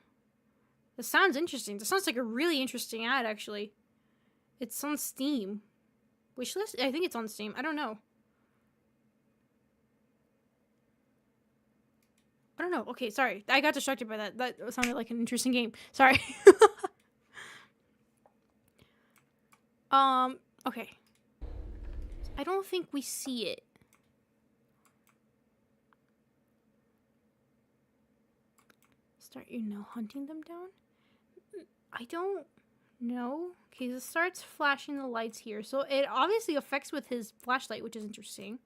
This sounds interesting. This sounds like a really interesting ad, actually. It's on Steam. Wishlist? I think it's on Steam. I don't know. I don't know. Okay, sorry. I got distracted by that. That sounded like an interesting game. Sorry. Okay. I don't think we see it. Start, hunting them down? I don't know. Okay, this starts flashing the lights here. So it obviously affects with his flashlight, which is interesting.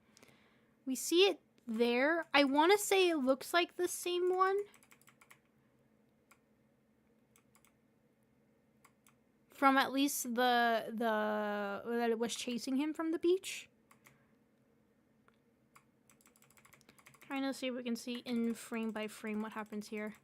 We see it there. I want to say it looks like the same one. From at least the that it was chasing him from the beach. Trying to see if we can see in frame by frame what happens here.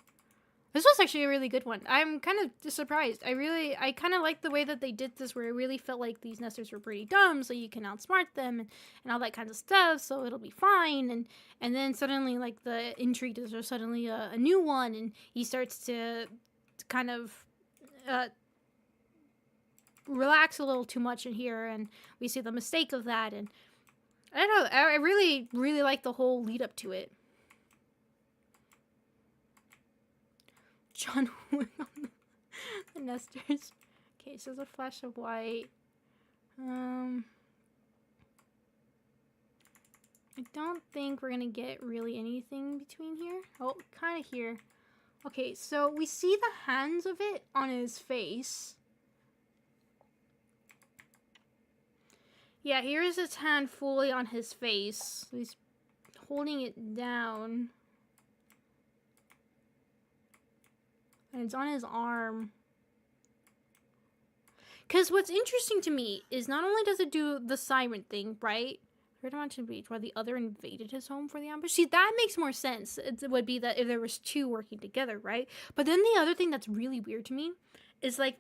This was actually a really good one. I'm kind of surprised. I kind of like the way that they did this, where it really felt like these Nestors were pretty dumb, so you can outsmart them and all that kind of stuff, so it'll be fine. And then suddenly, like, the intrigue is suddenly a new one, and he starts to kind of relax a little too much in here, and we see the mistake of that. And I don't know. I really, really like the whole lead up to it. John Wick on the Nestors. Okay, so there's a flash of white. I don't think we're gonna get really anything between here. Oh, kind of here. Okay, so we see the hands of it on his face. Yeah, here is its hand fully on his face. He's holding it down. And it's on his arm. Because what's interesting to me is not only does it do the siren thing, right? Heard him on the beach while the other invaded his home for the ambush. See, that makes more sense. It would be that if there was two working together, right? But then the other thing that's really weird to me is, like,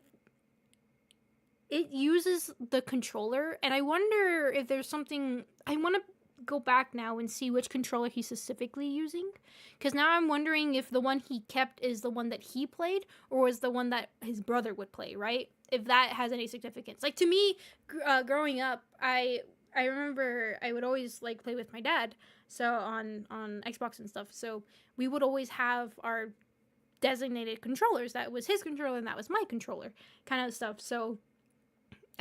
it uses the controller. And I wonder if there's something... I want to go back now and see which controller he's specifically using, because now I'm wondering if the one he kept is the one that he played or was the one that his brother would play, right? If that has any significance. Like, to me, growing up, I remember I would always, like, play with my dad, so on Xbox and stuff, so we would always have our designated controllers. That was his controller and that was my controller, kind of stuff. So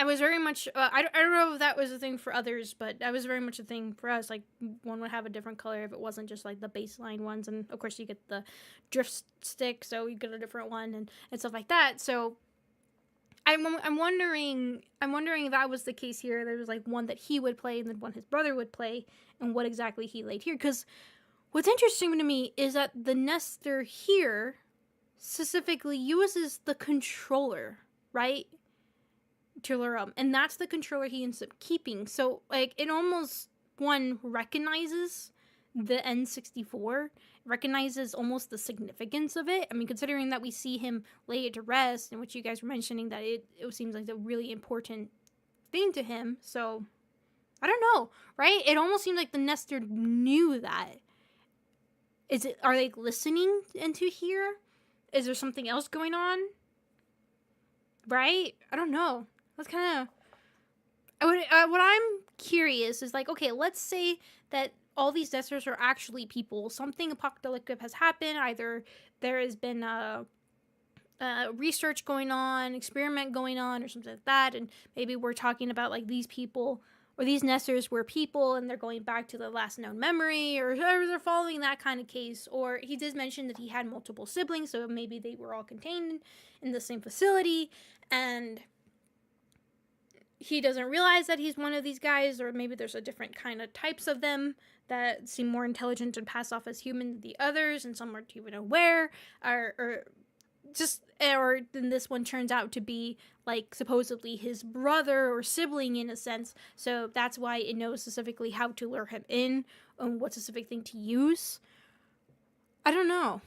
I was very much, I don't know if that was a thing for others, but that was very much a thing for us. Like, one would have a different color if it wasn't just, like, the baseline ones. And, of course, you get the drift stick, so you get a different one and stuff like that. So I'm wondering if that was the case here. There was, like, one that he would play and then one his brother would play, and what exactly he laid here. Because what's interesting to me is that the Nestor here specifically uses the controller, right? To lure up, and that's the controller he ends up keeping. So, like, it almost, one, recognizes the N64 recognizes almost the significance of it. I mean, considering that we see him lay it to rest, and which you guys were mentioning that it seems like a really important thing to him. So, I don't know, right? It almost seems like the Nestor knew that. Are they listening into here? Is there something else going on? Right? I don't know. That's kind of... what I'm curious is like, okay, let's say that all these Nestors are actually people. Something apocalyptic has happened. Either there has been research going on, experiment going on, or something like that, and maybe we're talking about like these people or these Nestors were people and they're going back to the last known memory, or they're following that kind of case. Or he did mention that he had multiple siblings, so maybe they were all contained in the same facility, and he doesn't realize that he's one of these guys, or maybe there's a different kind of types of them that seem more intelligent and pass off as human than the others, and some aren't even aware, or then this one turns out to be like supposedly his brother or sibling in a sense, so that's why it knows specifically how to lure him in and what specific thing to use. I don't know.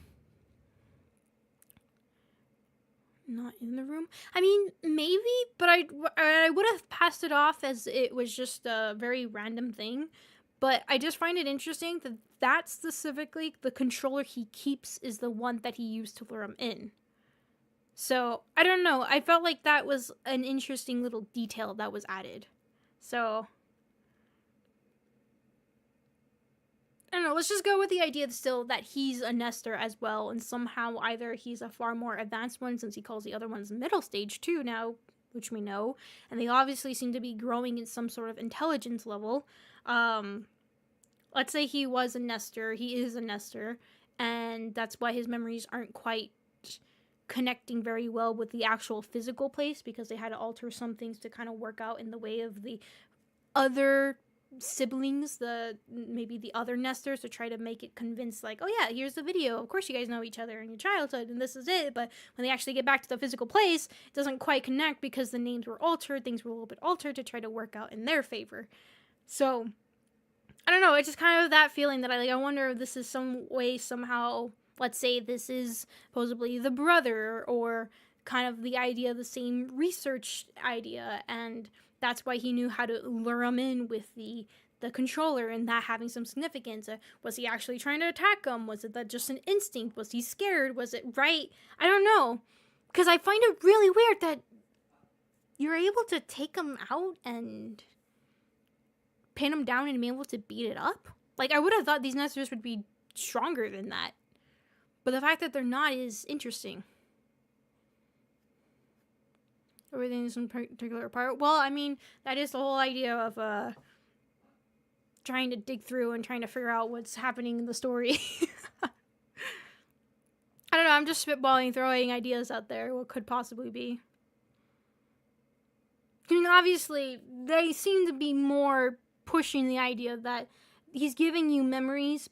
Not in the room. I mean, maybe, but I would have passed it off as it was just a very random thing. But I just find it interesting that specifically the controller he keeps is the one that he used to lure him in. So, I don't know. I felt like that was an interesting little detail that was added. So, I don't know. Let's just go with the idea still that he's a Nestor as well. And somehow either he's a far more advanced one, since he calls the other ones middle stage too now, which we know. And they obviously seem to be growing in some sort of intelligence level. Let's say he was a Nestor. He is a Nestor. And that's why his memories aren't quite connecting very well with the actual physical place, because they had to alter some things to kind of work out in the way of the other siblings, maybe the other Nestors, to try to make it convince, like, oh yeah, here's the video, of course you guys know each other in your childhood and this is it. But when they actually get back to the physical place, it doesn't quite connect because the names were altered, things were a little bit altered to try to work out in their favor. So I don't know, it's just kind of that feeling that I wonder if this is some way, somehow, let's say this is supposedly the brother, or kind of the idea, the same research idea, and that's why he knew how to lure him in with the controller, and that having some significance. Was he actually trying to attack him? Was it that just an instinct? Was he scared? Was it right? I don't know. Because I find it really weird that you're able to take him out and pin him down and be able to beat it up. Like, I would have thought these Nestors would be stronger than that. But the fact that they're not is interesting. Everything is in particular part. Well, I mean, that is the whole idea of trying to dig through and trying to figure out what's happening in the story. I don't know, I'm just spitballing, throwing ideas out there, what could possibly be. I mean, obviously, they seem to be more pushing the idea that he's giving you memories,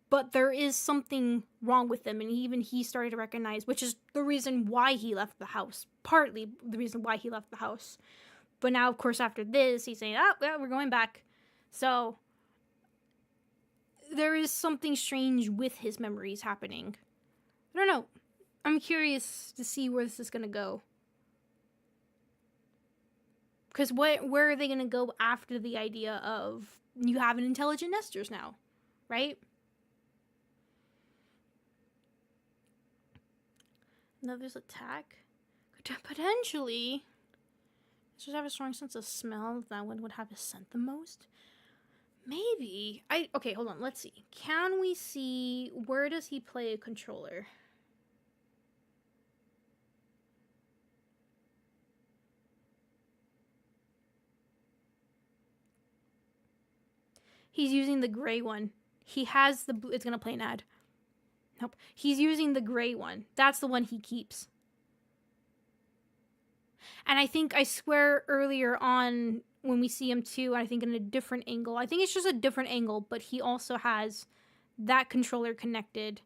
but there is something wrong with them, and even he started to recognize, which is the reason why he left the house. Partly the reason why he left the house. But now, of course, after this, he's saying, oh, yeah, we're going back. So, there is something strange with his memories happening. I don't know. I'm curious to see where this is going to go. Because where are they going to go after the idea of, you have an intelligent Nestors now, right? Another's attack could potentially just have a strong sense of smell. That one would have a scent the most. Maybe okay, hold on, let's see. Can we see, where does he play a controller? He's using the gray one. He has the blue. It's gonna play an ad. Nope. He's using the gray one. That's the one he keeps. And I swear earlier on when we see him too, I think in a different angle. I think it's just a different angle, but he also has that controller connected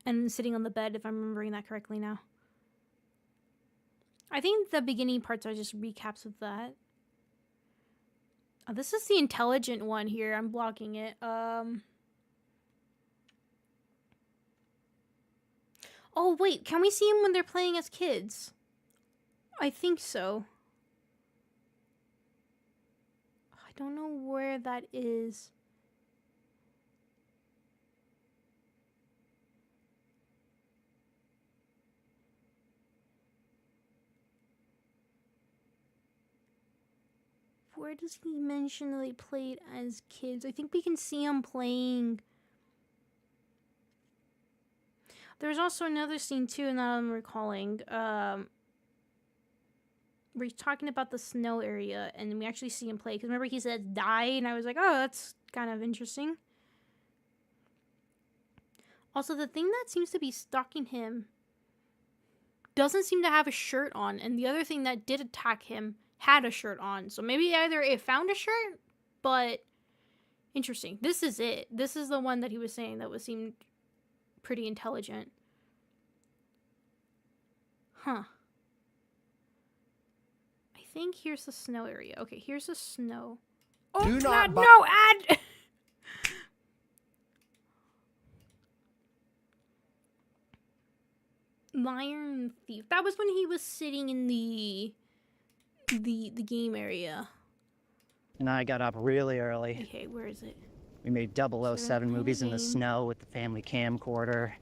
and sitting on the bed, if I'm remembering that correctly now. I think the beginning parts are just recaps of that. Oh, this is the intelligent one here. I'm blocking it. Oh, wait. Can we see them when they're playing as kids? I think so. I don't know where that is. Where does he mention that they played as kids? I think we can see him playing. There's also another scene too, and that I'm recalling. We're talking about the snow area, and we actually see him play. Because remember, he said die, and I was like, oh, that's kind of interesting. Also, the thing that seems to be stalking him doesn't seem to have a shirt on, and the other thing that did attack him had a shirt on. So maybe either it found a shirt, but interesting. This is it. This is the one that he was saying that seemed pretty intelligent. Huh. I think here's the snow area. Okay, here's the snow. Oh, Do not no, ad! Lion Thief. That was when he was sitting in the game area. And I got up really early. Okay, where is it? We made 007 movies in the game. snow with the family camcorder.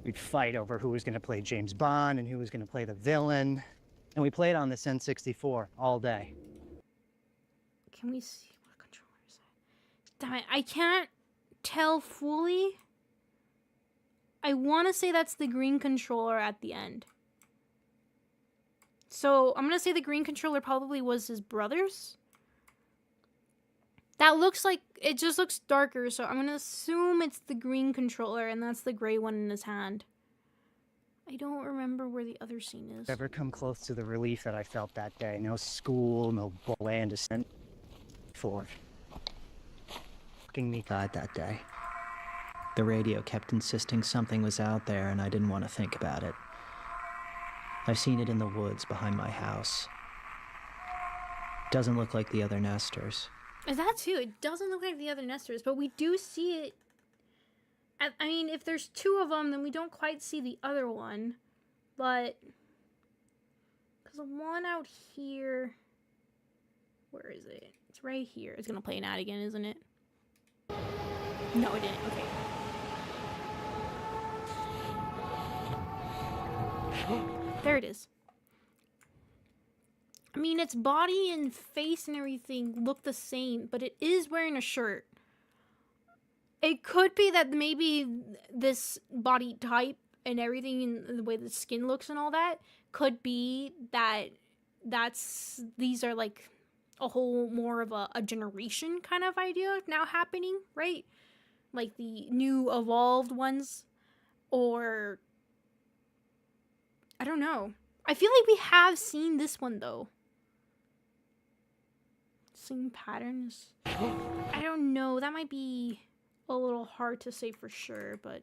We'd fight over who was going to play James Bond and who was going to play the villain. And we played on this N64 all day. Can we see what controller is that? Damn it, I can't tell fully. I want to say that's the green controller at the end. So I'm going to say the green controller probably was his brother's. That looks like, it just looks darker, so I'm going to assume it's the green controller and that's the gray one in his hand. I don't remember where the other scene is. Ever come close to the relief that I felt that day? No school, no bland ascent. For fucking me God that day. The radio kept insisting something was out there and I didn't want to think about it. I've seen it in the woods behind my house. Doesn't look like the other nesters. That too. It doesn't look like the other nesters, but we do see it. I mean, if there's two of them, then we don't quite see the other one. But, because the one out here, where is it? It's right here. It's going to play an ad again, isn't it? No, it didn't. Okay. There it is. I mean, its body and face and everything look the same, but it is wearing a shirt. It could be that maybe this body type and everything and the way the skin looks and all that could be that these are like a whole more of a generation kind of idea now happening, right? Like the new evolved ones, or I don't know. I feel like we have seen this one though. Same patterns. I don't know. That might be a little hard to say for sure, but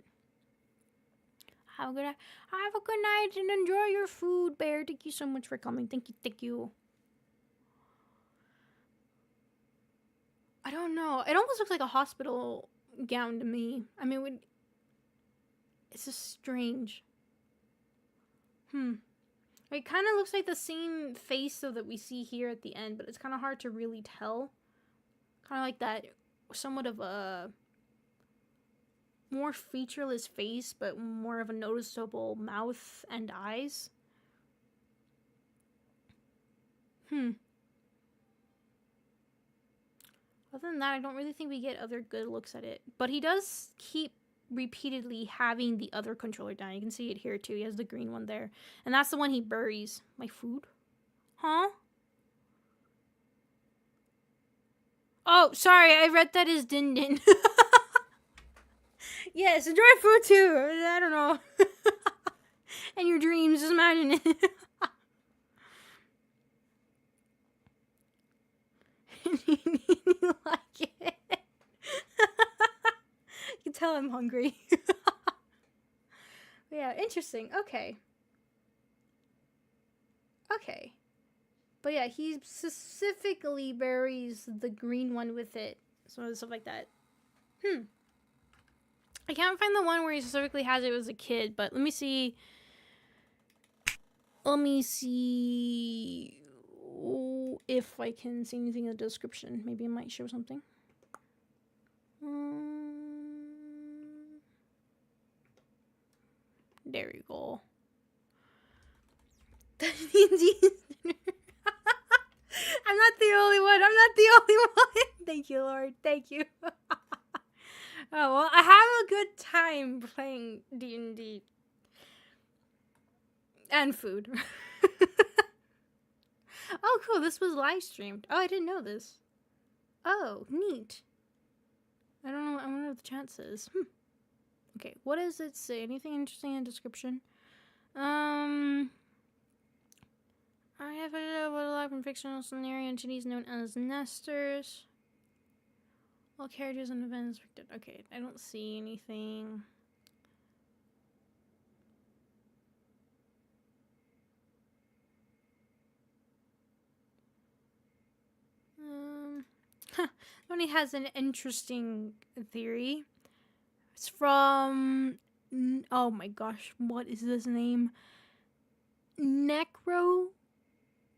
have a good night and enjoy your food, Bear. Thank you so much for coming. Thank you. I don't know. It almost looks like a hospital gown to me. I mean, it's just strange. It kind of looks like the same face that we see here at the end, but it's kind of hard to really tell. Kind of like that, somewhat of a more featureless face, but more of a noticeable mouth and eyes. Other than that, I don't really think we get other good looks at it. But he does keep repeatedly having the other controller down. You can see it here too. He has the green one there. And that's the one he buries. My food? Huh? Oh, sorry. I read that as Din Din. Yes, enjoy food too. I don't know. And your dreams. Just imagine it. You like it? You can tell I'm hungry. Yeah, interesting. Okay. But yeah, he specifically buries the green one with it. So stuff like that. I can't find the one where he specifically has it as a kid, but let me see. Let me see if I can see anything in the description. Maybe it might show something. There you go. I'm not the only one. I'm not the only one. Thank you, Lord. Thank you. Oh, well, I have a good time playing D&D. And food. Oh, cool. This was live streamed. Oh, I didn't know this. Oh, neat. I don't know. I wonder what the chat says. Okay, what does it say? Anything interesting in the description? I have a live and fictional scenario entities known as nesters. All characters and events. Okay, I don't see anything. Only has an interesting theory. It's from, oh my gosh, what is this name? Necro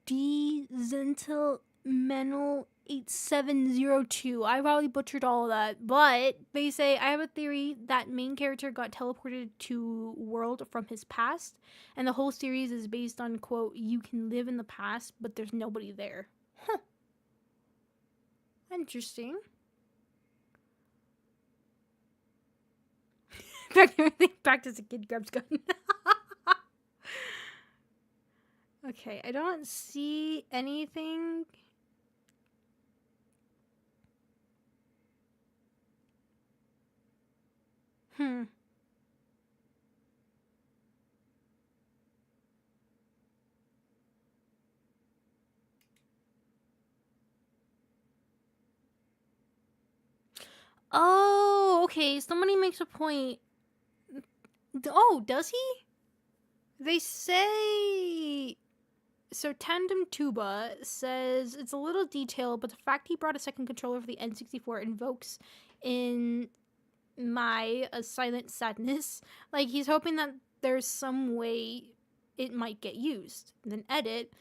D Zentil Menel 8702. I probably butchered all of that, but they say I have a theory that main character got teleported to world from his past, and the whole series is based on, quote, you can live in the past, but there's nobody there. Huh. Interesting. Back to the kid grabs gun. Okay, I don't see anything. Oh, okay. Somebody makes a point. Oh, does he? They say... So Tandem Tuba says, it's a little detailed, but the fact he brought a second controller for the N64 invokes in my silent sadness. Like, he's hoping that there's some way it might get used. Then edit.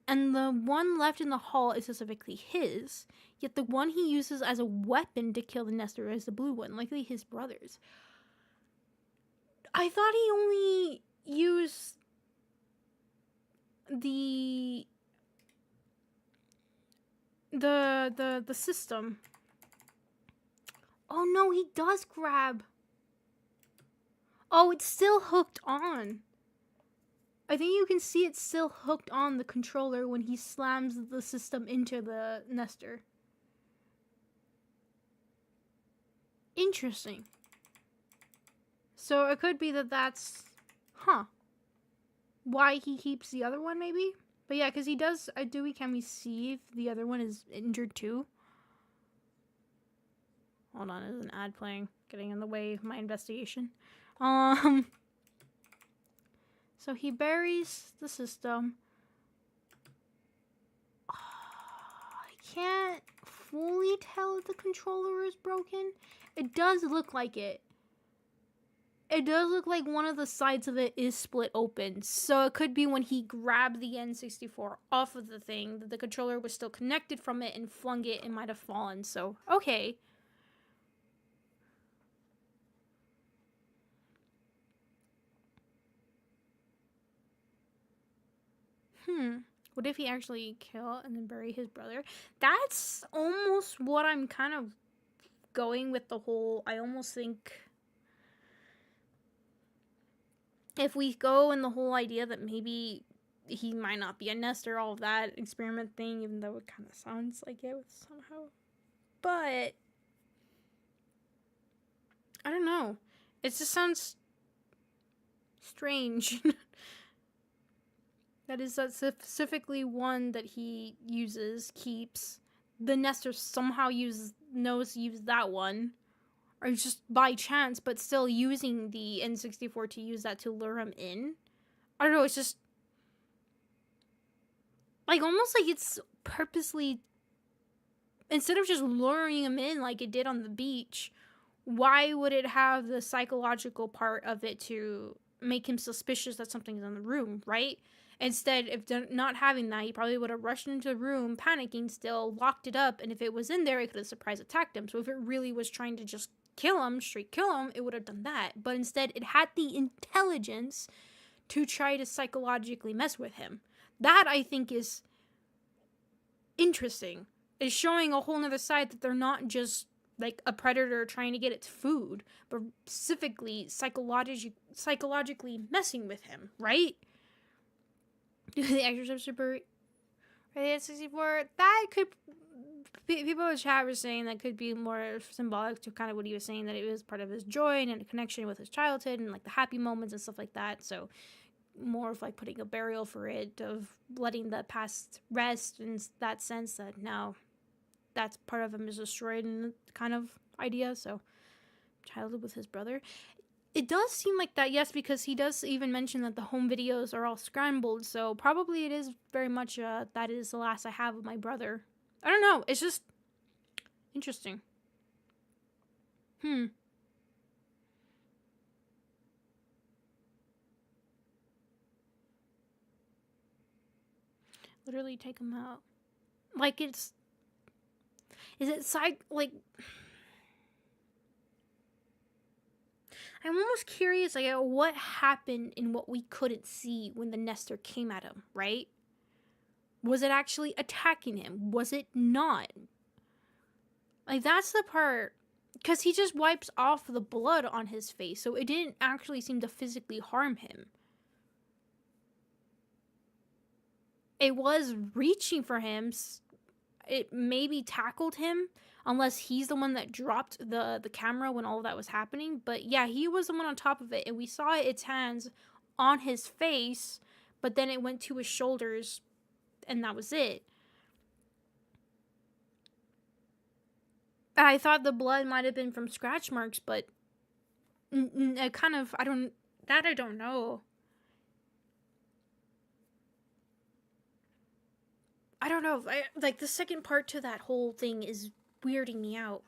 And the one left in the hall is specifically his, yet the one he uses as a weapon to kill the Nestor is the blue one, likely his brother's. I thought he only used the system. Oh no, he does grab. Oh, it's still hooked on. I think you can see it's still hooked on the controller when he slams the system into the Nestor. Interesting. So it could be that that's, why he keeps the other one, maybe? But yeah, because he does, can we see if the other one is injured too? Hold on, there's an ad playing, getting in the way of my investigation. So he buries the system. I can't fully tell if the controller is broken. It does look like it. It does look like one of the sides of it is split open. So it could be when he grabbed the N64 off of the thing, that the controller was still connected from it and flung it and might have fallen. So, okay. What if he actually kill and then bury his brother? That's almost what I'm kind of going with the whole, I almost think... If we go in the whole idea that maybe he might not be a Nestor, all of that experiment thing, even though it kind of sounds like it somehow. But, I don't know. It just sounds strange. That is that specifically one that he keeps. The Nestor somehow knows to use that one. Or just by chance, but still using the N64 to use that to lure him in. I don't know, it's just... like, almost like it's purposely... Instead of just luring him in like it did on the beach, why would it have the psychological part of it to make him suspicious that something's in the room, right? Instead, if not having that, he probably would have rushed into the room, panicking still, locked it up, and if it was in there, it could have surprise attacked him. So if it really was trying to just straight kill him, it would have done that. But instead, it had the intelligence to try to psychologically mess with him. That, I think, is interesting. Is showing a whole nother side that they're not just like a predator trying to get its food, but specifically psychologically messing with him, right? Do the actors have super rated 64? That could, people in the chat were saying that could be more symbolic to kind of what he was saying, that it was part of his joy and a connection with his childhood and like the happy moments and stuff like that. So more of like putting a burial for it, of letting the past rest in that sense, that now that's part of him is destroyed and kind of idea. So childhood with his brother. It does seem like that, yes, because he does even mention that the home videos are all scrambled. So probably it is very much that is the last I have of my brother. I don't know. It's just interesting. Literally take him out. Like it's... Is it like... I'm almost curious, like, what happened in what we couldn't see when the Nestor came at him, right? Was it actually attacking him? Was it not? Like, that's the part... Because he just wipes off the blood on his face, so it didn't actually seem to physically harm him. It was reaching for him. It maybe tackled him, unless he's the one that dropped the camera when all of that was happening. But yeah, he was the one on top of it, and we saw its hands on his face, but then it went to his shoulders, and that was it. I thought the blood might have been from scratch marks, but I don't know. I don't know. Like, the second part to that whole thing is weirding me out.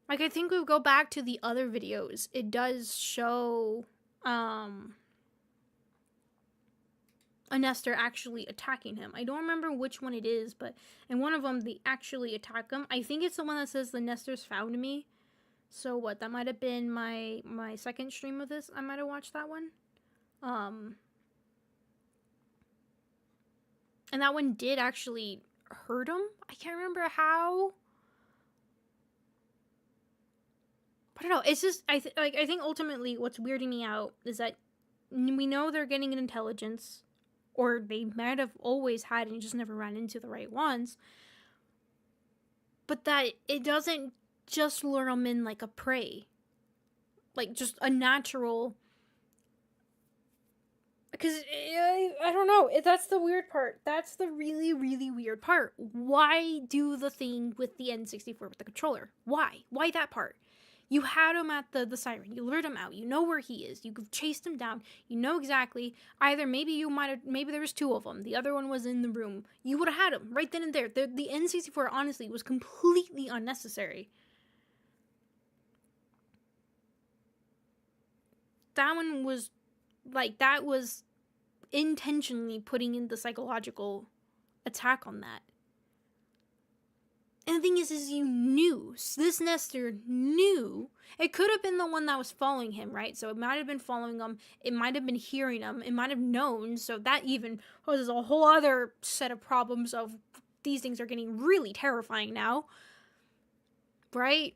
Like, I think we go back to the other videos. It does show a Nestor actually attacking him. I don't remember which one it is, but in one of them, they actually attack him. I think it's the one that says the Nestor's found me. So what? That might have been my second stream of this. I might have watched that one. And that one did actually hurt him. I can't remember how. I don't know. It's just I think ultimately what's weirding me out is that we know they're getting an intelligence, or they might have always had and just never ran into the right ones. But that it doesn't just lure them in like a prey, like just a natural. Because, I don't know, that's the weird part. That's the really, really weird part. Why do the thing with the N64 with the controller? Why? Why that part? You had him at the siren. You lured him out. You know where he is. You chased him down. You know exactly. Either maybe there was two of them. The other one was in the room. You would have had him right then and there. The N64, honestly, was completely unnecessary. That one was... Like, that was intentionally putting in the psychological attack on that. And the thing is you knew. This Nestor knew. It could have been the one that was following him, right? So it might have been following him. It might have been hearing him. It might have known. So that even poses a whole other set of problems of these things are getting really terrifying now. Right?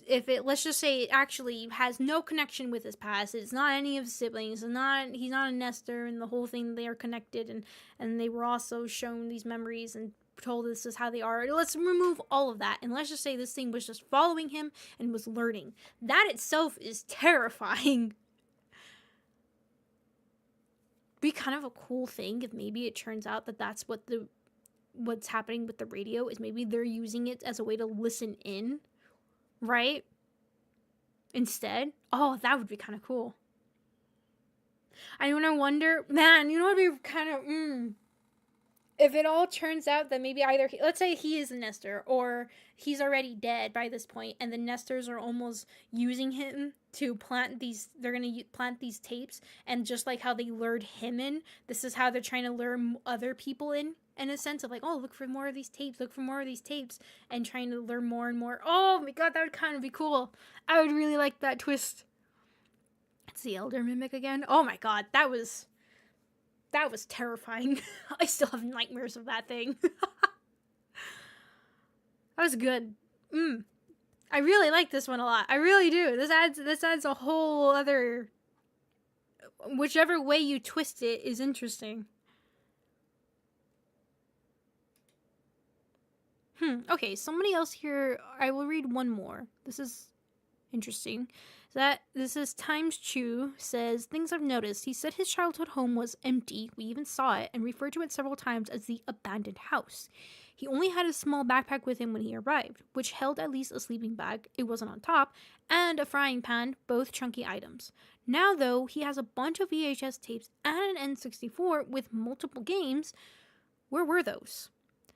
If it, let's just say it actually has no connection with his past, it's not any of his siblings, he's not a Nestor, and the whole thing, they are connected, and they were also shown these memories and told this is how they are. Let's remove all of that, and let's just say this thing was just following him and was learning. That itself is terrifying. Be kind of a cool thing if maybe it turns out that that's what's happening with the radio, is maybe they're using it as a way to listen in. Right? Instead? Oh, that would be kind of cool. I wonder, man, you know what would be kind of, if it all turns out that maybe either let's say he is a Nestor or he's already dead by this point and the Nestors are almost using him to plant these, they're going to plant these tapes, and just like how they lured him in, this is how they're trying to lure other people in a sense of like, oh, look for more of these tapes, look for more of these tapes, and trying to lure more and more. Oh my god, that would kind of be cool. I would really like that twist. It's the Elder Mimic again. Oh my god, that was terrifying. I still have nightmares of that thing. That was good. I really like this one a lot. I really do. This adds a whole other, whichever way you twist it is interesting. Okay, somebody else here. I will read one more. This is interesting. This is Times Chew says, things I've noticed. He said his childhood home was empty. We even saw it and referred to it several times as the abandoned house. He only had a small backpack with him when he arrived, which held at least a sleeping bag, it wasn't on top, and a frying pan, both chunky items. Now, though, he has a bunch of VHS tapes and an N64 with multiple games. Where were those?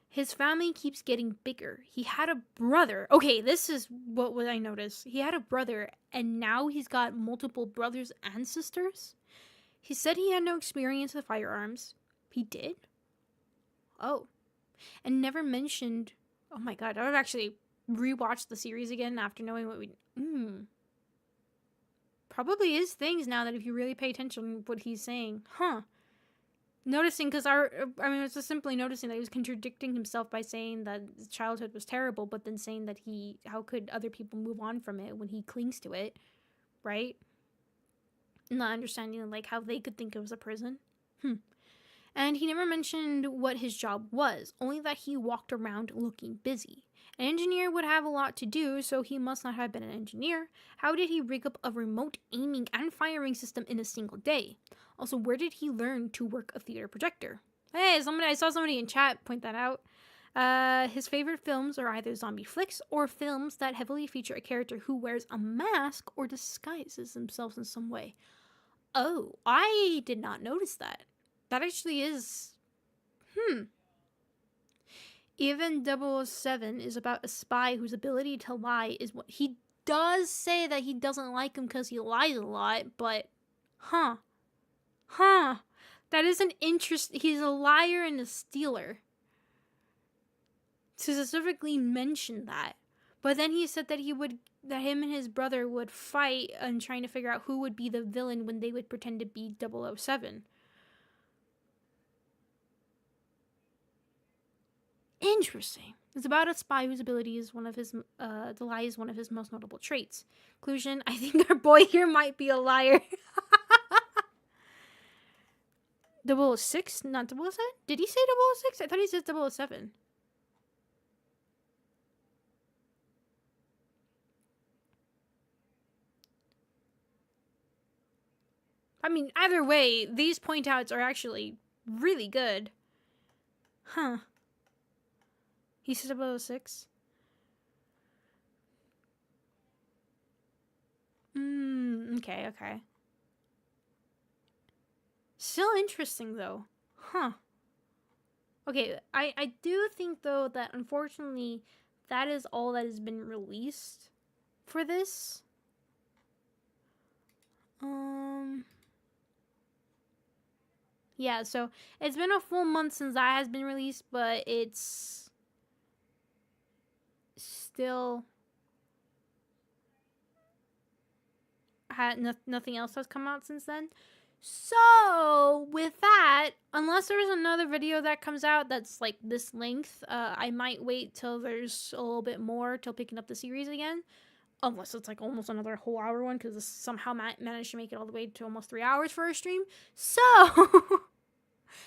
His family keeps getting bigger. He had a brother. Okay, this is what I noticed. He had a brother, and now he's got multiple brothers and sisters. He said he had no experience with firearms. He did? Oh. And never mentioned... Oh my god, I would actually rewatch the series again after knowing what we... Probably is things now that if you really pay attention to what he's saying. Noticing, because it's just simply noticing that he was contradicting himself by saying that his childhood was terrible, but then saying that how could other people move on from it when he clings to it, right? Not understanding, like, how they could think it was a prison. And he never mentioned what his job was, only that he walked around looking busy. An engineer would have a lot to do, so he must not have been an engineer. How did he rig up a remote aiming and firing system in a single day? Also, where did he learn to work a theater projector? Hey, I saw somebody in chat point that out. His favorite films are either zombie flicks or films that heavily feature a character who wears a mask or disguises themselves in some way. Oh, I did not notice that. That actually is... Even 007 is about a spy whose ability to lie is what... He does say that he doesn't like him because he lies a lot, but... That is an interest... He's a liar and a stealer. To specifically mention that. But then he said that that him and his brother would fight and trying to figure out who would be the villain when they would pretend to be 007. Interesting. It's about a spy whose ability is one of his, to lie is one of his most notable traits. Conclusion, I think our boy here might be a liar. 006, not 007? Did he say 006? I thought he said 007. I mean, either way, these point outs are actually really good. He said 006. Okay. Still interesting, though. Okay, I do think, though, that unfortunately, that is all that has been released for this. Yeah, so it's been a full month since that has been released, but it's still nothing else has come out since then. So with that, unless there's another video that comes out that's like this length, I might wait till there's a little bit more till picking up the series again, unless it's like almost another whole hour one, because somehow managed to make it all the way to almost 3 hours for a stream. So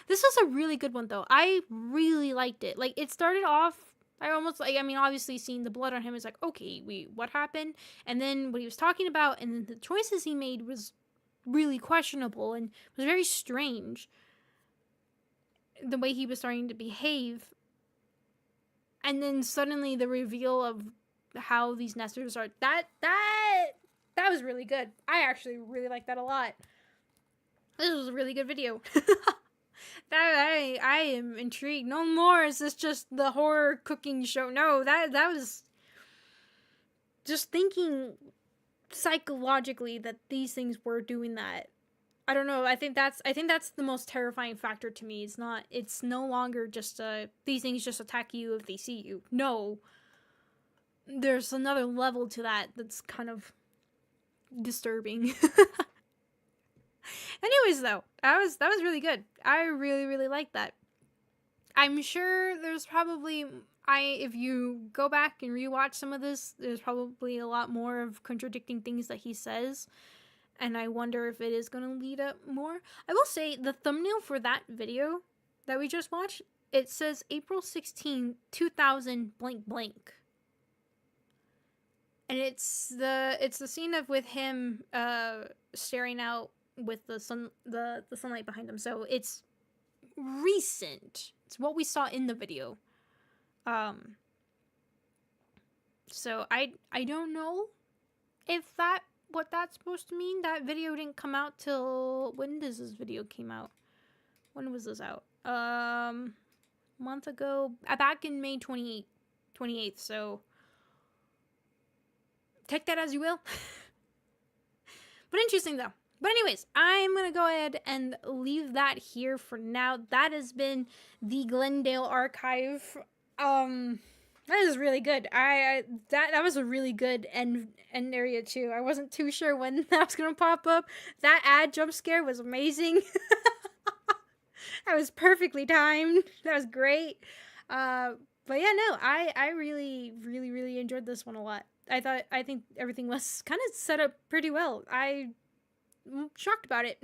this was a really good one, though. I really liked it. Like, it started off, obviously seeing the blood on him is like, okay, wait, what happened? And then what he was talking about, and then the choices he made was really questionable and was very strange. The way he was starting to behave. And then suddenly the reveal of how these nesters are, that was really good. I actually really liked that a lot. This was a really good video. I am intrigued. No more is this just the horror cooking show. No, that was just thinking psychologically that these things were doing that. I don't know. I think that's the most terrifying factor to me. It's no longer just these things just attack you if they see you. No. There's another level to that that's kind of disturbing. Anyways, though, that was really good. I really, really liked that. I'm sure there's probably if you go back and rewatch some of this, there's probably a lot more of contradicting things that he says, and I wonder if it is going to lead up more. I will say the thumbnail for that video that we just watched, it says April 16, 2000 blank blank. And it's the scene with him staring out with the sunlight behind him. So it's recent. It's what we saw in the video. So I don't know if what that's supposed to mean. That video didn't come out till, when does this video came out? When was this out? Month ago, back in May 28th. So take that as you will. But interesting though. But anyways, I'm going to go ahead and leave that here for now. That has been the Glendale Archive. That is really good. That was a really good end area too. I wasn't too sure when that was going to pop up. That ad jump scare was amazing. That was perfectly timed. That was great. But yeah, no, I really, really, really enjoyed this one a lot. I think everything was kind of set up pretty well. I'm shocked about it.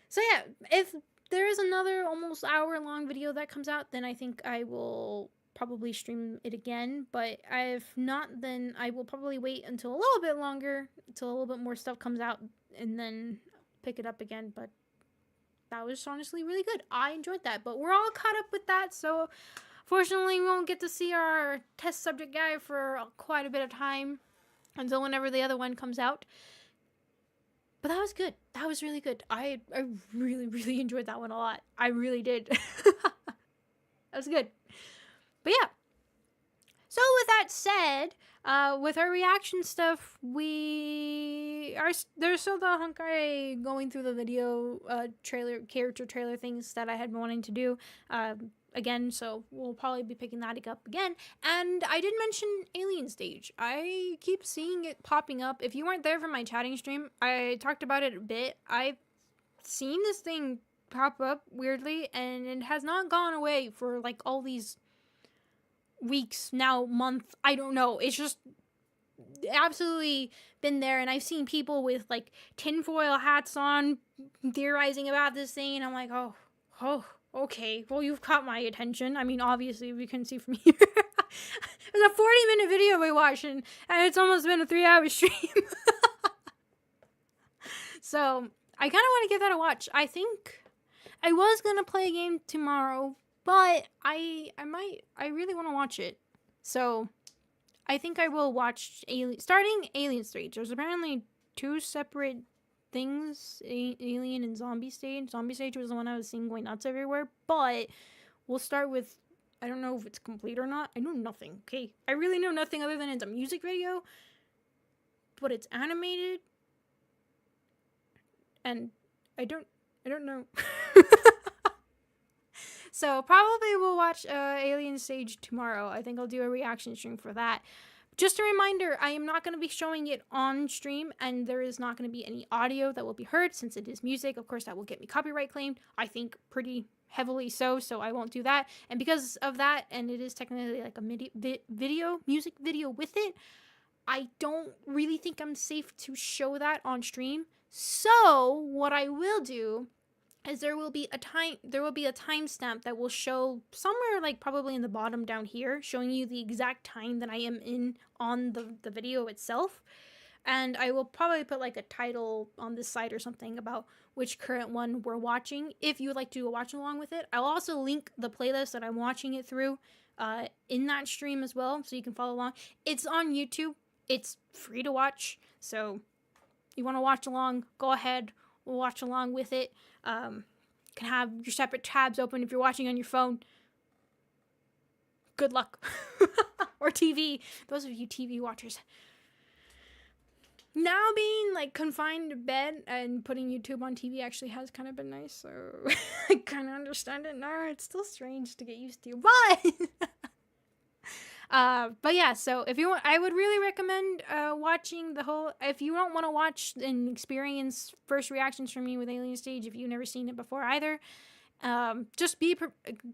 So yeah, if there is another almost hour-long video that comes out, then I think I will probably stream it again. But if not, then I will probably wait until a little bit longer, until a little bit more stuff comes out, and then pick it up again. But that was honestly really good. I enjoyed that. But we're all caught up with that, so fortunately we won't get to see our test subject guy for quite a bit of time until whenever the other one comes out. But that was good. That was really good. I really, really enjoyed that one a lot. I really did. That was good. But yeah. So with that said, with our reaction stuff, there's still the Honkai going through the video character trailer things that I had been wanting to do. Again, so we'll probably be picking that up again. And I did mention Alien Stage. I keep seeing it popping up. If you weren't there for my chatting stream, I talked about it a bit. I've seen this thing pop up weirdly, and it has not gone away for like all these weeks, now month, I don't know. It's just absolutely been there, and I've seen people with like tinfoil hats on theorizing about this thing, and I'm like, oh, okay, well, you've caught my attention. I mean, obviously, we can see from here. It was a 40-minute video we watched, and it's almost been a 3-hour stream. So, I kind of want to give that a watch. I think I was going to play a game tomorrow, but I really want to watch it. So, I think I will watch starting Alien Stage. There's apparently 2 separate things, Alien and Zombie Stage. Zombie Stage was the one I was seeing going nuts everywhere, but we'll start with, I don't know if it's complete or not. I know nothing, okay? I really know nothing other than it's a music video, but it's animated, and I don't know. So probably we'll watch Alien Stage tomorrow. I think I'll do a reaction stream for that. Just a reminder, I am not going to be showing it on stream, and there is not going to be any audio that will be heard since it is music. Of course, that will get me copyright claimed, I think pretty heavily so I won't do that. And because of that, and it is technically like a music video with it, I don't really think I'm safe to show that on stream. So what I will do is there will be a timestamp that will show somewhere like probably in the bottom down here, showing you the exact time that I am in on the video itself. And I will probably put like a title on this side or something about which current one we're watching, if you would like to do a watch along with it. I'll also link the playlist that I'm watching it through in that stream as well, so you can follow along. It's on YouTube. It's free to watch, so you want to watch along, go ahead, we'll watch along with it. You can have your separate tabs open if you're watching on your phone. Good luck. Or TV. Those of you TV watchers. Now being like confined to bed and putting YouTube on TV actually has kind of been nice, so I kind of understand it now. It's still strange to get used to, but yeah. So if you want, I would really recommend watching the whole. If you don't want to watch and experience first reactions from me with Alien Stage, if you've never seen it before either, just you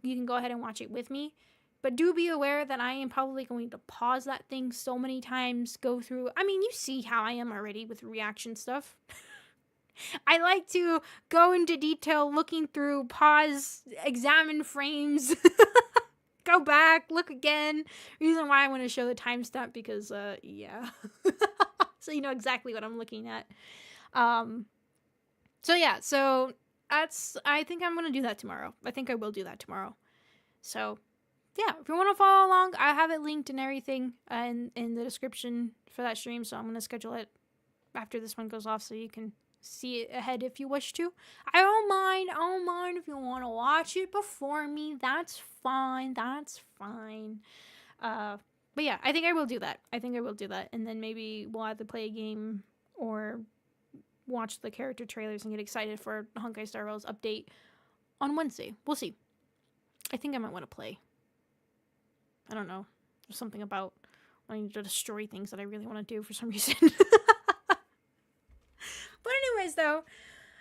can go ahead and watch it with me. But do be aware that I am probably going to pause that thing so many times, go through. I mean, you see how I am already with reaction stuff. I like to go into detail, looking through, pause, examine frames, go back, look again. Reason why I want to show the timestamp because, yeah. So you know exactly what I'm looking at. So yeah, so I think I'm going to do that tomorrow. I think I will do that tomorrow. So yeah, if you want to follow along, I have it linked and everything in the description for that stream. So I'm going to schedule it after this one goes off so you can see it ahead if you wish to. I don't mind if you want to watch it before me. That's fine. But yeah, I think I will do that. And then maybe we'll have to play a game or watch the character trailers and get excited for Honkai Star Rail's update on Wednesday. We'll see. I think I might want to play. I don't know. There's something about wanting to destroy things that I really want to do for some reason. But anyways, though,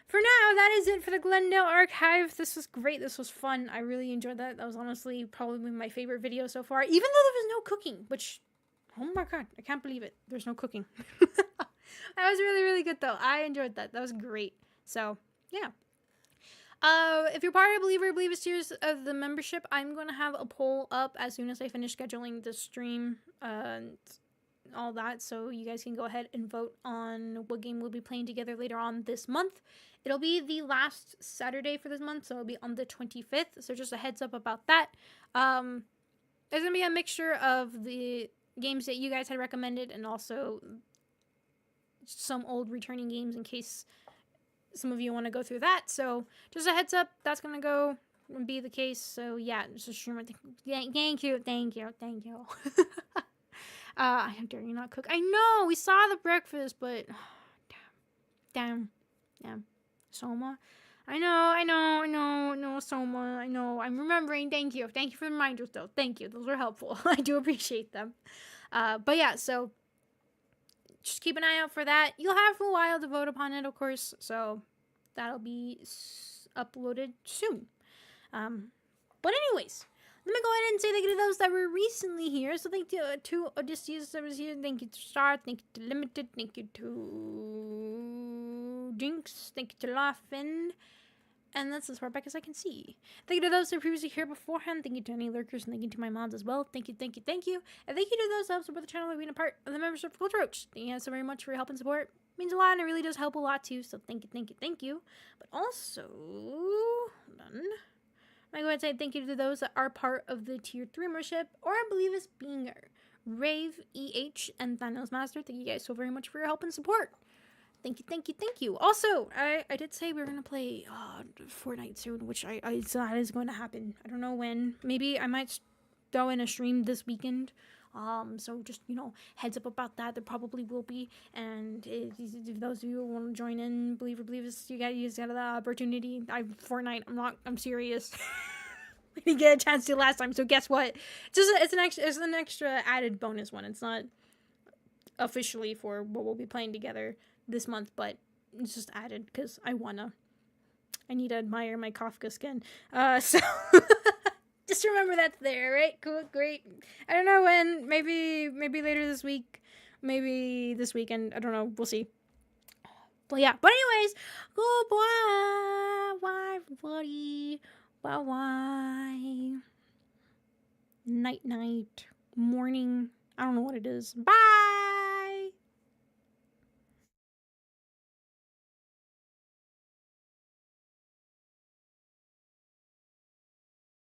for now, that is it for the Glendale Archive. This was great. This was fun. I really enjoyed that. That was honestly probably my favorite video so far. Even though there was no cooking, which, oh my god, I can't believe it. There's no cooking. That was really, really good, though. I enjoyed that. That was great. So, yeah. If you're part of Believer's tiers of the membership, I'm going to have a poll up as soon as I finish scheduling the stream and all that, so you guys can go ahead and vote on what game we'll be playing together later on this month. It'll be the last Saturday for this month, so it'll be on the 25th, so just a heads up about that. There's going to be a mixture of the games that you guys had recommended and also some old returning games in case some of you want to go through that. So just a heads up, that's gonna go and be the case. So yeah, just a streamer. Thank you. How dare you not cook? I know we saw the breakfast, but damn, Soma. I know, Soma. I know. I'm remembering. Thank you for the reminders, though. Thank you. Those were helpful. I do appreciate them. But yeah, so just keep an eye out for that. You'll have a while to vote upon it, of course, so that'll be uploaded soon. But anyways, let me go ahead and say thank you to those that were recently here. So thank you to Odysseus that was here. Thank you to Star. Thank you to Limited. Thank you to Jinx. Thank you to Laughing. And that's as far back as I can see. Thank you to those that were previously here beforehand. Thank you to any lurkers, and thank you to my mods as well. Thank you. And thank you to those that help support the channel by being a part of the membership for Culture Roach. Thank you so very much for your help and support. It means a lot, and it really does help a lot too. So thank you. But also, hold on. I'm going to say thank you to those that are part of the Tier 3 membership, or I believe it's being Rave, EH, and Thanos Master. Thank you guys so very much for your help and support. Thank you. Also, I did say we were going to play Fortnite soon, which that is going to happen. I don't know when. Maybe I might throw in a stream this weekend. So just, heads up about that. There probably will be. And if those of you who want to join in, believe us, you guys got the opportunity. Fortnite, I'm serious. I didn't get a chance to last time, so guess what? It's an extra added bonus one. It's not officially for what we'll be playing together this month, but it's just added because I need to admire my Kafka skin. So just remember that's there, right? Cool, great. I don't know when. Maybe later this week. Maybe this weekend. I don't know. We'll see. But yeah. But anyways, goodbye. Bye, everybody. Bye. Night. Morning. I don't know what it is. Bye.